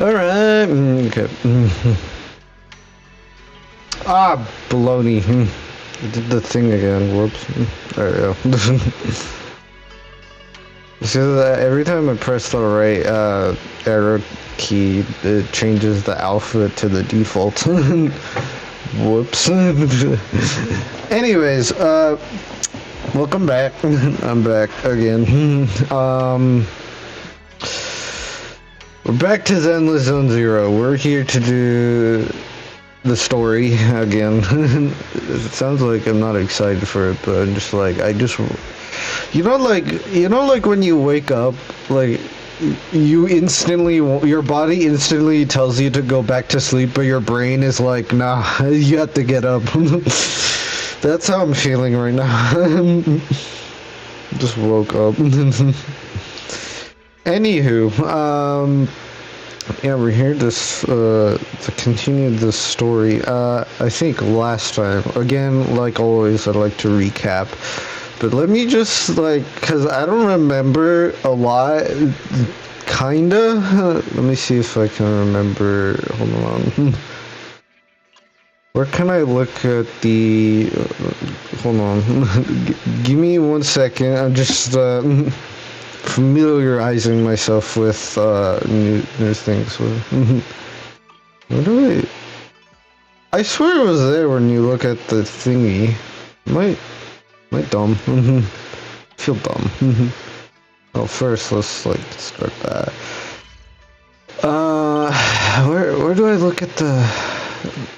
Alright, okay. Ah, baloney. I did the thing again, whoops. There we go. So every time I press the right arrow key, it changes the alpha to the default. Whoops. Anyways, welcome back. I'm back again. We're back to Zenless Zone Zero. We're here to do the story again. It sounds like I'm not excited for it, but I'm just like, you know, like when you wake up, like, you instantly, your body instantly tells you to go back to sleep, but your brain is like, nah, you have to get up. That's how I'm feeling right now. Just woke up. Anywho, yeah, we're here to continue this story. I think last time, again, like always, I like to recap. But let me just, like, because I don't remember a lot, kinda. Let me see if I can remember. Hold on. Where can I look at the... hold on. Give me 1 second. I'm just familiarizing myself with new things. What do I swear it was there when you look at the thingy. Am I dumb? Feel dumb. Well, first let's like start that. Where do I look at the?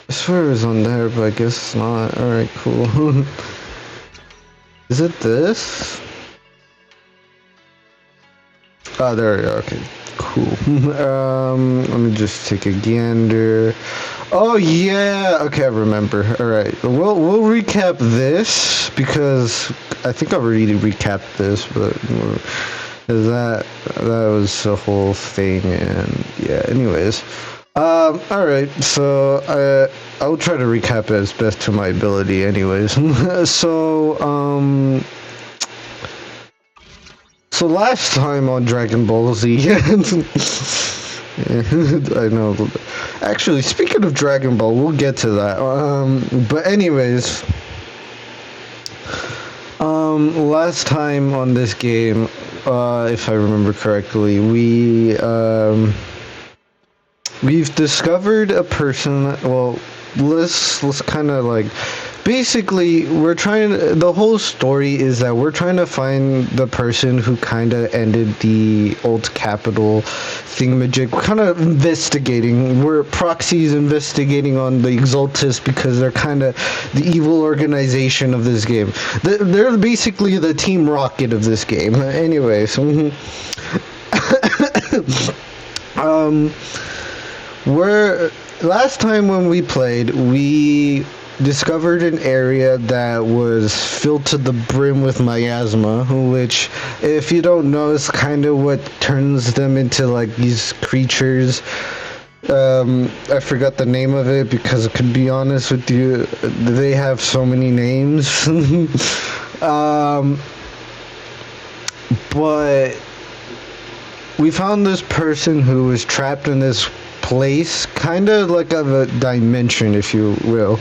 I swear it was on there, but I guess it's not. All right, cool. Is it this? Oh, there we go. Okay, cool. Let me just take a gander. Oh yeah, okay, I remember. All right, we'll recap this because I think I already recapped this, but that was the whole thing, and yeah. Anyways, all right, so I'll try to recap it as best to my ability. Anyways, so So last time on Dragon Ball Z, I know. Actually, speaking of Dragon Ball, we'll get to that. But anyways, last time on this game, if I remember correctly, we've discovered a person. Well, let's kind of like. Basically, the whole story is that we're trying to find the person who kind of ended the old capital thingamajig. We're kind of investigating. We're proxies investigating on the Exultus because they're kind of the evil organization of this game. They're basically the Team Rocket of this game. Anyways, last time when we played, we discovered an area that was filled to the brim with miasma, which, if you don't know, is kind of what turns them into like these creatures. I forgot the name of it because, to be honest with you, they have so many names. But we found this person who was trapped in this place, kind of like of a dimension, if you will.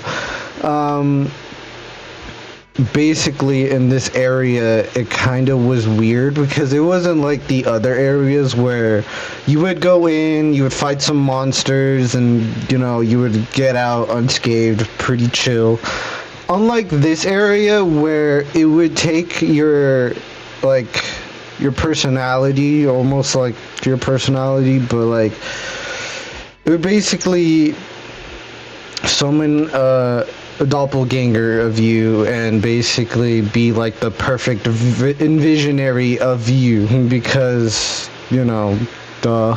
Basically in this area, it kind of was weird because it wasn't like the other areas where you would go in, you would fight some monsters, and you know, you would get out unscathed, pretty chill. Unlike this area where it would take your personality, almost like your personality, but like it would basically summon a doppelganger of you and basically be like the perfect envisionary of you because, you know, duh.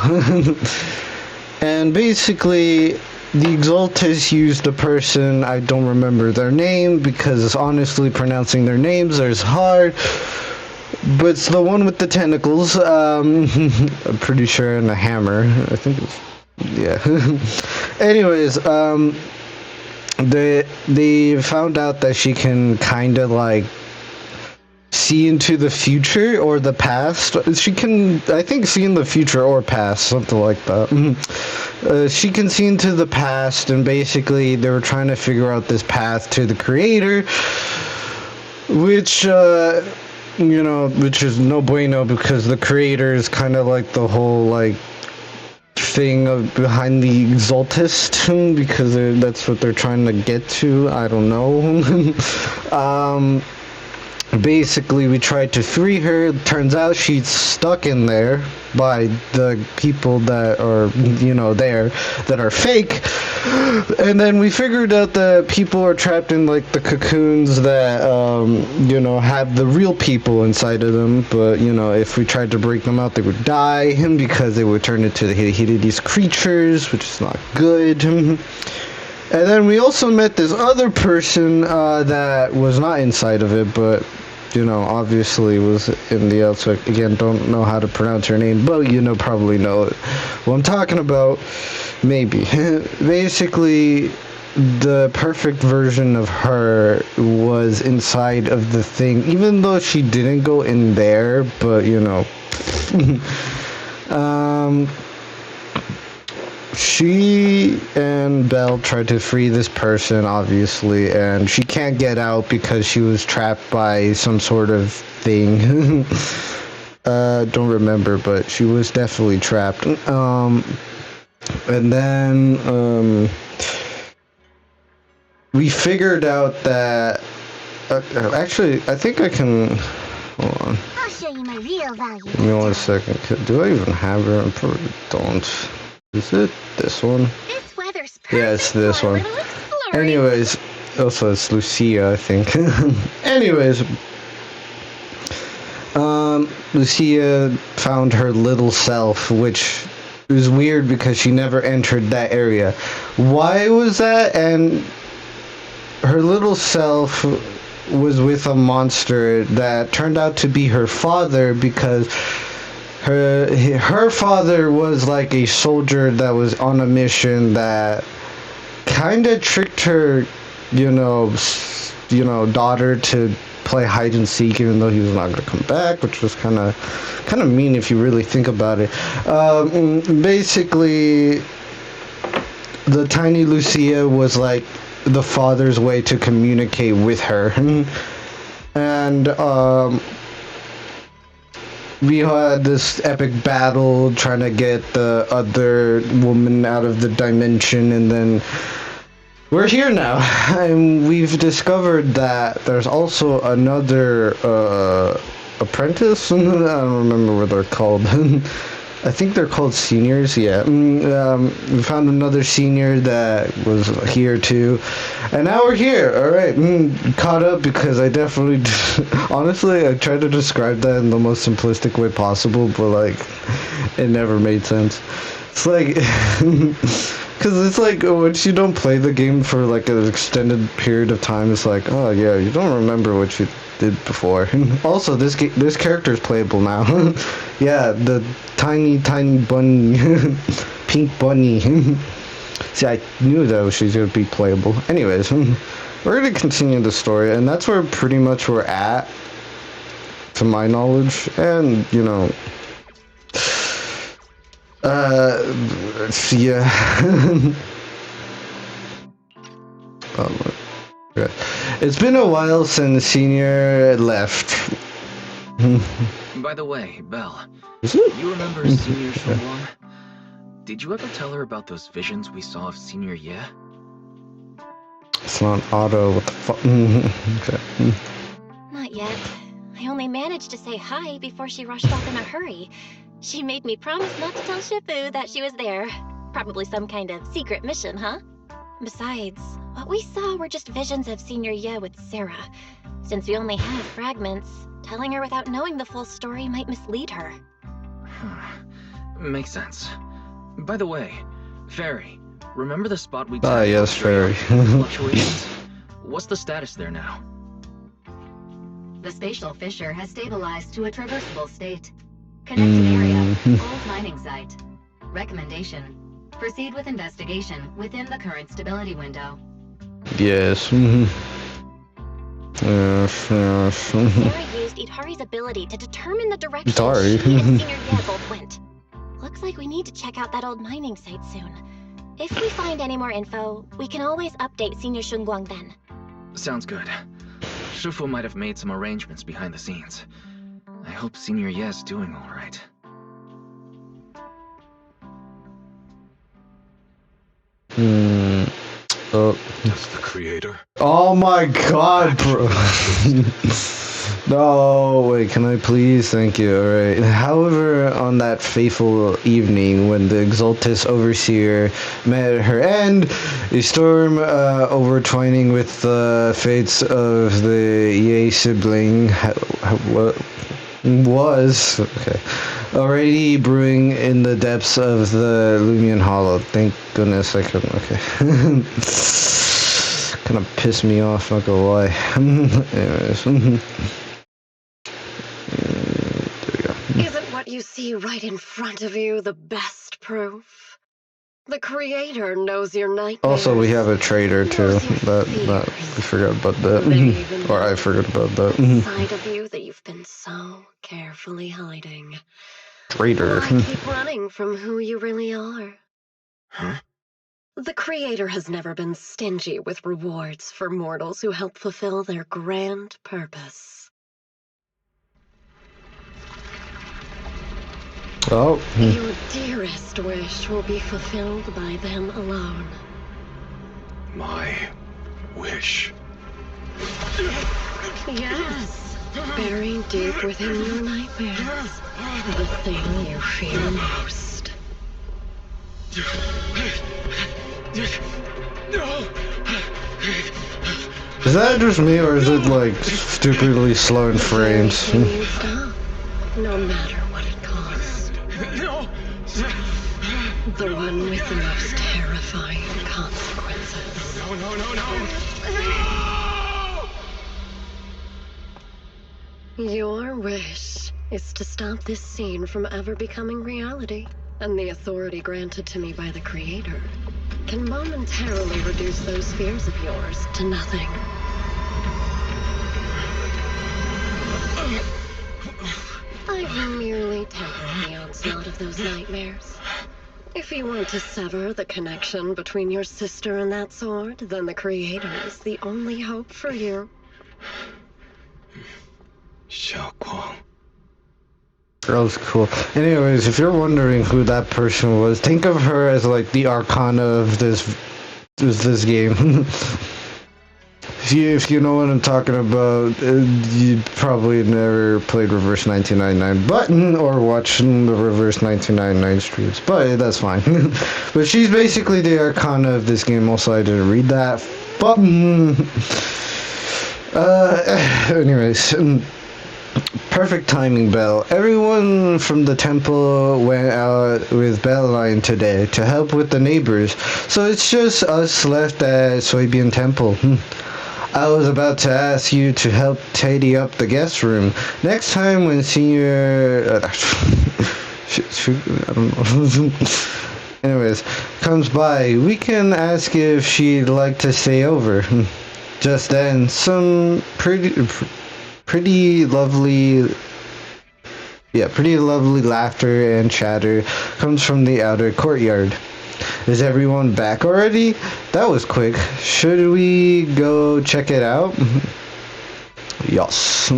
And basically the Exultus used a person, I don't remember their name because honestly pronouncing their names is hard, but it's the one with the tentacles, I'm pretty sure, and a hammer, I think it's, yeah. Anyways, they found out that she can kind of like see into the future or the past. She can, I think, see in the future or past, something like that. She can see into the past, and basically they were trying to figure out this path to the creator, which, which is no bueno, because the creator is kind of like the whole, like, thing behind the exaltist, because that's what they're trying to get to. I don't know. Basically, we tried to free her. Turns out she's stuck in there by the people that are, there, that are fake. And then we figured out that people are trapped in, like, the cocoons that, have the real people inside of them. But, if we tried to break them out, they would die because they would turn into the hideous creatures, which is not good. And then we also met this other person that was not inside of it, but, obviously was in the outside. Again, don't know how to pronounce her name, but probably know what I'm talking about. Maybe. Basically, the perfect version of her was inside of the thing, even though she didn't go in there, but, she and Belle tried to free this person, obviously, and she can't get out because she was trapped by some sort of thing. Don't remember, but she was definitely trapped. And then, we figured out that... actually, I think I can... Hold on. I'll show you my real value. Give me 1 second. Do I even have her? I probably don't. Is it this one? This weather's perfect. Yeah, it's this for a one. little exploring. Anyways, also it's Lucia, I think. Anyways, Lucia found her little self, which is weird because she never entered that area. Why was that? And her little self was with a monster that turned out to be her father, because her father was like a soldier that was on a mission that kind of tricked her, daughter to play hide and seek, even though he was not going to come back, which was kind of mean if you really think about it. Basically, the tiny Lucia was like the father's way to communicate with her. And we had this epic battle trying to get the other woman out of the dimension, and then we're here now. And we've discovered that there's also another apprentice. I don't remember what they're called. I think they're called seniors, yeah. We found another senior that was here too. And now we're here, alright. Caught up, because I definitely... honestly, I tried to describe that in the most simplistic way possible, but, like, it never made sense. It's like... because it's like, once you don't play the game for, like, an extended period of time, it's like, oh, yeah, you don't remember what you did before. Also, this character is playable now. Yeah, the tiny bunny, pink bunny. See, I knew that she's gonna be playable. Anyways, we're gonna continue the story, and that's where pretty much we're at, to my knowledge. And yeah. Okay. It's been a while since Senior left. By the way, Belle, Is it? you remember Senior Shenglong? Did you ever tell her about those visions we saw of Senior Ye? It's not auto. What the fuck? Okay. Not yet. I only managed to say hi before she rushed off in a hurry. She made me promise not to tell Shifu that she was there. Probably some kind of secret mission, huh? Besides, what we saw were just visions of Senior Ye with Sarah. Since we only have fragments, telling her without knowing the full story might mislead her. Makes sense. By the way, Fairy, remember the spot we yes, Fairy. fluctuations? What's the status there now? The spatial fissure has stabilized to a traversable state. Connected area, old mining site. Recommendation: proceed with investigation within the current stability window. Yes. Yes, yes. Sarah used Itari's ability to determine the direction Itari. she and Senior Ye both went. Looks like we need to check out that old mining site soon. If we find any more info, we can always update Senior Shunguang then. Sounds good. Shifu might have made some arrangements behind the scenes. I hope Senior Ye's doing alright. Oh. Does the creator? Oh my god, bro. No, wait, can I please? Thank you, alright. However, on that fateful evening when the Exaltus Overseer met her end, a storm overtwining with the fates of the Ye sibling was already brewing in the depths of the Lumion Hollow. Thank goodness I couldn't. Okay. Kind of pissed me off, not gonna lie. Anyways. Isn't what you see right in front of you the best proof? The Creator knows your nightmares. Also, we have a traitor too. That we forgot about that. Or I forgot about that. Side of you that you've been so carefully hiding. Traitor. Why keep running from who you really are? Huh? The Creator has never been stingy with rewards for mortals who help fulfill their grand purpose. Oh. Your dearest wish will be fulfilled by them alone. My wish. Yes, buried deep within your nightmares, the thing you fear most. Is that just me, or is it like stupidly slow in frames? The very thing you stop, no matter what it costs. No! The one with the most terrifying consequences. No! Your wish is to stop this scene from ever becoming reality, and the authority granted to me by the Creator can momentarily reduce those fears of yours to nothing. I've merely tempered the onslaught of those nightmares. If you want to sever the connection between your sister and that sword, then the Creator is the only hope for you. Xiaoguang. That was cool. Anyways, if you're wondering who that person was, think of her as like the Arcana of this game. If you know what I'm talking about, you probably never played Reverse 1999 button or watched the Reverse 1999 streams, but that's fine. But she's basically the Arcana of this game. Also, I didn't read that. But anyways. Perfect timing, Belle. Everyone from the temple went out with Belline today to help with the neighbors, so it's just us left at Soybean Temple. I was about to ask you to help tidy up the guest room. Next time when Senior... I don't know. Anyways, comes by, we can ask if she'd like to stay over. Just then, some pretty lovely laughter and chatter comes from the outer courtyard. Is everyone back already? That was quick. Should we go check it out? Yes.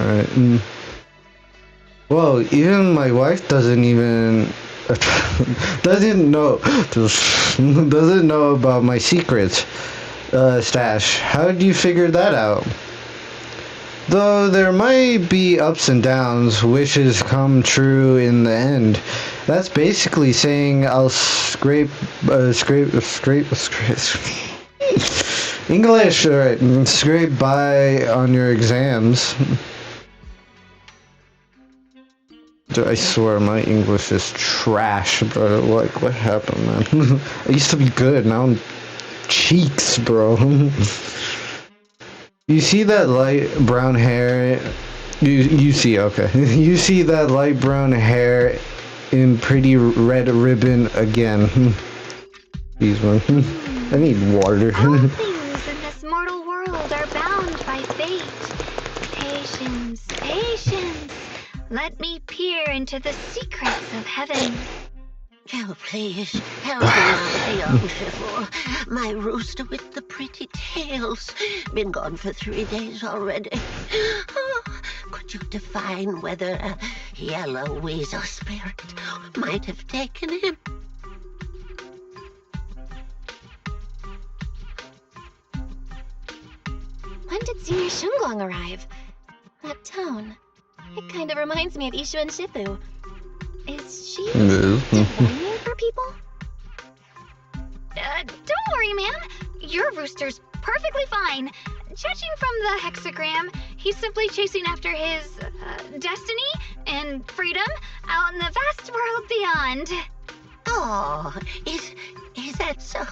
Alright. Whoa, even my wife doesn't know about my secrets stash. How did you figure that out? Though there might be ups and downs, wishes come true in the end. That's basically saying I'll scrape English, alright, scrape by on your exams. I swear my English is trash, bro. Like, what happened, man? I used to be good, now I'm cheeks, bro. You see that light brown hair? You see, okay. You see that light brown hair in pretty red ribbon again. Jeez, man. I need water. All things in this mortal world are bound by fate. Patience, patience. Let me peer into the secrets of heaven. Oh, please, help me out, young Shifu. My rooster with the pretty tails. Been gone for 3 days already. Oh, could you define whether a yellow weasel spirit might have taken him? When did Senior Shunglong arrive? That tone. It kind of reminds me of Ishu and Shifu. Is she divining for people? Don't worry, ma'am. Your rooster's perfectly fine. Judging from the hexagram, he's simply chasing after his destiny and freedom out in the vast world beyond. Oh, is that so?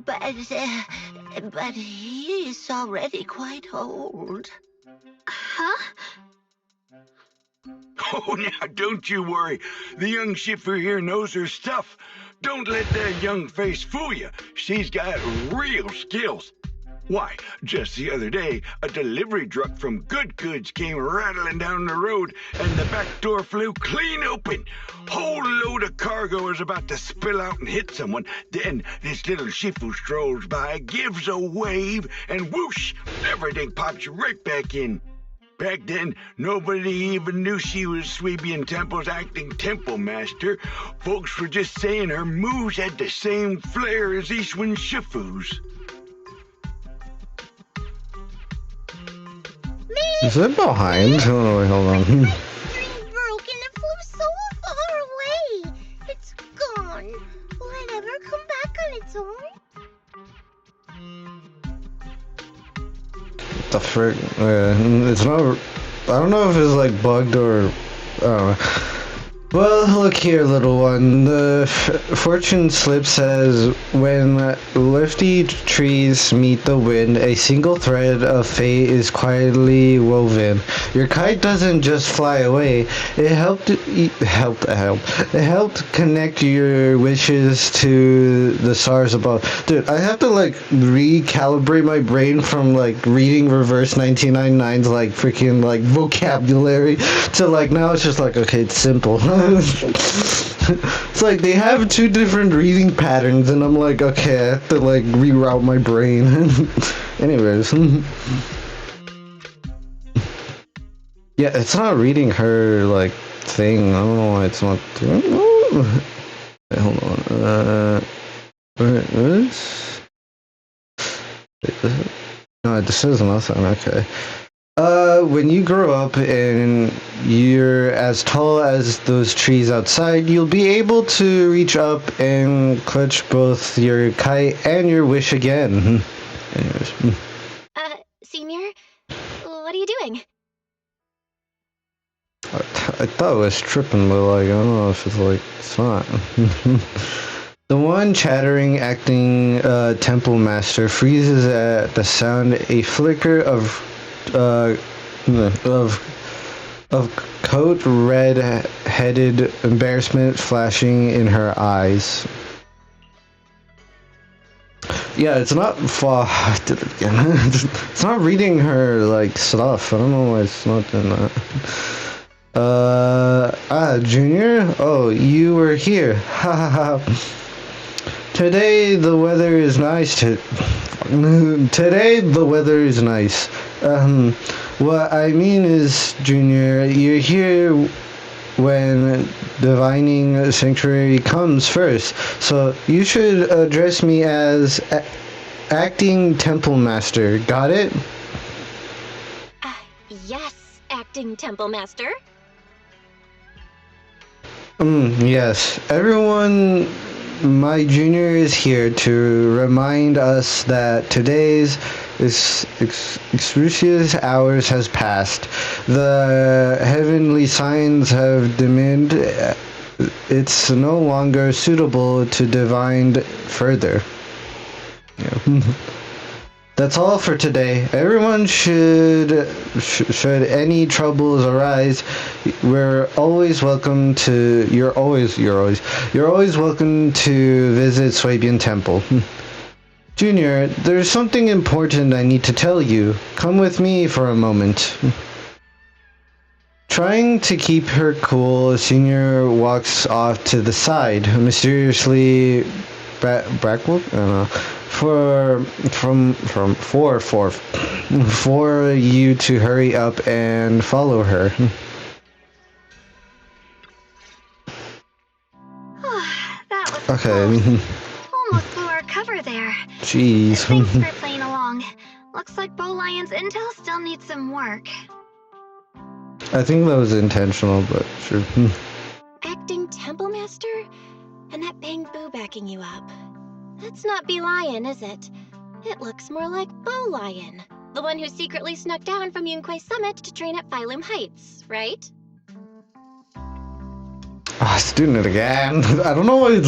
But he's already quite old. Huh? Oh, now, don't you worry. The young Shifu here knows her stuff. Don't let that young face fool you. She's got real skills. Why, just the other day, a delivery truck from Good Goods came rattling down the road, and the back door flew clean open. Whole load of cargo was about to spill out and hit someone. Then this little Shifu strolls by, gives a wave, and whoosh, everything pops right back in. Back then, nobody even knew she was Sweebian Temple's acting temple master. Folks were just saying her moves had the same flair as Ishwin Shifu's. Is it behind? Oh, wait, hold on. String broke and it flew so far away. It's gone. Will it ever come back on its own? The frick? It's not. I don't know if it's like bugged or. I don't know. Well, look here, little one. The fortune slip says, when lofty trees meet the wind, a single thread of fate is quietly woven. Your kite doesn't just fly away. It helped connect your wishes to the stars above. Dude, I have to like recalibrate my brain from like reading reverse 1999's like freaking like vocabulary to like now it's just like, okay, it's simple. It's like they have two different reading patterns and I'm like, okay, I have to like reroute my brain. Anyways. Yeah, it's not reading her like thing. I don't know why it's not doing. Wait, hold on. What is? No, this is nothing. Okay. When you grow up and you're as tall as those trees outside, you'll be able to reach up and clutch both your kite and your wish again. Anyways. Senior? What are you doing? I thought it was tripping, but like, I don't know if it's like, it's not. The one chattering, acting temple master freezes at the sound, a flicker of coat red-headed embarrassment flashing in her eyes. Yeah, it's not I did it again. It's not reading her like stuff. I don't know why it's not doing that. Junior? Oh, you were here. Ha ha ha. Today the weather is nice. Today the weather is nice. What I mean is, Junior, you're here when divining sanctuary comes first, so you should address me as acting temple master. Got it? Yes, acting temple master. Yes. Everyone, my junior is here to remind us that today's excruciating hours has passed. The heavenly signs have dimmed. It's no longer suitable to divine further. Yeah. That's all for today. Everyone should any troubles arise, you're always welcome to visit Swabian Temple. Junior, there's something important I need to tell you. Come with me for a moment. Trying to keep her cool, Senior walks off to the side, mysteriously backward? I don't know. For you to hurry up and follow her. That was Okay. close. Almost blew our cover there. Jeez. Thanks for playing along. Looks like Bo Lion's intel still needs some work. I think that was intentional, but sure. Acting Temple Master? And that Bang Boo backing you up. That's not B Lion, is it? It looks more like Bo Lion. The one who secretly snuck down from Yunquay Summit to train at Phylum Heights, right? It's doing it again. I don't know why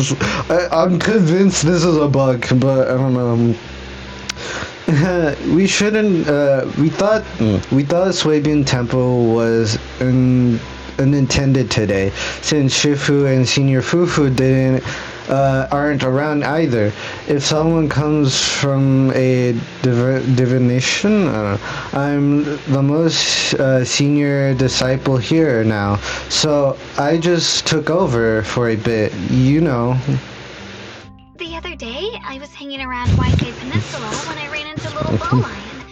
I'm convinced this is a bug, but I don't know. We shouldn't. We thought Swabian Temple was unintended today, since Shifu and Senior Fufu aren't around either. If someone comes from a divination, I'm the most senior disciple here now, so I just took over for a bit, you know. The other day, I was hanging around YK Peninsula when I ran into little Bo Lion.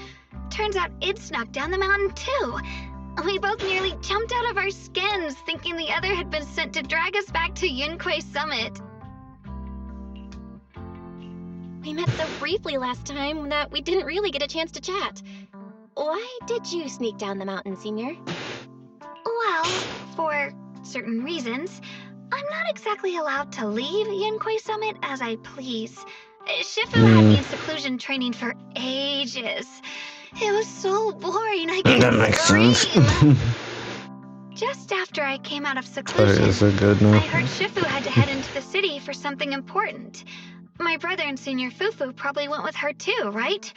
Turns out it snuck down the mountain too. We both nearly jumped out of our skins, thinking the other had been sent to drag us back to Yunquay Summit. We met so briefly last time that we didn't really get a chance to chat. Why did you sneak down the mountain, Senior? Well, for certain reasons, I'm not exactly allowed to leave Yunquay Summit as I please. Shifu had me in seclusion training for ages. It was so boring, I could That makes scream. sense. Just after I came out of That seclusion, is a good I note. heard Shifu had to head into the city for something important. My brother and Senior Fufu probably went with her too, right?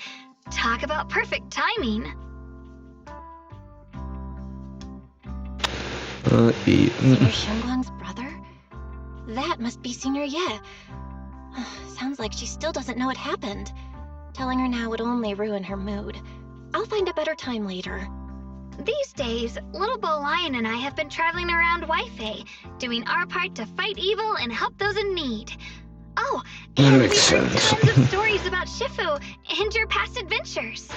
Talk about perfect timing. Senior Shunguang's brother? That must be Senior Ye. Sounds like she still doesn't know what happened. Telling her now would only ruin her mood. I'll find a better time later. These days, little Bo Lion and I have been traveling around Waifei, doing our part to fight evil and help those in need. Oh, That and makes we've heard sense. tons of stories about Shifu and your past adventures.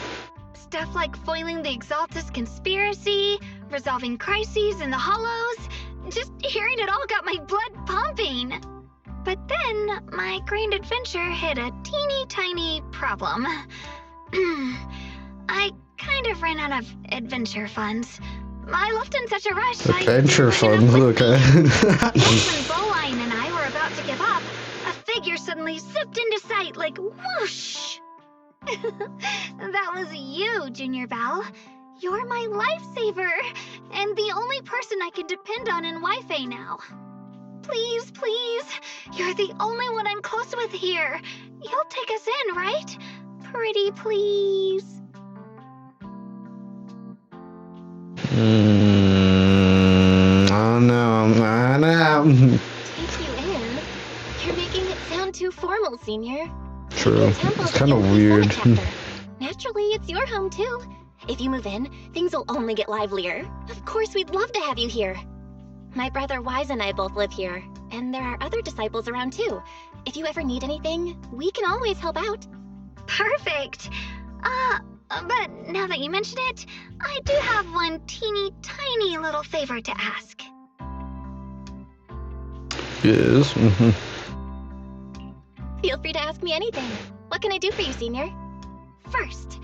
Stuff like foiling the Exaltus conspiracy, resolving crises in the Hollows. Just hearing it all got my blood pumping. But then, my grand adventure hit a teeny tiny problem. I kind of ran out of adventure funds. I left in such a rush, Adventure I didn't funds, bring enough with okay. me. Just when Bo Lion and I were about to give up, a figure suddenly zipped into sight like whoosh! That was you, Junior Bell. You're my lifesaver, and the only person I can depend on in Waifei now. Please, please, you're the only one I'm close with here. You'll take us in, right? Pretty please. Oh no. Take you in? You're making it sound too formal, Senior. True. Senior Temple's It's kind of the Yunquay weird. Summit chapter. Naturally, it's your home too. If you move in, things will only get livelier. Of course, we'd love to have you here. My brother Wise and I both live here, and there are other disciples around too. If you ever need anything, we can always help out. Perfect. But now that you mention it, I do have one teeny tiny little favor to ask. Yes. Feel free to ask me anything. What can I do for you, Senior? First,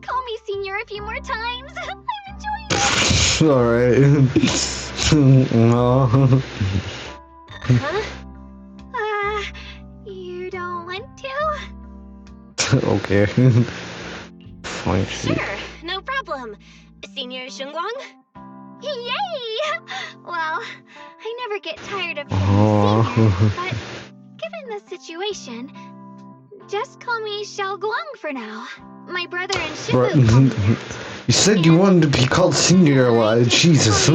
call me Senior a few more times. I'm enjoying it. Alright. No. Huh? You don't want to? Okay. Fine. Sure, no problem. Senior Shunguang? Yay! Well, I never get tired of Aw. saying Senior, but given the situation, just call me Xiao Guang for now. My brother and Bro, Shifu called me that. you said you wanted to be called Senior a lot. Jesus.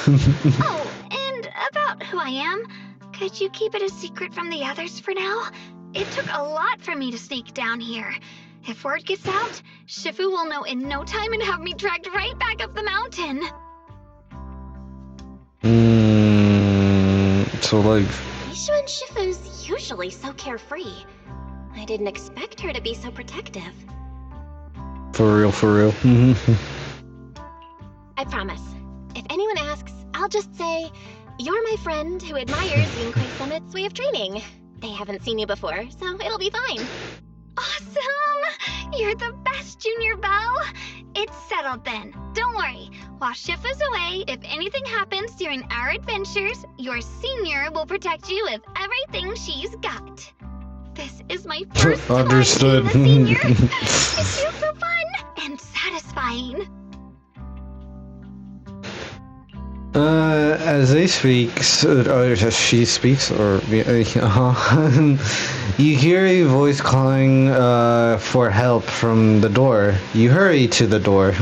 Oh, and about who I am, could you keep it a secret from the others for now? It took a lot for me to sneak down here. If word gets out, Shifu will know in no time and have me dragged right back up the mountain. So like, Mishu and Shifu's usually so carefree. I didn't expect her to be so protective. for real, for real. I promise. If anyone asks, I'll just say, you're my friend who admires Yunquei Summit's way of training. They haven't seen you before, so it'll be fine. Awesome! You're the best, Junior Belle! It's settled then. Don't worry. While Shifu's away, if anything happens during our adventures, your senior will protect you with everything she's got. This is my first time Understood. being a senior. It feels so fun and satisfying. As they speaks, or as she speaks, or you hear a voice calling for help from the door. You hurry to the door.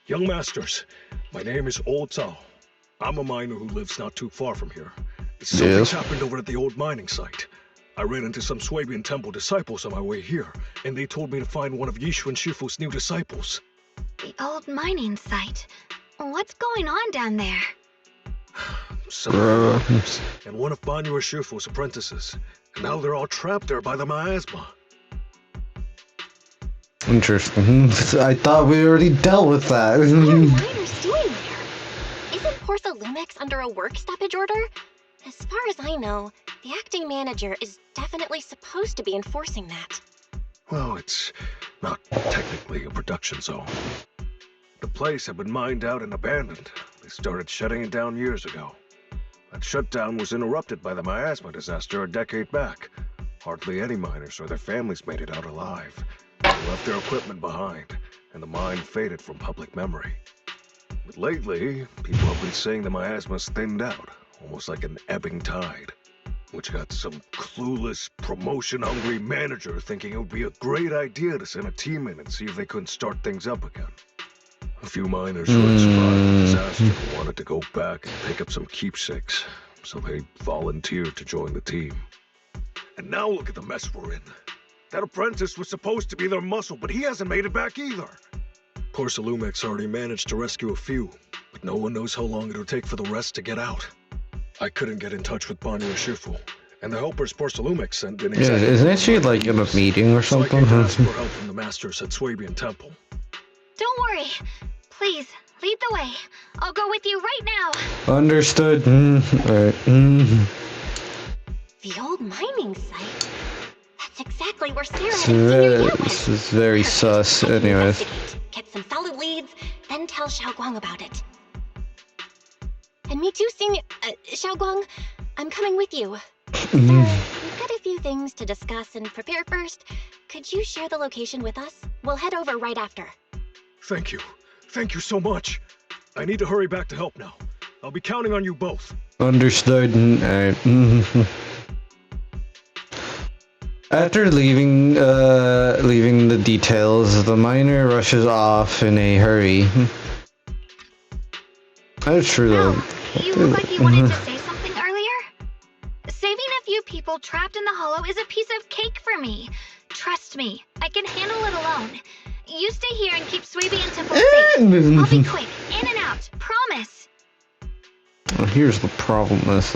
Young masters, my name is Old Zhao. I'm a miner who lives not too far from here. Something's happened over at the old mining site. I ran into some Swabian Temple disciples on my way here, and they told me to find one of Yishu and Shifu's new disciples. The old mining site. What's going on down there? Some of the miners, and one of Banyu and Shifu's apprentices. And now they're all trapped there by the miasma. Interesting. I thought we already dealt with that. What are miners doing there? Isn't Portha Lumix under a work stoppage order? As far as I know, the acting manager is definitely supposed to be enforcing that. Well, it's not technically a production zone. The place had been mined out and abandoned. They started shutting it down years ago. That shutdown was interrupted by the miasma disaster a decade back. Hardly any miners or their families made it out alive. They left their equipment behind, and the mine faded from public memory. But lately, people have been saying the miasma's thinned out, almost like an ebbing tide, which got some clueless, promotion-hungry manager thinking it would be a great idea to send a team in and see if they couldn't start things up again. A few miners who had survived the disaster wanted to go back and pick up some keepsakes, so they volunteered to join the team. And now look at the mess we're in. That apprentice was supposed to be their muscle, but he hasn't made it back either. Portha Lumix already managed to rescue a few, but no one knows how long it'll take for the rest to get out. I couldn't get in touch with Banyu and Shifu, and the helpers Portha Lumix sent didn't Yeah, exactly... isn't she like in a meeting or So I something? came to ask for help from the masters at Swabian Temple. Don't worry. Please, lead the way. I'll go with you right now. Understood. Alright. The old mining site? That's exactly where Sarah and So Senior Ye went. this is very sus, Let's anyways. investigate, get some solid leads, then tell Xiaoguang about it. And me too, Senior... Xiaoguang, I'm coming with you. We've got a few things to discuss and prepare first. Could you share the location with us? We'll head over right after. Thank you. Thank you so much. I need to hurry back to help now. I'll be counting on you both. Understood. Alright. After leaving the details, the miner rushes off in a hurry. That's true though. Now, you look like you wanted to say something earlier? Saving a few people trapped in the hollow is a piece of cake for me. Trust me, I can handle it alone. You stay here and keep Swabian Temple safe. I'll be quick, in and out, promise. Well, here's the problem is, if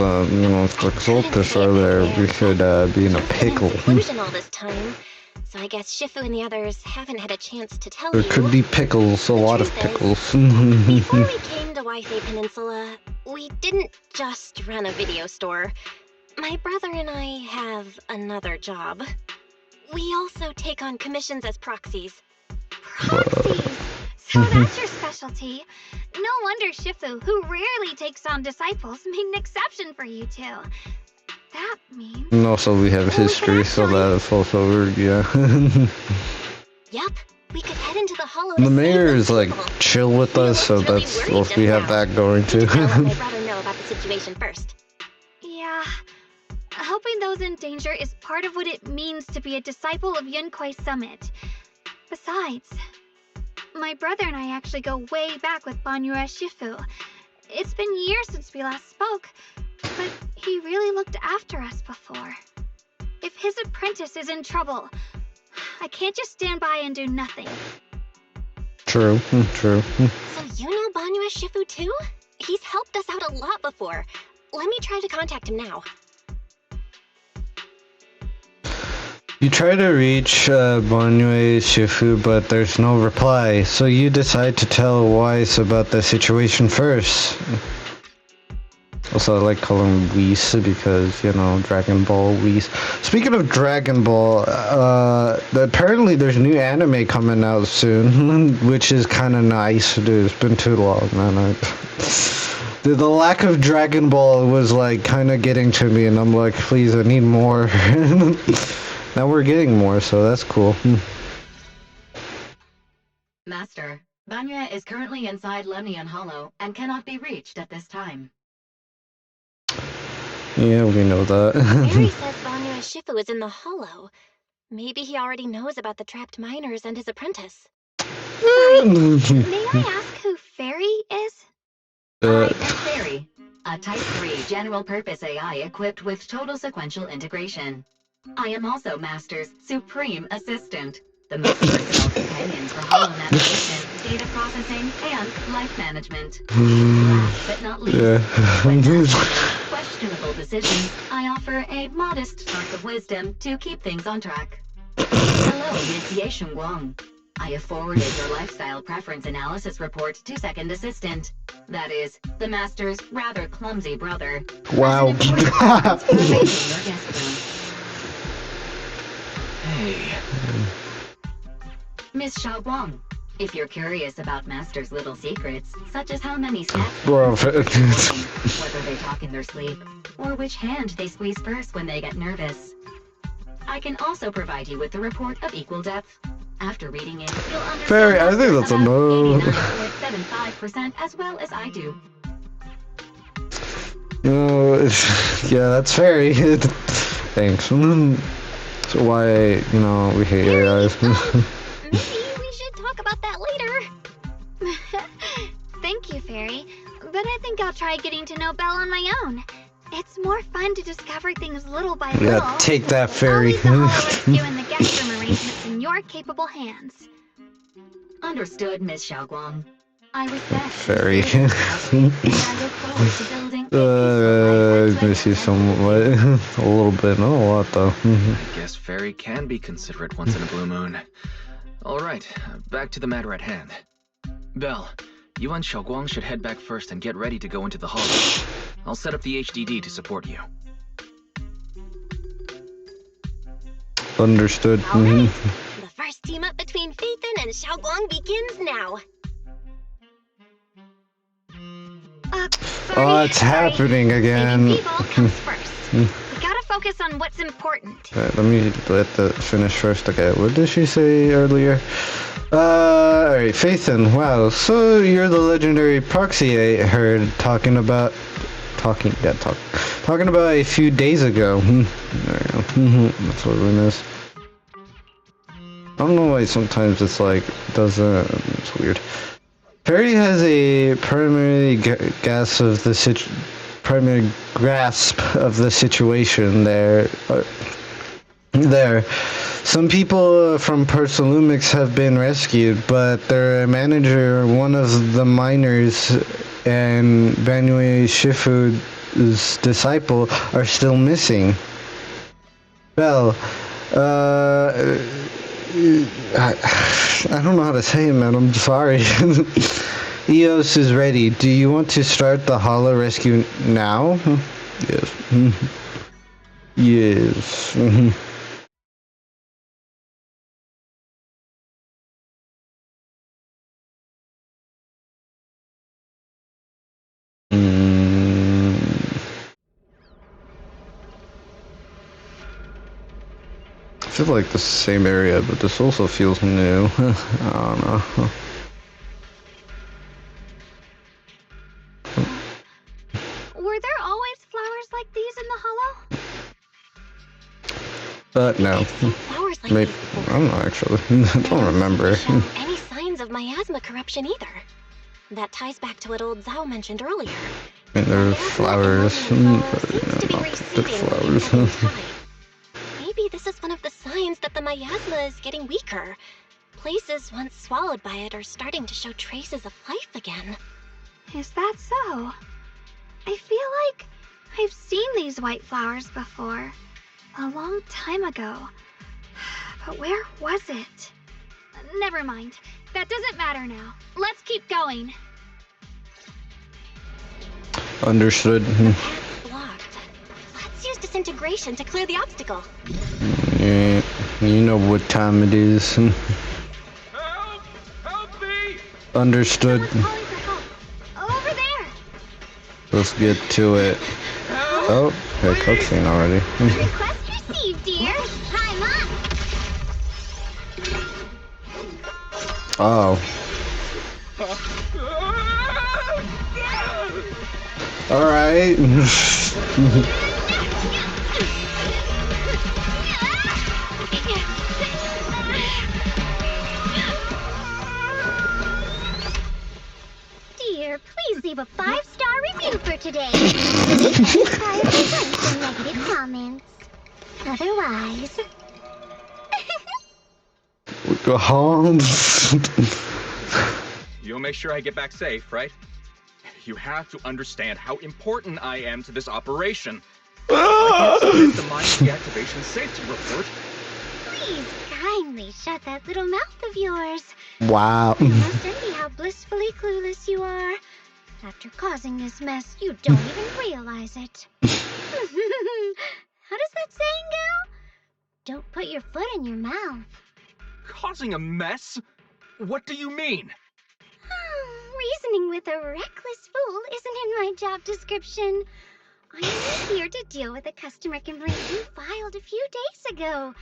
the Xolpish are there, we could be in a pickle. Conclusion all this time, so I guess Shifu and the others haven't had a chance to tell There you. could be pickles, a lot of truth is, pickles. Before we came to Waifei Peninsula, we didn't just run a video store. My brother and I have another job. We also take on commissions as proxies. Proxies! So that's your specialty. No wonder Shifu, who rarely takes on disciples, made an exception for you two. That means... And also we have Well, we history, could so actually- that's also, yeah. Yup, we could head into the hollow. The to mayor save is those like people. chill with We us, so looked really that's worried well, just we have now. that going Need to too. let my brother know about the situation first. Yeah... Helping those in danger is part of what it means to be a disciple of Yunkwei Summit. Besides, my brother and I actually go way back with Banyue Shifu. It's been years since we last spoke, but he really looked after us before. If his apprentice is in trouble, I can't just stand by and do nothing. True, true. So you know Banyue Shifu too? He's helped us out a lot before. Let me try to contact him now. You try to reach Banyue Shifu, but there's no reply, so you decide to tell Weiss about the situation first. Also, I like calling him Whis because, you know, Dragon Ball Whis. Speaking of Dragon Ball, apparently there's new anime coming out soon, which is kind of nice. Dude, it's been too long, man. The lack of Dragon Ball was, like, kind of getting to me, and I'm like, please, I need more. Now we're getting more, so that's cool. Master, Banyue is currently inside Lemnian Hollow and cannot be reached at this time. Yeah, we know that. Mary says Banyue Shifu is in the hollow. Maybe he already knows about the trapped miners and his apprentice. May I ask who Fairy is? I am Fairy, a Type 3 general-purpose AI equipped with total sequential integration. I am also Master's supreme assistant, the most versatile companion for hollow navigation, data processing, and life management. Last but not least, when making questionable decisions, I offer a modest spark of wisdom to keep things on track. Hello, Ms. Ye Wang. I have forwarded your lifestyle preference analysis report to Second Assistant. That is, the Master's rather clumsy brother. Wow. As an important preference for making your guest room. Hey. Miss Xiaoguang, if you're curious about Master's little secrets, such as how many snacks Bro, whether they talk in their sleep, or which hand they squeeze first when they get nervous, I can also provide you with a report of equal depth. After reading it, you'll understand Fairy, I think that's a no. 89.75% as well as I do. You know, yeah, that's Fairy. Thanks. So why, you know, we hate AIs. Maybe we should talk about that later. Thank you, Fairy. But I think I'll try getting to know Belle on my own. It's more fun to discover things little by little. Yeah, take that, Fairy. I'll leave the hollow rescue and the guest room arrangements in your capable hands. Understood, Miss Xiaoguang. I respect Fairy. and I look forward to building a peaceful life miss you somewhat. A little bit, not a lot though. I guess Fairy can be considerate once in a blue moon. Alright, back to the matter at hand. Belle, you and Xiaoguang should head back first and get ready to go into the hollow. I'll set up the HDD to support you. Understood. All right. The first team up between Phaethon and Xiaoguang begins now. Oh, it's happening again. Saving people comes first. We gotta focus on what's important. Alright, let that finish first. Okay, what did she say earlier? Alright, Phaethon, wow, so you're the legendary proxy I heard talking about a few days ago. There we go. That's what we missed. I don't know why sometimes it's like, it's weird. Fairy has a primary grasp of the situation there. Some people from Persalumix have been rescued, but their manager, one of the miners, and Banyue Shifu's disciple are still missing. Well, I don't know how to say it, man. I'm sorry. EOS is ready. Do you want to start the hollow rescue now? Yes. Yes. I feel like this is the same area, but this also feels new. I don't know. Were there always flowers like these in the hollow? No. I've seen flowers like Maybe. these before. I don't know, actually. I don't remember. Show any signs of miasma corruption either. That ties back to what old Zhao mentioned earlier. And there are flowers. Seems to be The receding flowers. with the tide. Maybe this is one of the signs that the miasma is getting weaker. Places once swallowed by it are starting to show traces of life again. Is that so? I feel like I've seen these white flowers before. A long time ago. But where was it? Never mind. That doesn't matter now. Let's keep going. Understood. Path's blocked. Let's use disintegration to clear the obstacle. Yeah, you know what time it is. Help! Help me! Understood. Someone's calling for help. Over there. Let's get to it. Oh, got a cutscene already. Request received, dear. Hi, Mom. Oh. Alright. Dear, please leave a 5-star review for today. Require complaints and negative comments. Otherwise, You'll make sure I get back safe, right? You have to understand how important I am to this operation. I can't submit the mine deactivation safety report. please kindly shut that little mouth of yours. Wow. I must envy how blissfully clueless you are. After causing this mess, you don't even realize it. How does that saying go? Don't put your foot in your mouth. Causing a mess? What do you mean? Reasoning with a reckless fool isn't in my job description. I'm only here to deal with a customer complaint you filed a few days ago.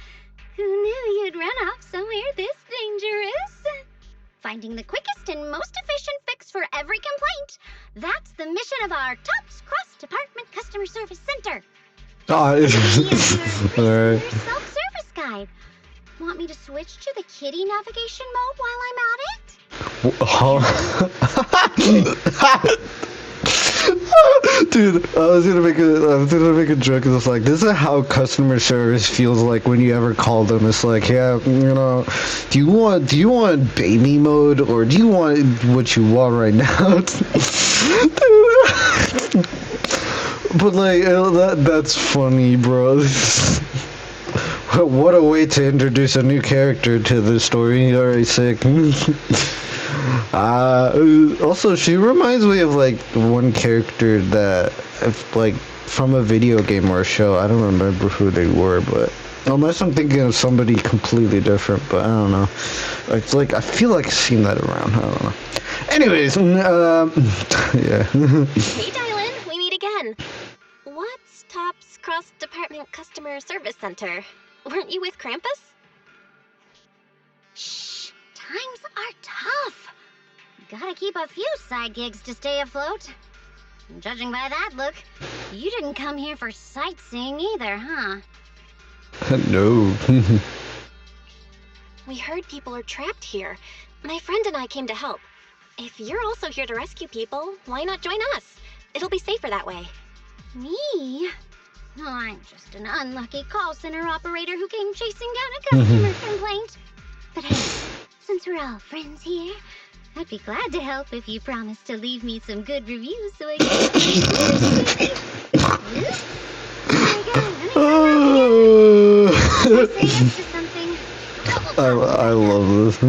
Who knew you'd run off somewhere this dangerous? Finding the quickest and most efficient fix for every complaint. That's the mission of our TOPS Cross-Department Customer Service Center. Alright. Your self-service guide. Want me to switch to the kitty navigation mode while I'm at it? Dude, I was gonna make a joke. It's like, this is how customer service feels like when you ever call them. It's like, yeah, you know, do you want baby mode, or do you want what you want right now? But like, that's funny, bro. What a way to introduce a new character to the story. Alright, sick. Also, she reminds me of like one character that, like, from a video game or a show. I don't remember who they were, but unless I'm thinking of somebody completely different, but I don't know. It's like, I feel like I've seen that around. I don't know. Anyways, yeah. Hey, Dylan, we meet again. What's TOPS Cross-Department Customer Service Center? Weren't you with Krampus? Shh, times are tough. Gotta keep a few side gigs to stay afloat. Judging by that look, you didn't come here for sightseeing either, huh? No. We heard people are trapped here. My friend and I came to help. If you're also here to rescue people, why not join us? It'll be safer that way. Me? I'm just an unlucky call center operator who came chasing down a customer complaint. But hey, since we're all friends here, I'd be glad to help if you promise to leave me some good reviews so I can... Oops. There we go. Let me say yes to something. I love this.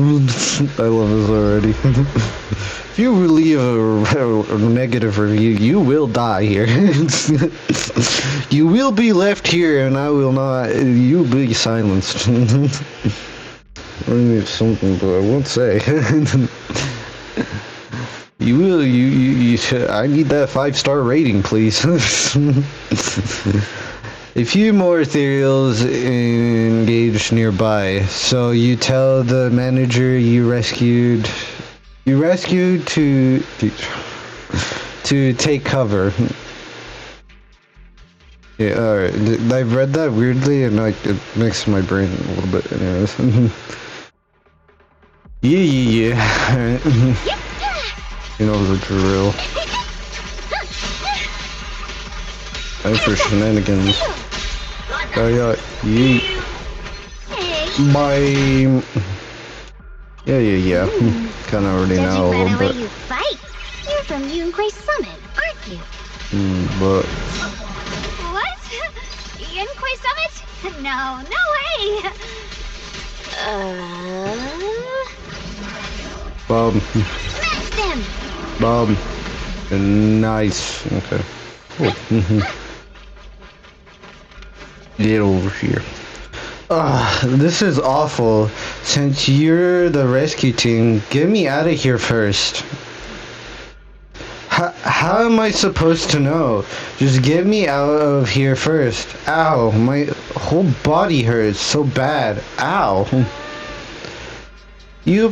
I love this already. If you leave a negative review, you will die here. You will be left here, and I will not. You will be silenced. I need something, but I won't say. You will. You. I need that 5-star rating, please. A few more ethereals engaged nearby, so you tell the manager you rescued to take cover. Yeah, alright. I've read that weirdly, and like it makes my brain a little bit. Anyways. Yeah. You know the drill. Thanks for shenanigans. Yeah. Yeet. Bye. Yeah. Kind of already know a Judging by the little way bit. you fight, you're from Yunquay Summit, aren't you? But What? Yunquay Summit? No way! Smash them! Bob. Nice. Okay. Cool. Get over here. This is awful. Since you're the rescue team, get me out of here first. How am I supposed to know? Just get me out of here first. Ow, my whole body hurts so bad. Ow. You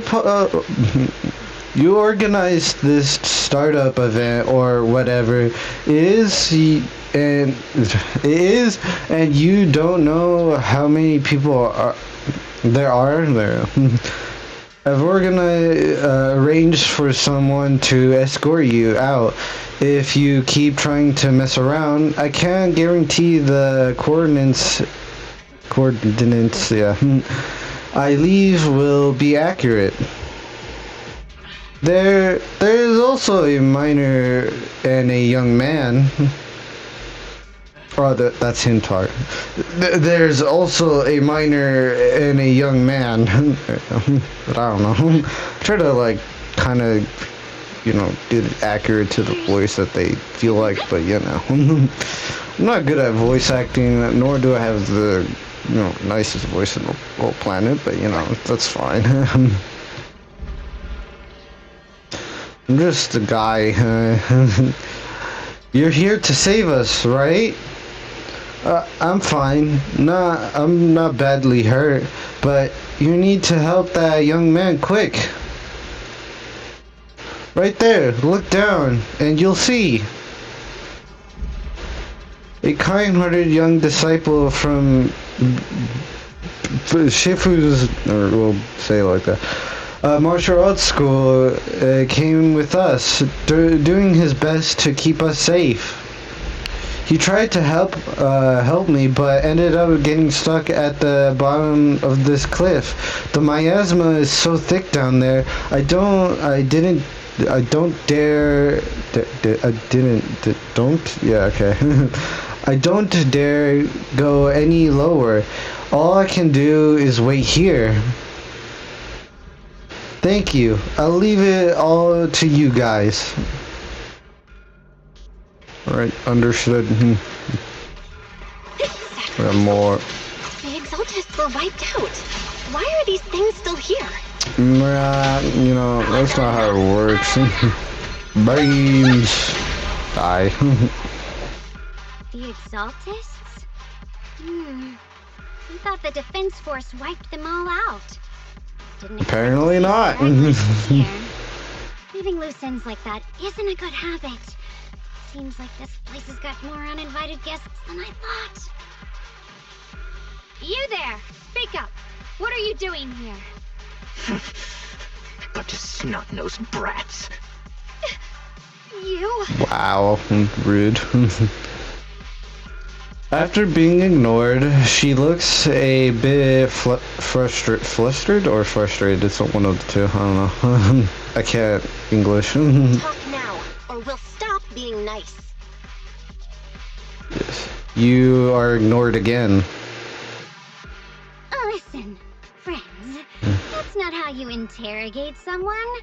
organized this startup event or whatever. And you don't know how many people there are there. I've arranged for someone to escort you out. If you keep trying to mess around, I can't guarantee the coordinates, yeah, I leave will be accurate. There is also a minor and a young man. Oh, that's Hintar. There's also a minor and a young man. But I don't know. Try to like kind of, get it accurate to the voice that they feel like, but I'm not good at voice acting, nor do I have the, nicest voice in the whole planet, but that's fine. I'm just a guy. You're here to save us, right? I'm fine. I'm not badly hurt, but you need to help that young man quick. Right there, look down, and you'll see. A kind-hearted young disciple from Shifu's, or we'll say it like that, martial arts school came with us, doing his best to keep us safe. He tried to help me, but ended up getting stuck at the bottom of this cliff. The miasma is so thick down there. I don't dare. I don't dare go any lower. All I can do is wait here. Thank you. I'll leave it all to you guys. Alright, understood. More. The Exaltists were wiped out. Why are these things still here? That's not how it works. Brains. Die. The Exaltists? I thought the Defense Force wiped them all out. Didn't Apparently not. Leaving loose ends like that isn't a good habit. Seems like this place has got more uninvited guests than I thought. You there! Speak up! What are you doing here? Bunch of snot-nosed brats. You? Wow, rude. After being ignored, she looks a bit flustered or frustrated. It's one of the two. I don't know. I can't English. Talk now, or we'll stop being nice. Yes. You are ignored again. Listen, friends, that's not how you interrogate someone.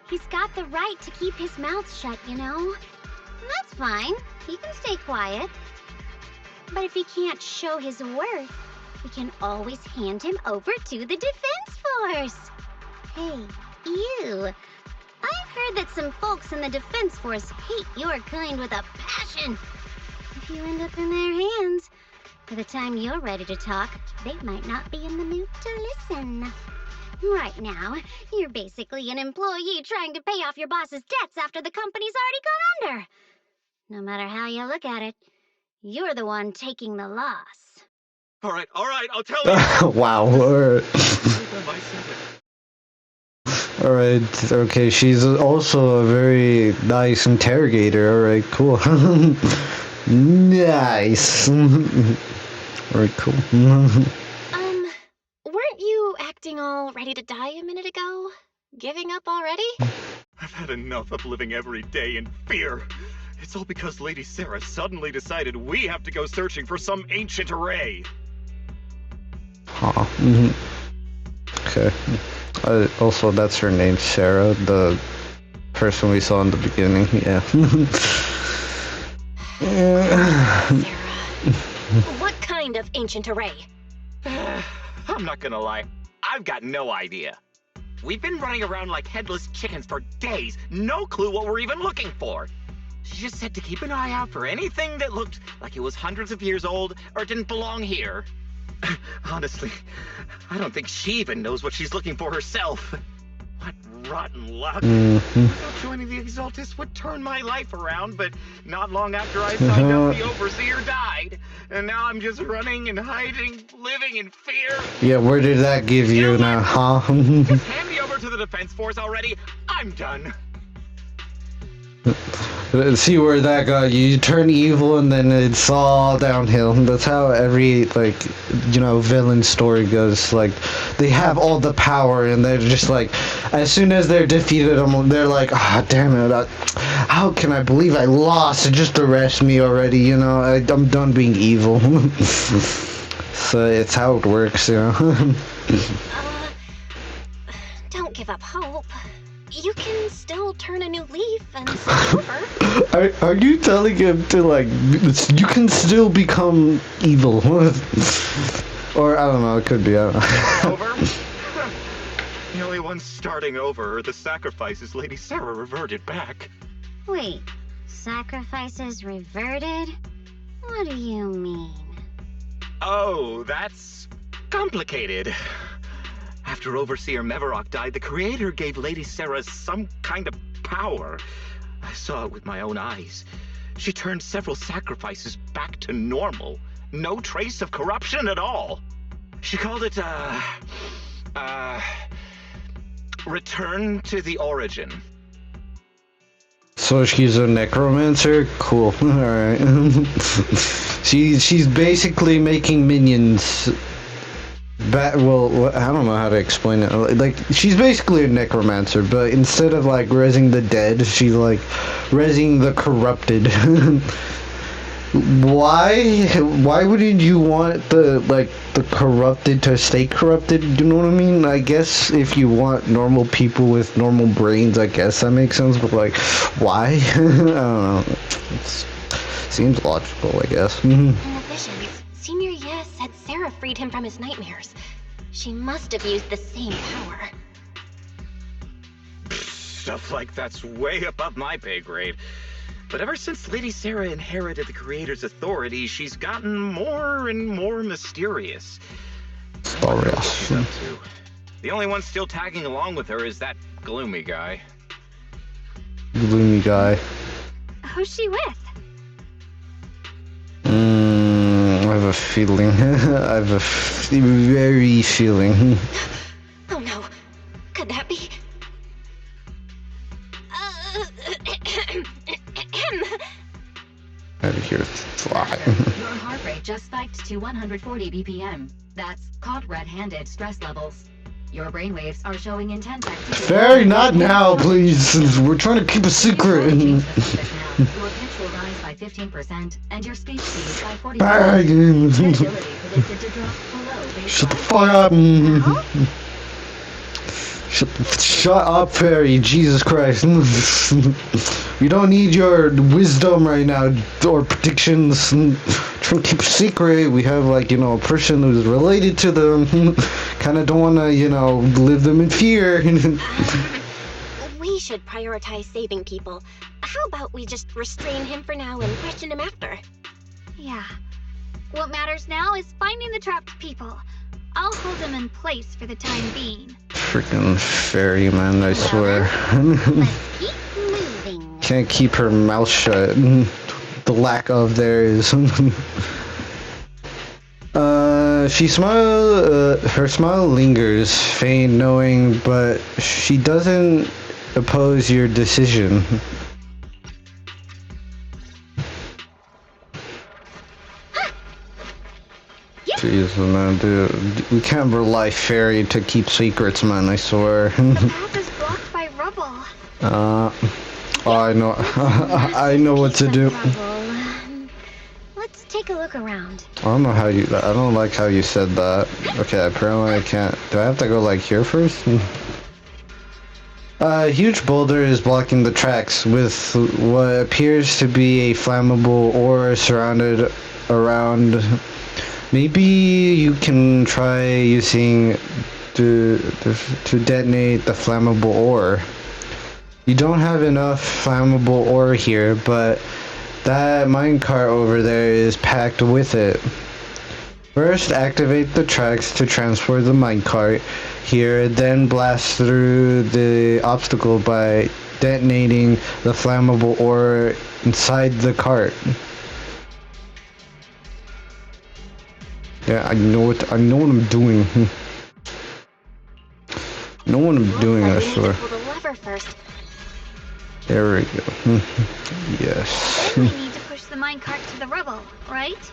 He's got the right to keep his mouth shut, That's fine. He can stay quiet. But if he can't show his worth, we can always hand him over to the Defense Force. Hey, you. I've heard that some folks in the Defense Force hate your kind with a passion. If you end up in their hands, by the time you're ready to talk, they might not be in the mood to listen. Right now, you're basically an employee trying to pay off your boss's debts after the company's already gone under. No matter how you look at it, You're the one taking the loss. All right, I'll tell you. Wow. Alright. I said it. Alright, okay, she's also a very nice interrogator. Alright, cool. Nice. Alright, cool. Weren't you acting all ready to die a minute ago? Giving up already? I've had enough of living every day in fear. It's all because Lady Sarah suddenly decided we have to go searching for some ancient array. Huh. Okay. Also, that's her name, Sarah, the person we saw in the beginning. Yeah. Sarah. What kind of ancient array? I'm not gonna lie, I've got no idea. We've been running around like headless chickens for days, no clue what we're even looking for. She just said to keep an eye out for anything that looked like it was hundreds of years old or didn't belong here. Honestly, I don't think she even knows what she's looking for herself. What rotten luck. Without joining the Exaltus would turn my life around, but not long after I signed up, the Overseer died. And now I'm just running and hiding, living in fear. Yeah, where did that give you now, huh? Just hand me over to the Defense Force already. I'm done. See where that got you. You turn evil and then it's all downhill. That's how every, like, you know, villain story goes. Like, they have all the power and they're just like, as soon as they're defeated, they're like, ah, damn it, how can I believe I lost? Just arrest me already, you know? I'm done being evil. So it's how it works, you know? Don't give up hope. You can still turn a new leaf and start over. Are you telling him to, like, you can still become evil? Or, I don't know, it could be, I don't know. Over? The only one starting over are the sacrifices Lady Sarah reverted back. Wait, sacrifices reverted? What do you mean? Oh, that's complicated. After Overseer Mevarok died, the Creator gave Lady Sarah some kind of power. I saw it with my own eyes. She turned several sacrifices back to normal. No trace of corruption at all. She called it, return to the origin. So she's a necromancer? Cool. Alright. She's basically making minions. Well, I don't know how to explain it. Like, she's basically a necromancer, but instead of, like, rezzing the dead, she's, like, rezzing the corrupted. Why wouldn't you want the corrupted to stay corrupted? You know what I mean? I guess if you want normal people with normal brains, I guess that makes sense, but, like, why? I don't know. Seems logical, I guess. In the visions, Senior Yes said Sarah freed him from his nightmares. She must have used the same power. Stuff like that's way above my pay grade. But ever since Lady Sarah inherited the Creator's authority, she's gotten more and more mysterious. The only one still tagging along with her is that gloomy guy. Gloomy guy. Who's she with? I have a feeling. I have a very feeling. Oh no, could that be? Out of here, fly. Your heart rate just spiked to 140 BPM. That's caught red-handed stress levels. Your brainwaves are showing intense activity. Fairy, not now, please. We're trying to keep a secret. Your pitch will rise by 15%, and your speech speed by 40%. Shut the fuck up. Shut up, Fairy. Jesus Christ. We don't need your wisdom right now, or predictions. Trying to keep a secret. We have, like, you know, a person who's related to them. Kind of don't want to, you know, live them in fear. We should prioritize saving people. How about we just restrain him for now and question him after? Yeah. What matters now is finding the trapped people. I'll hold them in place for the time being. Freaking Fairy, man, I swear. Let's keep moving. Can't keep her mouth shut. the lack of there is. She smiled, her smile lingers, faint knowing, but she doesn't oppose your decision. Jeez, man, dude, we can't rely fairy to keep secrets, man, I swear. The path is blocked by rubble. Oh, I know, I know what to do. Let's take a look around. I don't know how you, I don't like how you said that. Okay, apparently I can't. Do I have to go like here first? A huge boulder is blocking the tracks with what appears to be a flammable ore surrounded around. Maybe you can try using to detonate the flammable ore. You don't have enough flammable ore here, but that minecart over there is packed with it. First, activate the tracks to transfer the minecart here, then blast through the obstacle by detonating the flammable ore inside the cart. Yeah, I know what I'm doing. Know what I'm doing, I swear. Pull the lever first. There we go. Yes. Then we need to push the minecart to the rubble, right?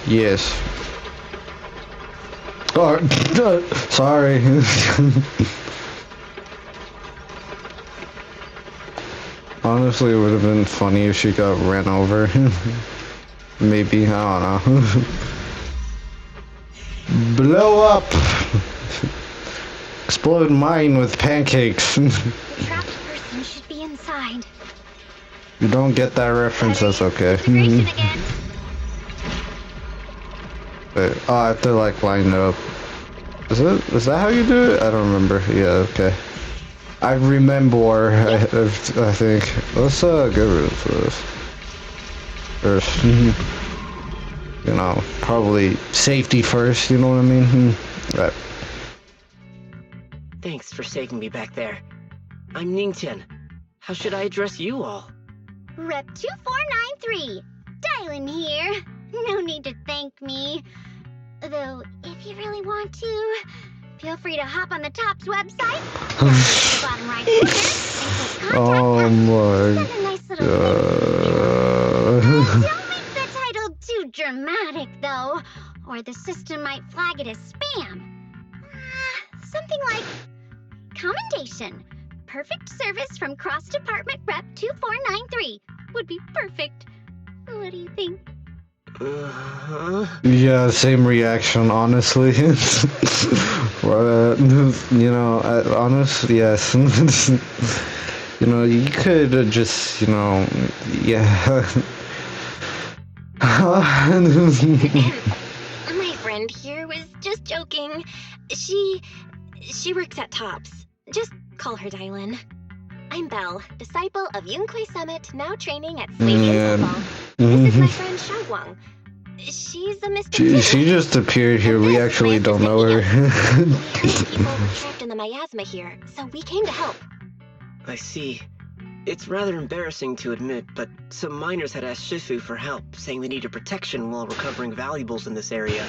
Yes. Oh, sorry. Honestly, it would have been funny if she got ran over. Maybe, I don't know. Blow up! Explode mine with pancakes. The trapped person should be inside. You don't get that reference, that's okay. Integration again. Wait, oh, I have to like line it up. Is that how you do it? I don't remember. Yeah, okay. I remember, I think. Let's get rid of this. First. You know, probably safety first, you know what I mean? Right. Thanks for saving me back there. I'm Ningtian. How should I address you all? Rep 2493. Dylan here. No need to thank me. Though, if you really want to, feel free to hop on the TOPS website. The bottom right corner, and click Oh my Send a nice little god. Don't make the title too dramatic, though, or the system might flag it as spam. Something like commendation. Perfect service from Cross Department Rep 2493 would be perfect. What do you think? Yeah, same reaction, honestly. You know, honestly, yes. You know, you could just, you know, yeah. My friend here was just joking. She works at TOPS. Just call her Dylan. I'm Belle, disciple of Yunque Summit, now training at Slade Hall. This is my friend Xiaoguang. She's a mystic. She just appeared here. We actually don't know her. We heard people were trapped in the miasma here, so we came to help. I see. It's rather embarrassing to admit, but some miners had asked Shifu for help, saying they needed protection while recovering valuables in this area.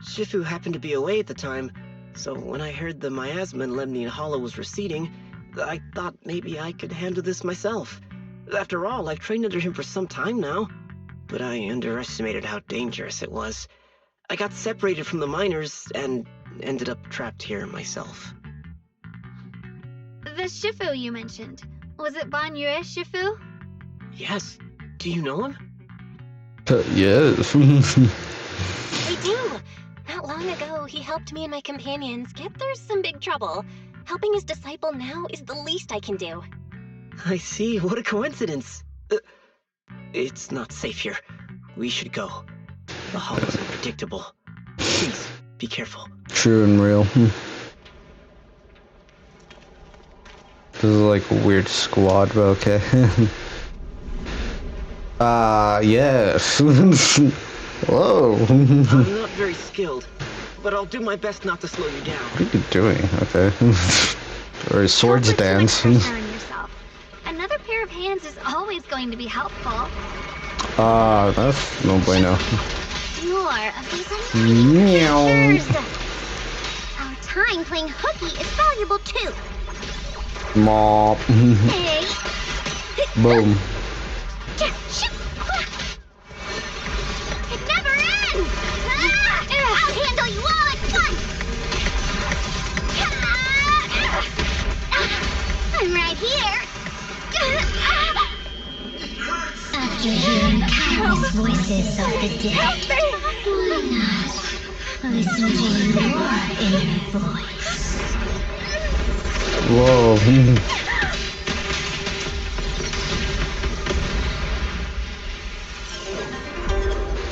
Shifu happened to be away at the time, so when I heard the miasma in Lemnian Hollow was receding, I thought maybe I could handle this myself. After all, I've trained under him for some time now. But I underestimated how dangerous it was. I got separated from the miners and ended up trapped here myself. The Shifu you mentioned. Was it Ban Yue Shifu? Yes. Do you know him? Yes. We do. Not long ago, he helped me and my companions get through some big trouble. Helping his disciple now is the least I can do. I see. What a coincidence. It's not safe here. We should go. The hollow's unpredictable. Please, be careful. True and real. This is like a weird squad, but okay. Yes. Whoa. I'm not very skilled, but I'll do my best not to slow you down. What are you doing? Okay. Or swords Don't put too much dance. pressure on yourself. Another pair of hands is always going to be helpful. That's no bueno. More of these Meow. adventures. Our time playing hooky is valuable too. Mop. Hey. Boom. It never ends! I'll handle you all at once! I'm right here! After hearing countless voices of the dead, why not listen to your inner voice? Whoa.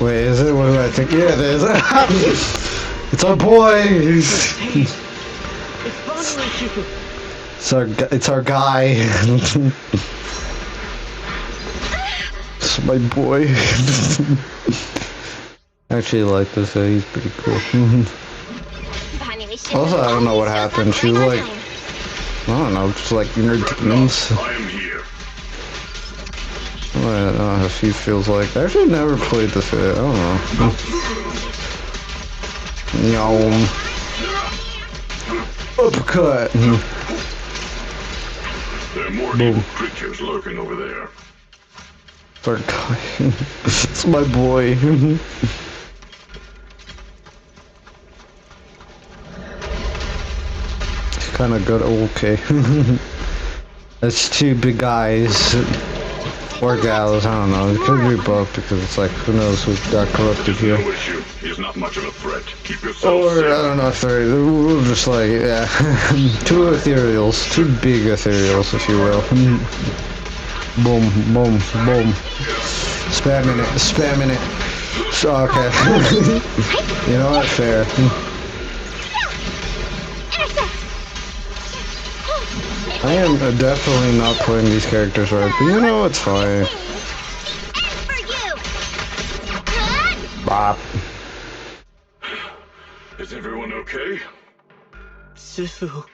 Wait, is it? What do I think? Yeah, it is. It's our boy. It's our guy. It's my boy. I actually like this guy. He's pretty cool. Also, I don't know what happened. She was like, I don't know, just like in her demons. I am here. I don't know how she feels like. I actually never played this yet. I don't know. Yum. Uppercut. There are more evil creatures lurking over there. Start going. It's my boy. It's kind of good. Okay. That's two big guys. Or gals, I don't know. It could be both because it's like, who knows who got corrupted here. No issue. He's not much of a threat. Keep yourself Or, safe. I don't know if they're just like, yeah. Two ethereals. Two big ethereals, if you will. Boom, boom, boom. Spamming it, spamming it. Okay. You know what? Fair. I am definitely not playing these characters right, but you know, it's fine. Bop. Is everyone okay? Shifu.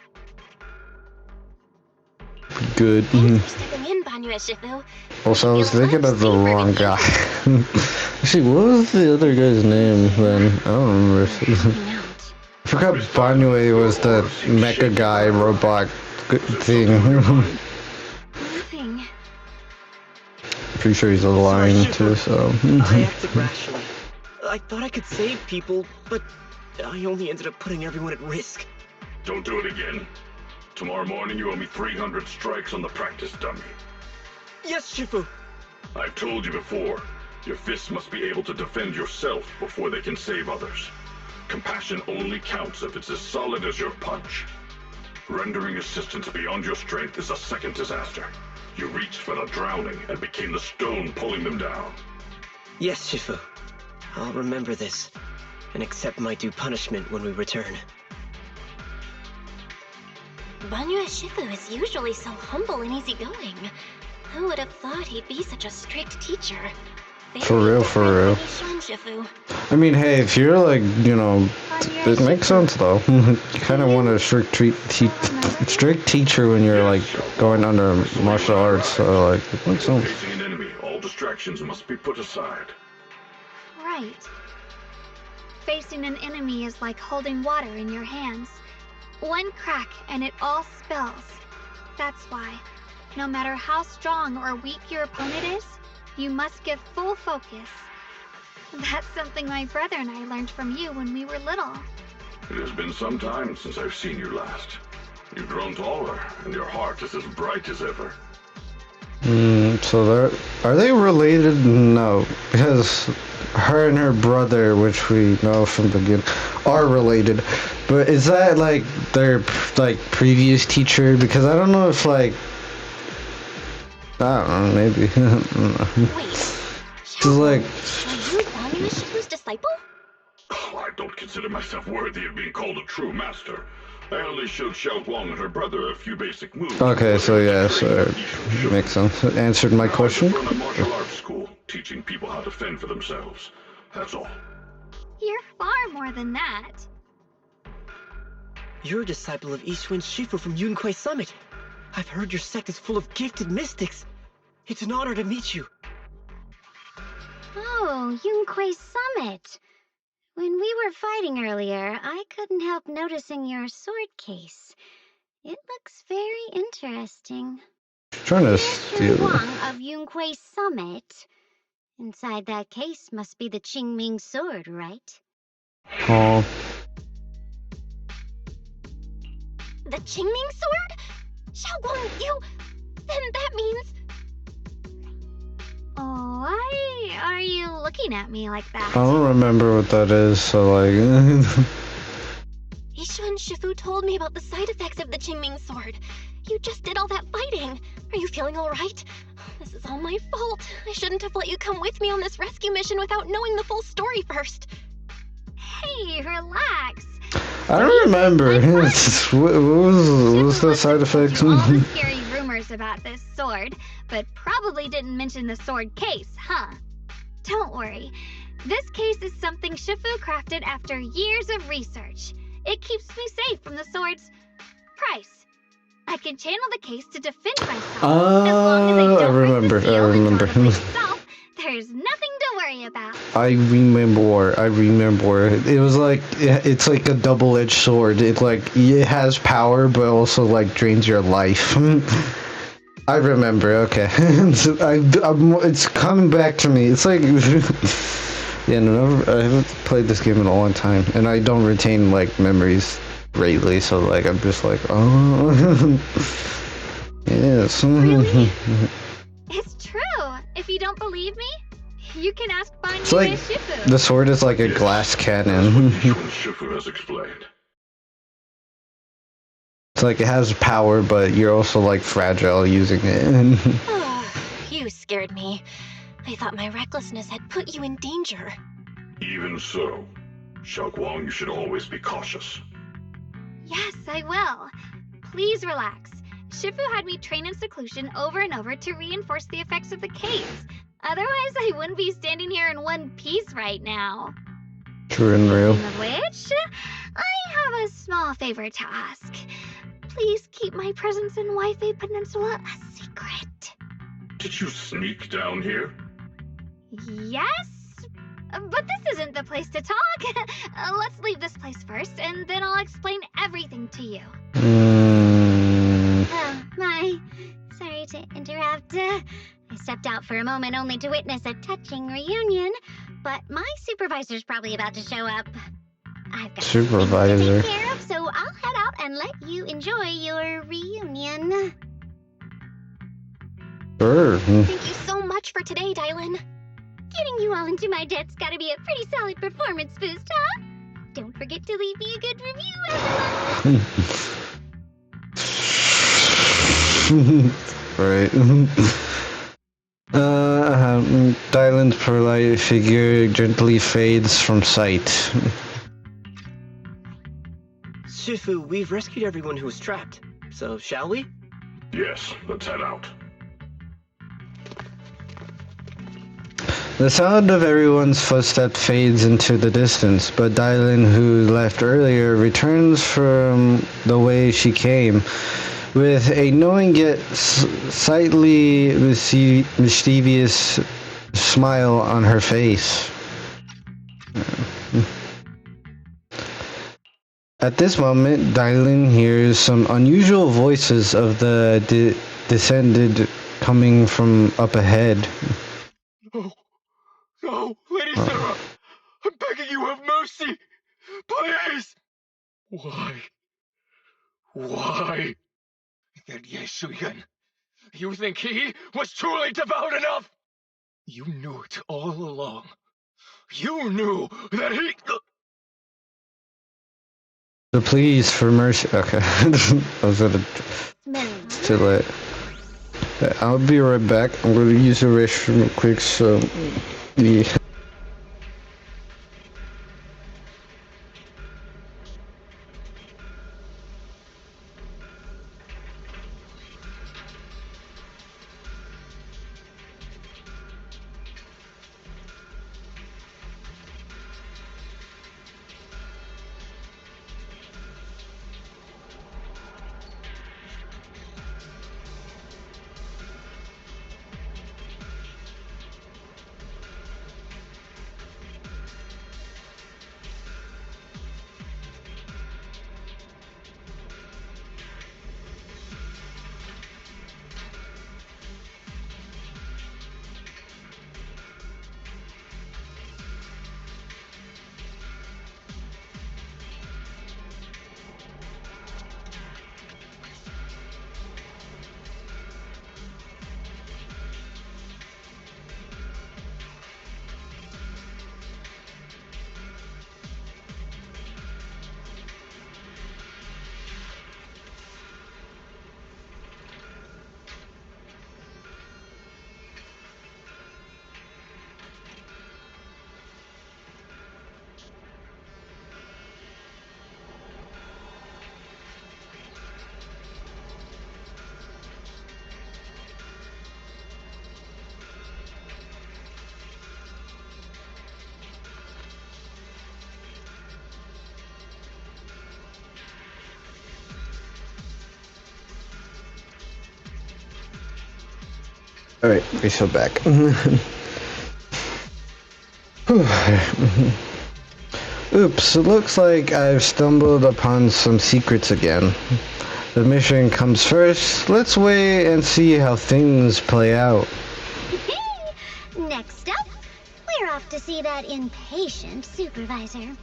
Good. Stepping in, Banyue Shifu. Also, I was thinking of the wrong guy. Actually, what was the other guy's name then? I don't remember. I forgot Banyue was the mecha guy, robot thing. Nothing. Pretty sure he's a lion too, so. I acted rationally. I thought I could save people, but I only ended up putting everyone at risk. Don't do it again. Tomorrow morning you owe me 300 strikes on the practice dummy. Yes, Shifu. I've told you before, your fists must be able to defend yourself before they can save others. Compassion only counts if it's as solid as your punch. Rendering assistance beyond your strength is a second disaster. You reached for the drowning and became the stone pulling them down. Yes, Shifu. I'll remember this, and accept my due punishment when we return. Banyue Shifu is usually so humble and easygoing. Who would have thought he'd be such a strict teacher? For real, for real. Shifu. I mean, hey, if you're like, you know, it makes sense though. You kind of want a strict teacher when you're like going under martial arts, so like, it makes sense. Facing an enemy, all distractions must be put aside. Right. Facing an enemy is like holding water in your hands. One crack and it all spills. That's why, no matter how strong or weak your opponent is, you must give full focus. That's something my brother and I learned from you when we were little. It has been some time since I've seen you last. You've grown taller, and your heart is as bright as ever. So are they related? No, because her and her brother, which we know from the beginning, are related. But is that like their like previous teacher? Because I don't know if like, I don't know, maybe. I don't know. Wait, It's like, are you Banyue Shifu's disciple? Oh, I don't consider myself worthy of being called a true master. I only showed Xiao Guang and her brother a few basic moves. okay, so yeah, so makes sense. It answered my question. I run a martial arts school, teaching people how to fend for themselves. That's all. You're far more than that. You're a disciple of Ishwen Shifu from Yunquai Summit. I've heard your sect is full of gifted mystics. It's an honor to meet you. Oh, Yunquei Summit. When we were fighting earlier, I couldn't help noticing your sword case. It looks very interesting. Trying to Dear steal. Shu Wang of Yunquei Summit. Inside that case must be the Qingming sword, right? Oh. The Qingming sword? Xiaoguang, you... Then that means... Why are you looking at me like that? I don't remember what that is, so like... Ishu and Shifu told me about the side effects of the Qingming sword. You just did all that fighting. Are you feeling alright? This is all my fault. I shouldn't have let you come with me on this rescue mission without knowing the full story first. Hey, relax. I don't remember. what was the side effects? All the scary rumors about this sword, but probably didn't mention the sword case, huh? Don't worry. This case is something Shifu crafted after years of research. It keeps me safe from the sword's price. I can channel the case to defend myself. As long as I don't break the seal and draw the blade itself, there's nothing to worry about. I remember. It was like, it's like a double-edged sword. It has power, but also like drains your life. I remember, okay. It's coming back to me. It's like, yeah, no, I haven't played this game in a long time, and I don't retain like memories greatly, so like I'm just like, oh, yes. Really? It's true. If you don't believe me, you can ask Ban It's Yu like and Shifu. the sword is like a glass cannon. Shifu has explained. It's like it has power, but you're also like fragile using it. You scared me. I thought my recklessness had put you in danger. Even so, Xiaoguang, you should always be cautious. Yes, I will. Please relax. Shifu had me train in seclusion over and over to reinforce the effects of the case. Otherwise, I wouldn't be standing here in one piece right now. True and real. Speaking of which, I have a small favor to ask. Please keep my presence in Wi-Fi Peninsula a secret. Did you sneak down here? Yes? But this isn't the place to talk. Let's leave this place first, and then I'll explain everything to you. Oh, my. Sorry to interrupt. I stepped out for a moment only to witness a touching reunion, but my supervisor's probably about to show up. I've got Supervisor. things to take care of, so I'll head out and let you enjoy your reunion. Sure. Thank you so much for today, Dylan. Getting you all into my debt's gotta be a pretty solid performance boost, huh? Don't forget to leave me a good review, everyone! Right. Dylan's polite figure gently fades from sight. Shifu, we've rescued everyone who was trapped. So, shall we? Yes, let's head out. The sound of everyone's footstep fades into the distance, but Dylan, who left earlier, returns from the way she came, with a knowing yet slightly mischievous smile on her face. At this moment, Dylan hears some unusual voices of the descended coming from up ahead. No, Lady Sarah! I'm begging you, have mercy! Please! Why? Why? That Ye Shuyan, you think he was truly devout enough? You knew it all along. You knew that he... The pleas for mercy. Okay. I was gonna... It's too late. I'll be right back. I'm gonna use the restroom real quick, so... Yeah. Alright, we're still back. Oops, it looks like I've stumbled upon some secrets again. The mission comes first. Let's wait and see how things play out. Next up, we're off to see that impatient supervisor.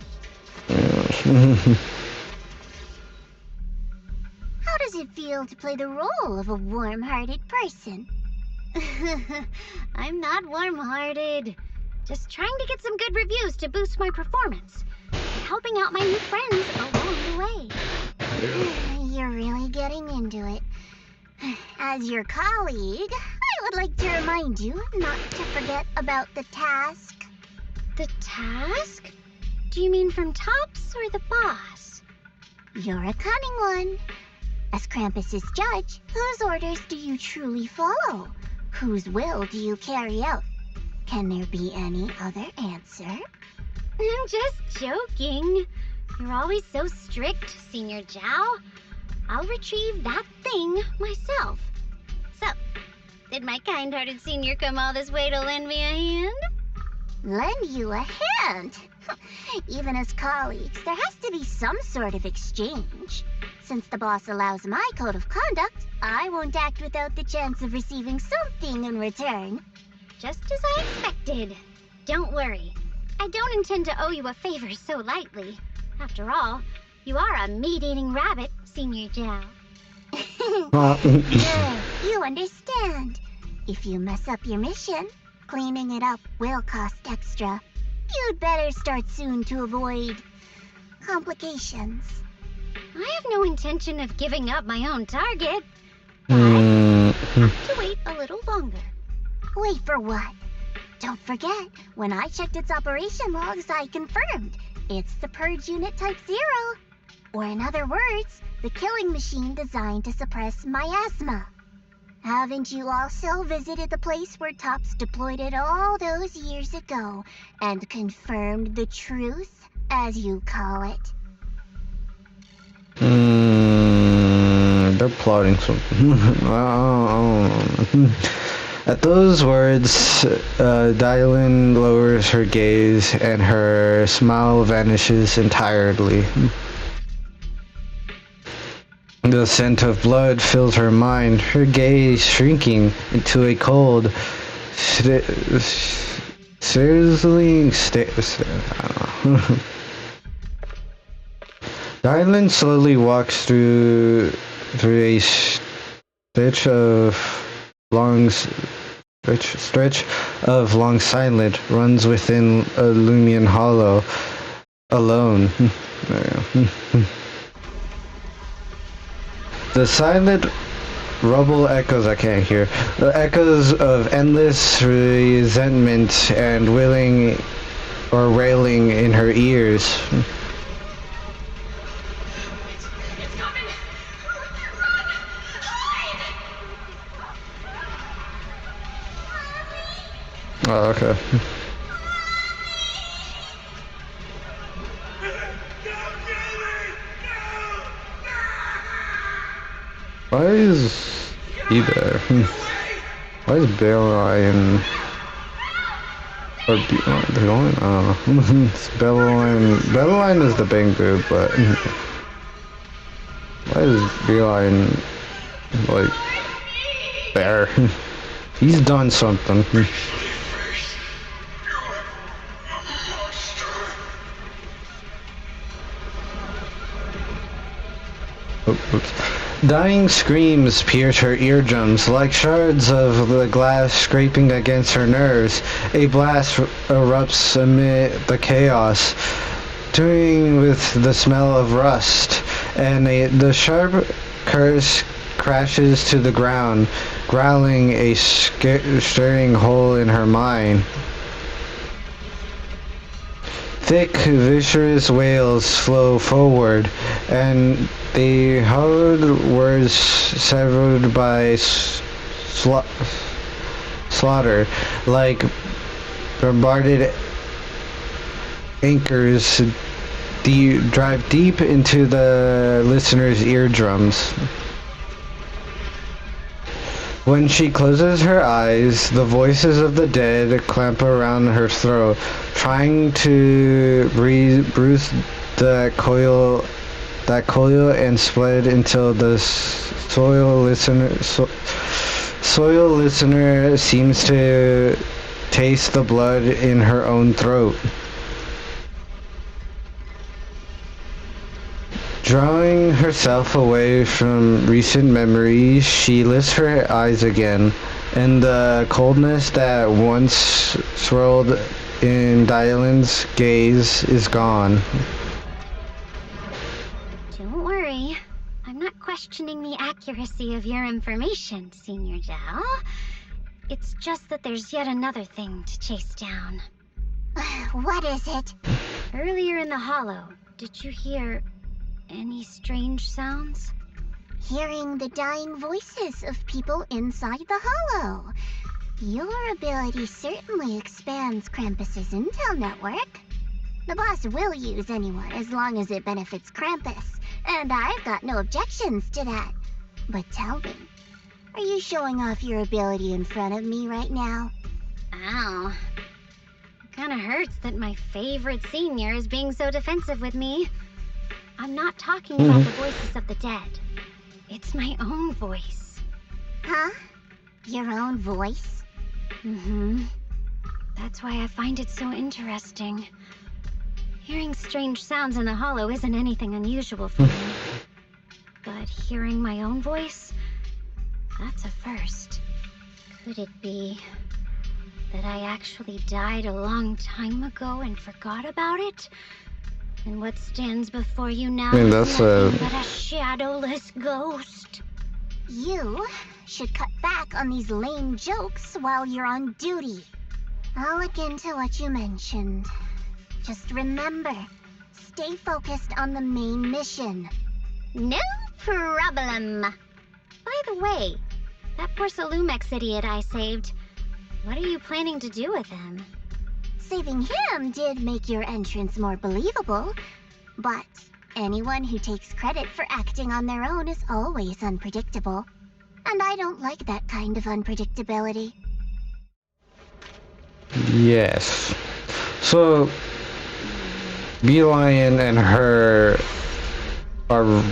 How does it feel to play the role of a warm-hearted person? I'm not warm-hearted. Just trying to get some good reviews to boost my performance. Helping out my new friends along the way. You're really getting into it. As your colleague, I would like to remind you not to forget about the task. The task? Do you mean from Tops or the boss? You're a cunning one. As Krampus's judge, whose orders do you truly follow? Whose will do you carry out? Can there be any other answer? I'm just joking. You're always so strict, Senior Zhao. I'll retrieve that thing myself. So, did my kind-hearted senior come all this way to lend me a hand? Lend you a hand? Even as colleagues, there has to be some sort of exchange. Since the boss allows my code of conduct, I won't act without the chance of receiving something in return. Just as I expected. Don't worry. I don't intend to owe you a favor so lightly. After all, you are a meat-eating rabbit, Senior Zhao. Good, you understand. If you mess up your mission, cleaning it up will cost extra. You'd better start soon to avoid complications. I have no intention of giving up my own target. But have to wait a little longer. Wait for what? Don't forget, when I checked its operation logs, I confirmed. It's the Purge Unit Type 0. Or in other words, the killing machine designed to suppress miasma. Haven't you also visited the place where Tops deployed it all those years ago and confirmed the truth, as you call it? They're plotting something. At those words, Dylan lowers her gaze and her smile vanishes entirely. The scent of blood fills her mind, her gaze shrinking into a cold, sizzling stare. Dylan slowly walks through a stretch of long silence, runs within a Lumion Hollow, alone. The silent rubble echoes, I can't hear, the echoes of endless resentment and railing in her ears. Oh, okay. Why is he there? Why is Belline or Belline? I don't know. It's Belline. Belline is the Bangu, but why is Belline like there? He's done something. Oops. Dying screams pierce her eardrums like shards of the glass scraping against her nerves. A blast erupts amid the chaos, touring with the smell of rust, and the sharp curse crashes to the ground, growling a stirring hole in her mind. Thick, viscerous wails flow forward, and they heard words severed by slaughter, like bombarded anchors drive deep into the listener's eardrums. When she closes her eyes, the voices of the dead clamp around her throat, trying to bruise that coil and split until the soil listener seems to taste the blood in her own throat. Drawing herself away from recent memories, she lifts her eyes again, and the coldness that once swirled in Dylan's gaze is gone. Don't worry. I'm not questioning the accuracy of your information, Senior Zhao. It's just that there's yet another thing to chase down. What is it? Earlier in the hollow, did you hear any strange sounds? Hearing the dying voices of people inside the hollow. Your ability certainly expands Krampus's intel network. The boss will use anyone as long as it benefits Krampus, and I've got no objections to that. But tell me, are you showing off your ability in front of me right now? Ow. Kinda hurts that my favorite senior is being so defensive with me. I'm not talking about the voices of the dead. It's my own voice. Huh? Your own voice? Mm-hmm. That's why I find it so interesting. Hearing strange sounds in the hollow isn't anything unusual for me. But hearing my own voice? That's a first. Could it be that I actually died a long time ago and forgot about it? And what stands before you now is nothing but a shadowless ghost. You should cut back on these lame jokes while you're on duty. I'll look into what you mentioned. Just remember, stay focused on the main mission. No problem. By the way, that poor Salumex idiot I saved, what are you planning to do with him? Saving him did make your entrance more believable, but anyone who takes credit for acting on their own is always unpredictable. And I don't like that kind of unpredictability. Yes. So, Beelion and her are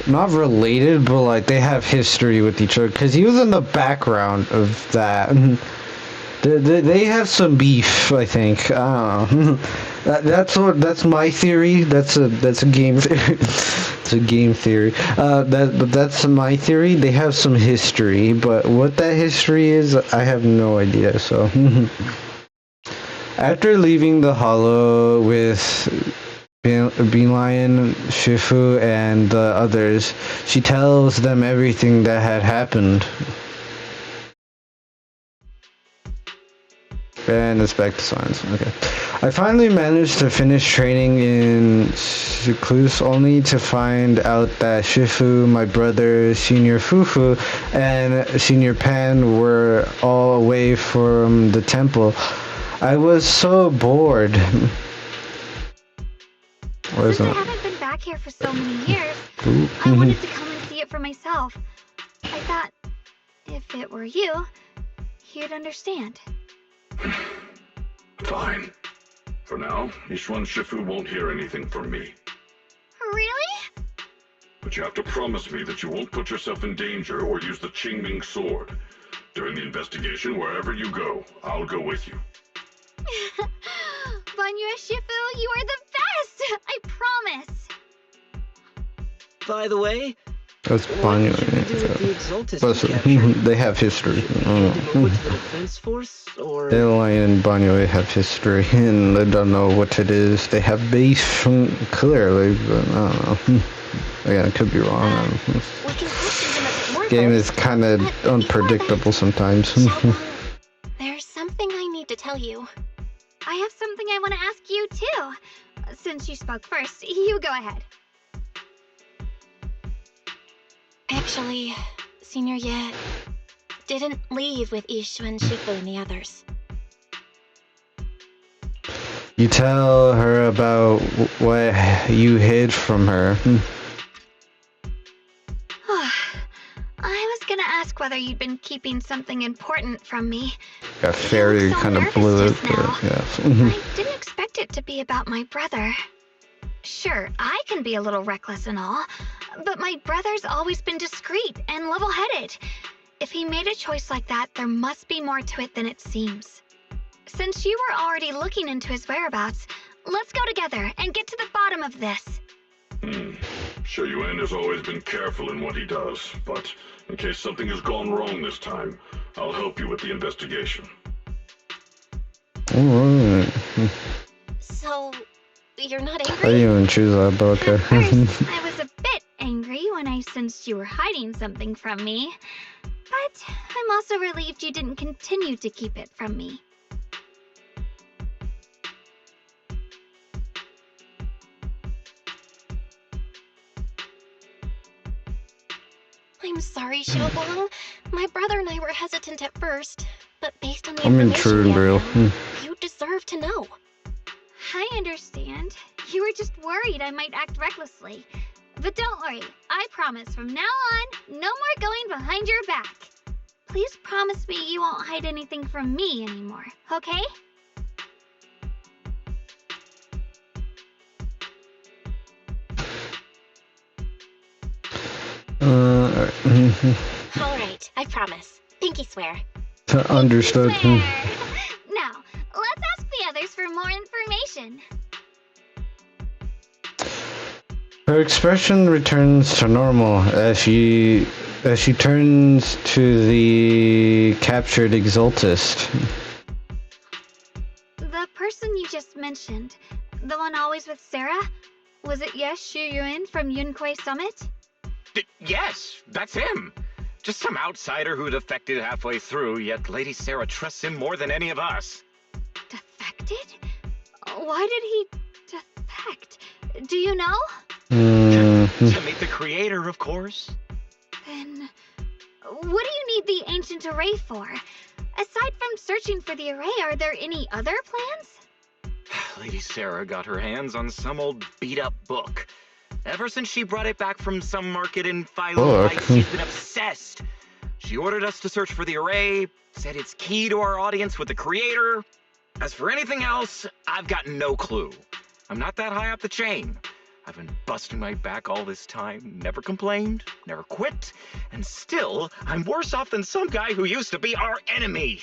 not related, but like they have history with each other, because he was in the background of that. They have some beef, I think. I don't know. That's my theory. That's a game theory. It's a game theory. That's my theory. They have some history, but what that history is, I have no idea. So, after leaving the hollow with Beelion, Shifu, and the others, she tells them everything that had happened. And it's back to science. Okay. I finally managed to finish training in Secluse, only to find out that Shifu, my brother, Senior Fufu, and Senior Pan were all away from the temple. I was so bored. Since I haven't been back here for so many years, I wanted to come and see it for myself. I thought, if it were you, you'd understand. Fine. For now, Yishuan Shifu won't hear anything from me. Really? But you have to promise me that you won't put yourself in danger or use the Qingming sword. During the investigation, wherever you go, I'll go with you. Banyue Shifu, you are the best! I promise! By the way, That's what should we do with the Exaltus we captured? They have history. Hand him over to the defense force, or... Beelion and Banyue have history, and they don't know what it is. They have beef, clearly, but I don't know. Again, I could be wrong. We can question him a bit more. Game first. is kind of unpredictable sometimes. There's something I need to tell you. I have something I want to ask you, too. Since you spoke first, you go ahead. Actually, Senior Ye didn't leave with Yishuan Shifu and the others. You tell her about what you hid from her. I was gonna ask whether you'd been keeping something important from me. Got fairy so kind of nervous blew it. just now. Yeah. I didn't expect it to be about my brother. Sure, I can be a little reckless and all, but my brother's always been discreet and level-headed. If he made a choice like that, there must be more to it than it seems. Since you were already looking into his whereabouts, let's go together and get to the bottom of this. Shu Yuan has always been careful in what he does, but in case something has gone wrong this time, I'll help you with the investigation. Alright. So, you're not I angry? didn't even choose that, but okay. At first, I was a bit angry when I sensed you were hiding something from me. But I'm also relieved you didn't continue to keep it from me. I'm sorry, Xiaoguang. My brother and I were hesitant at first, but based on the I mean, information true we and have real. now, you deserve to know. I understand. You were just worried I might act recklessly. But don't worry, I promise from now on, no more going behind your back. Please promise me you won't hide anything from me anymore, okay? Alright, I promise. Pinky swear. Understood. Swear. Now, let's ask the others for more information. Her expression returns to normal as she turns to the captured exaltist. The person you just mentioned, the one always with Sarah, was it Shu Yuan from Yunquei Summit? Yes, that's him. Just some outsider who defected halfway through, yet Lady Sarah trusts him more than any of us. Defected? Why did he defect? Do you know? To meet the creator, of course. Then, what do you need the ancient array for? Aside from searching for the array, are there any other plans? Lady Sarah got her hands on some old beat-up book. Ever since she brought it back from some market in Philo Heights, she's been obsessed. She ordered us to search for the array, said it's key to our audience with the creator. As for anything else, I've got no clue. I'm not that high up the chain. I've been busting my back all this time, never complained, never quit, and still, I'm worse off than some guy who used to be our enemy.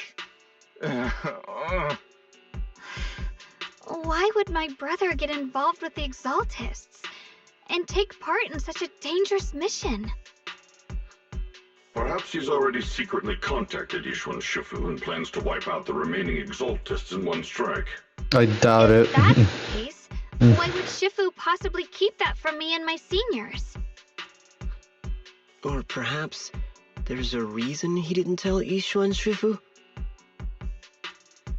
Why would my brother get involved with the Exaltists and take part in such a dangerous mission? Perhaps he's already secretly contacted Yishuan Shifu and plans to wipe out the remaining Exaltists in one strike. I doubt it. If that's the case, why would Shifu possibly keep that from me and my seniors? Or perhaps there's a reason he didn't tell Yishuan Shifu?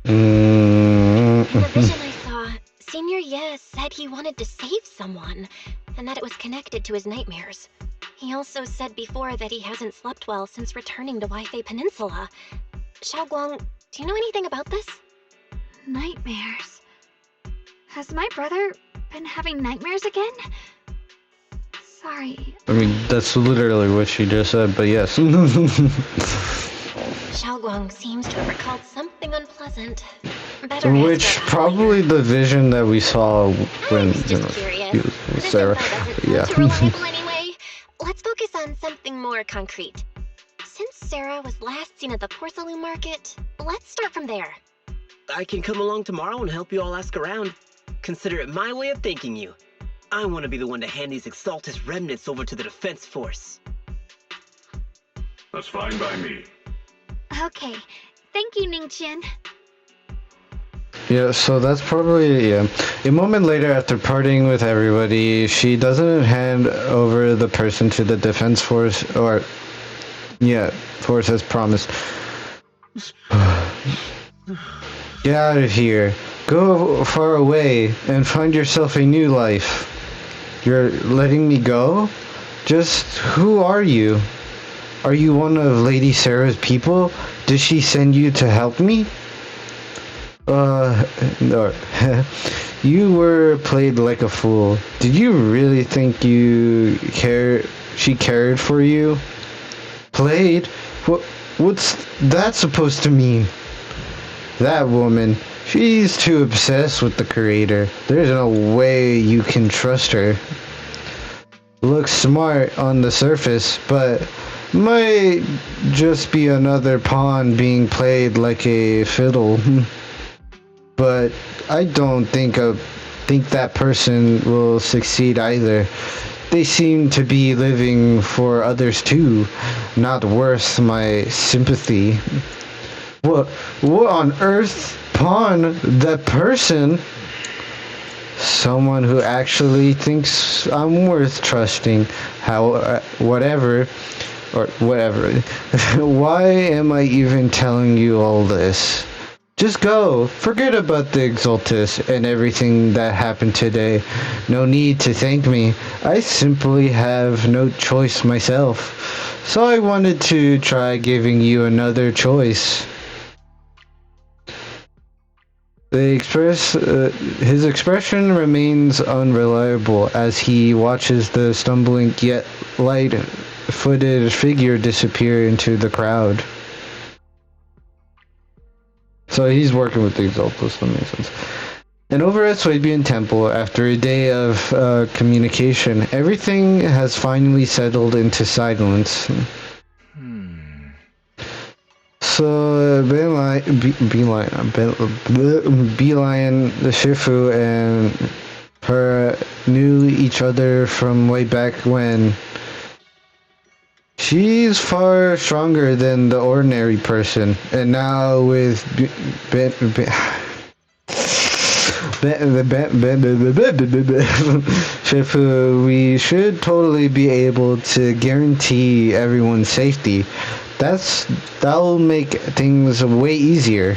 In the vision I saw, Senior Ye said he wanted to save someone, and that it was connected to his nightmares. He also said before that he hasn't slept well since returning to Waifei Peninsula. Xiaoguang, do you know anything about this? Nightmares. Has my brother been having nightmares again? Sorry. I mean, that's literally what she just said, but yes. Xiaoguang seems to have recalled something unpleasant. Better Which ask her about probably the vision that we saw when curious. he was with This Sarah. info doesn't Yeah. sound too reliable anyway. Let's focus on something more concrete. Since Sarah was last seen at the porcelain market, let's start from there. I can come along tomorrow and help you all ask around. Consider it my way of thanking you. I want to be the one to hand these Exaltist remnants over to the defense force. That's fine by me. Okay. Thank you, Ningqian. Yeah, so that's probably, yeah. A moment later, after partying with everybody, she doesn't hand over the person to the defense force, or, yeah, force as promised. Get out of here. Go far away and find yourself a new life. You're letting me go? Just who are you? Are you one of Lady Sarah's people? Did she send you to help me? No. You were played like a fool. Did you really think she cared for you? Played? What's that supposed to mean? That woman, she's too obsessed with the creator. There's no way you can trust her. Looks smart on the surface, but might just be another pawn being played like a fiddle. But I don't think that person will succeed either. They seem to be living for others too, not worth my sympathy. What on earth? Pawn that person? Someone who actually thinks I'm worth trusting. Whatever. Why am I even telling you all this? Just go. Forget about the Exaltus and everything that happened today. No need to thank me. I simply have no choice myself. So I wanted to try giving you another choice. His expression remains unreliable as he watches the stumbling yet light-footed figure disappear into the crowd. So he's working with the Exaltus, that makes sense. And over at Swabian Temple, after a day of communication, everything has finally settled into silence. So Beeline, the Shifu, and her knew each other from way back when. She's far stronger than the ordinary person, and now with Shifu, we should totally be able to guarantee everyone's safety. That'll make things way easier.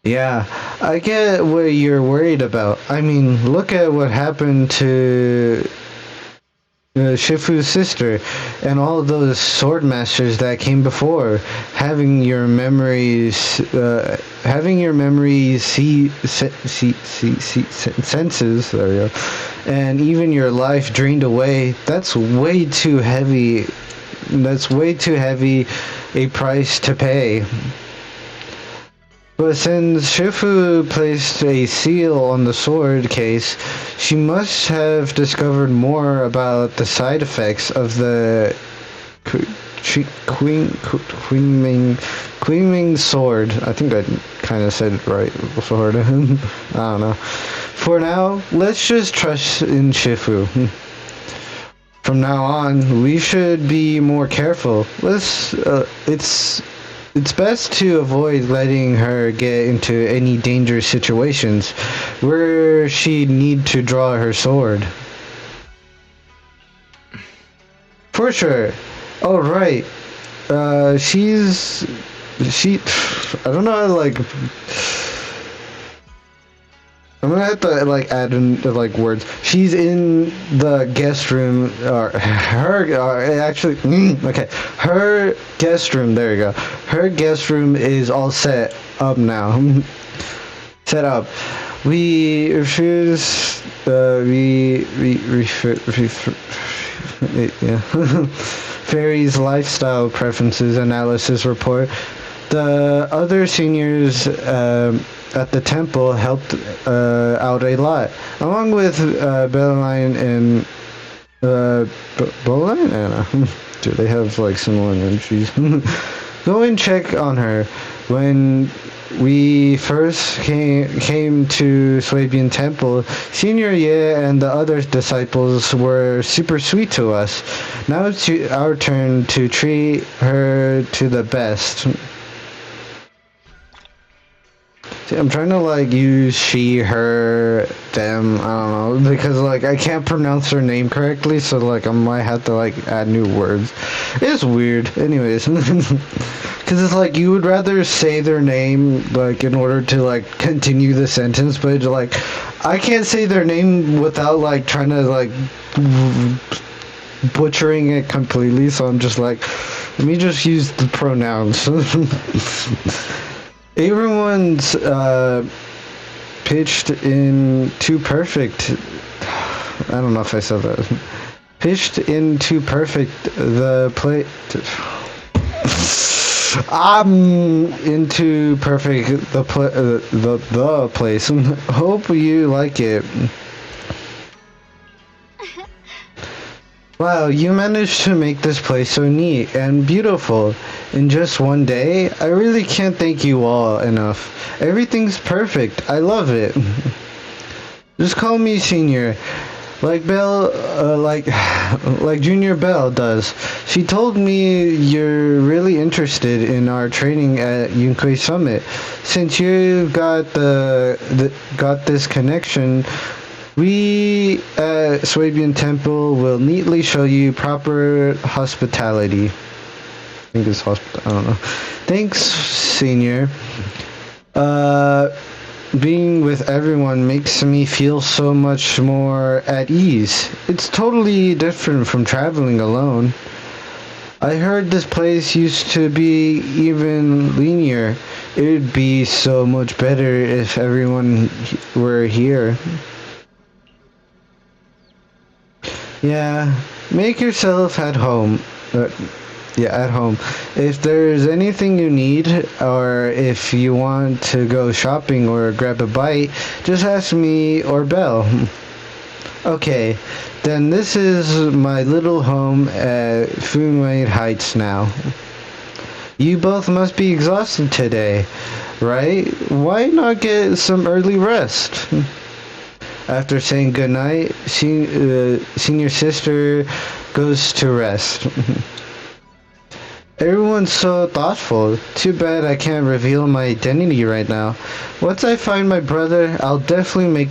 Yeah, I get what you're worried about. I mean, look at what happened to Shifu's sister and all of those sword masters that came before. Having your memories senses, there we go, and even your life drained away. That's way too heavy a price to pay. But since Shifu placed a seal on the sword case, she must have discovered more about the side effects of the Queenming sword. I think I kind of said it right before. I don't know. For now, let's just trust in Shifu. From now on, we should be more careful. It's best to avoid letting her get into any dangerous situations where she'd need to draw her sword. For sure. Oh, right. I don't know how to, I'm gonna have to add in words. She's in the guest room, or her guest room. There you go. Her guest room is all set up now. Set up. We refuse. Fairy's lifestyle preferences analysis report. The other seniors at the temple helped out a lot, along with Beeline and Beeline? Anna. Do they have similar entries? Go and check on her. When we first came to Swabian Temple, Senior Ye and the other disciples were super sweet to us. Now it's our turn to treat her to the best. See, I'm trying to use she, her, them, I don't know, because I can't pronounce her name correctly, so I might have to add new words. It's weird. Anyways, because it's you would rather say their name in order to continue the sentence, but I can't say their name without trying to butchering it completely, so I'm just let me just use the pronouns. Everyone's pitched in too perfect. I don't know if I said that. pitched into perfect the play. I'm into perfect the place. Hope you like it. Wow, you managed to make this place so neat and beautiful in just one day. I really can't thank you all enough. Everything's perfect. I love it. Just call me Senior, like Belle, like Junior Belle does. She told me you're really interested in our training at Yunkai Summit. Since you've got got this connection, we at Swabian Temple will neatly show you proper hospitality. I think it's hospital. I don't know. Thanks, Senior. Being with everyone makes me feel so much more at ease. It's totally different from traveling alone. I heard this place used to be even linear. It'd be so much better if everyone were here. Yeah, make yourself at home. At home. If there's anything you need, or if you want to go shopping or grab a bite, just ask me or Belle. Okay, then this is my little home at Funway Heights now. You both must be exhausted today, right? Why not get some early rest? After saying goodnight, Senior Sister goes to rest. Everyone's so thoughtful. Too bad I can't reveal my identity right now. Once I find my brother, I'll definitely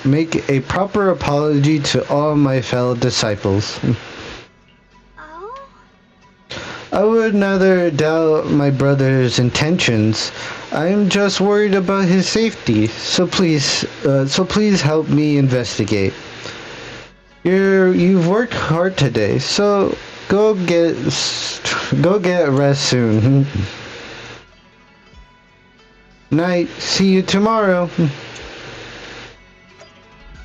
make a proper apology to all my fellow disciples. Oh? I would neither doubt my brother's intentions. I'm just worried about his safety. So please help me investigate. You've worked hard today, so go get rest soon. Night. See you tomorrow.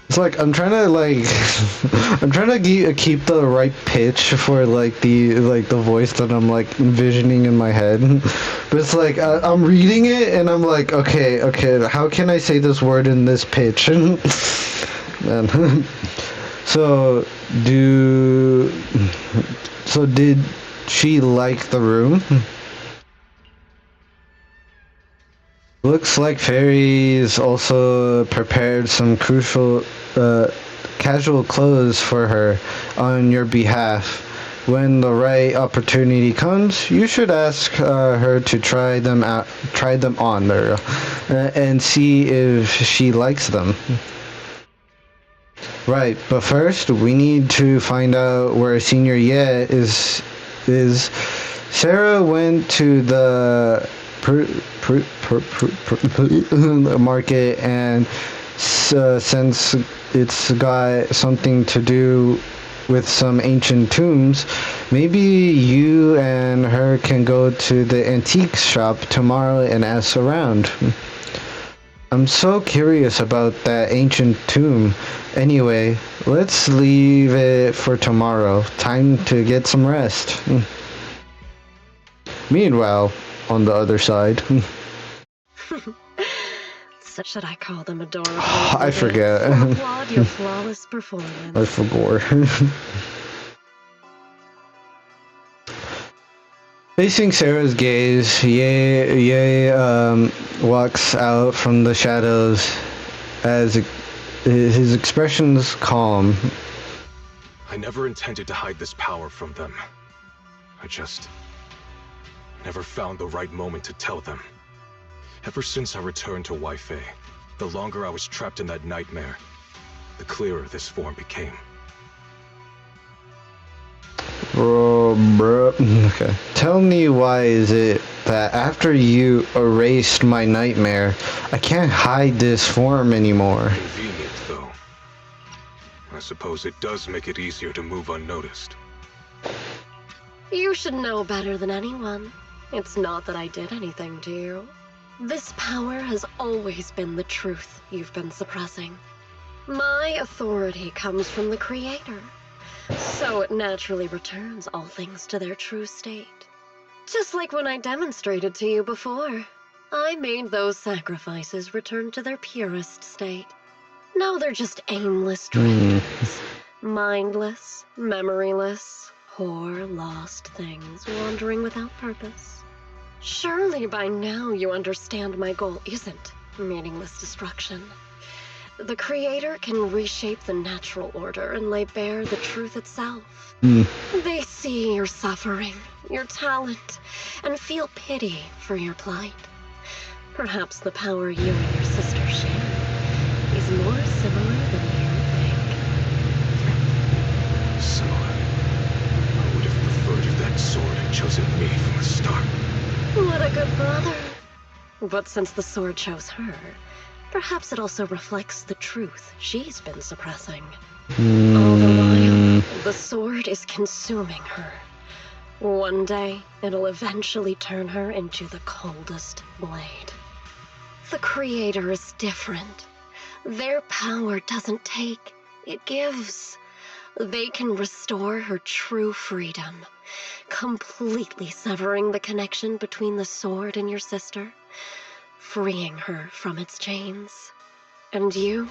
It's like I'm trying to keep the right pitch for the voice that I'm like envisioning in my head. But it's like I'm reading it and I'm like, okay, how can I say this word in this pitch? Man. So did she like the room? Looks like Fairies also prepared some crucial casual clothes for her on your behalf. When the right opportunity comes, you should ask her to try them on there, and see if she likes them. Right, but first we need to find out where Senior Ye is. Sarah went to the market, and since it's got something to do with some ancient tombs, maybe you and her can go to the antique shop tomorrow and ask around. I'm so curious about that ancient tomb. Anyway, let's leave it for tomorrow. Time to get some rest. Meanwhile, on the other side. Should I call them adorable? I forget. Applaud your flawless performance. I forgot. Facing Sarah's gaze, Ye walks out from the shadows as his expression's calm. I never intended to hide this power from them. I just never found the right moment to tell them. Ever since I returned to Weifei, the longer I was trapped in that nightmare, the clearer this form became. Okay. Tell me, why is it that after you erased my nightmare, I can't hide this form anymore? Convenient, though. I suppose it does make it easier to move unnoticed. You should know better than anyone. It's not that I did anything to you. This power has always been the truth you've been suppressing. My authority comes from the Creator. So it naturally returns all things to their true state. Just like when I demonstrated to you before. I made those sacrifices return to their purest state. Now they're just aimless drifters. Mindless, memoryless, poor, lost things wandering without purpose. Surely by now you understand my goal isn't meaningless destruction. The Creator can reshape the natural order and lay bare the truth itself. They see your suffering, your talent, and feel pity for your plight. Perhaps the power you and your sister share is more similar than you think. Similar? I would have preferred if that sword had chosen me from the start. What a good brother. But since the sword chose her, perhaps it also reflects the truth she's been suppressing. All the while, the sword is consuming her. One day, it'll eventually turn her into the coldest blade. The Creator is different. Their power doesn't take, it gives. They can restore her true freedom, completely severing the connection between the sword and your sister, freeing her from its chains. And you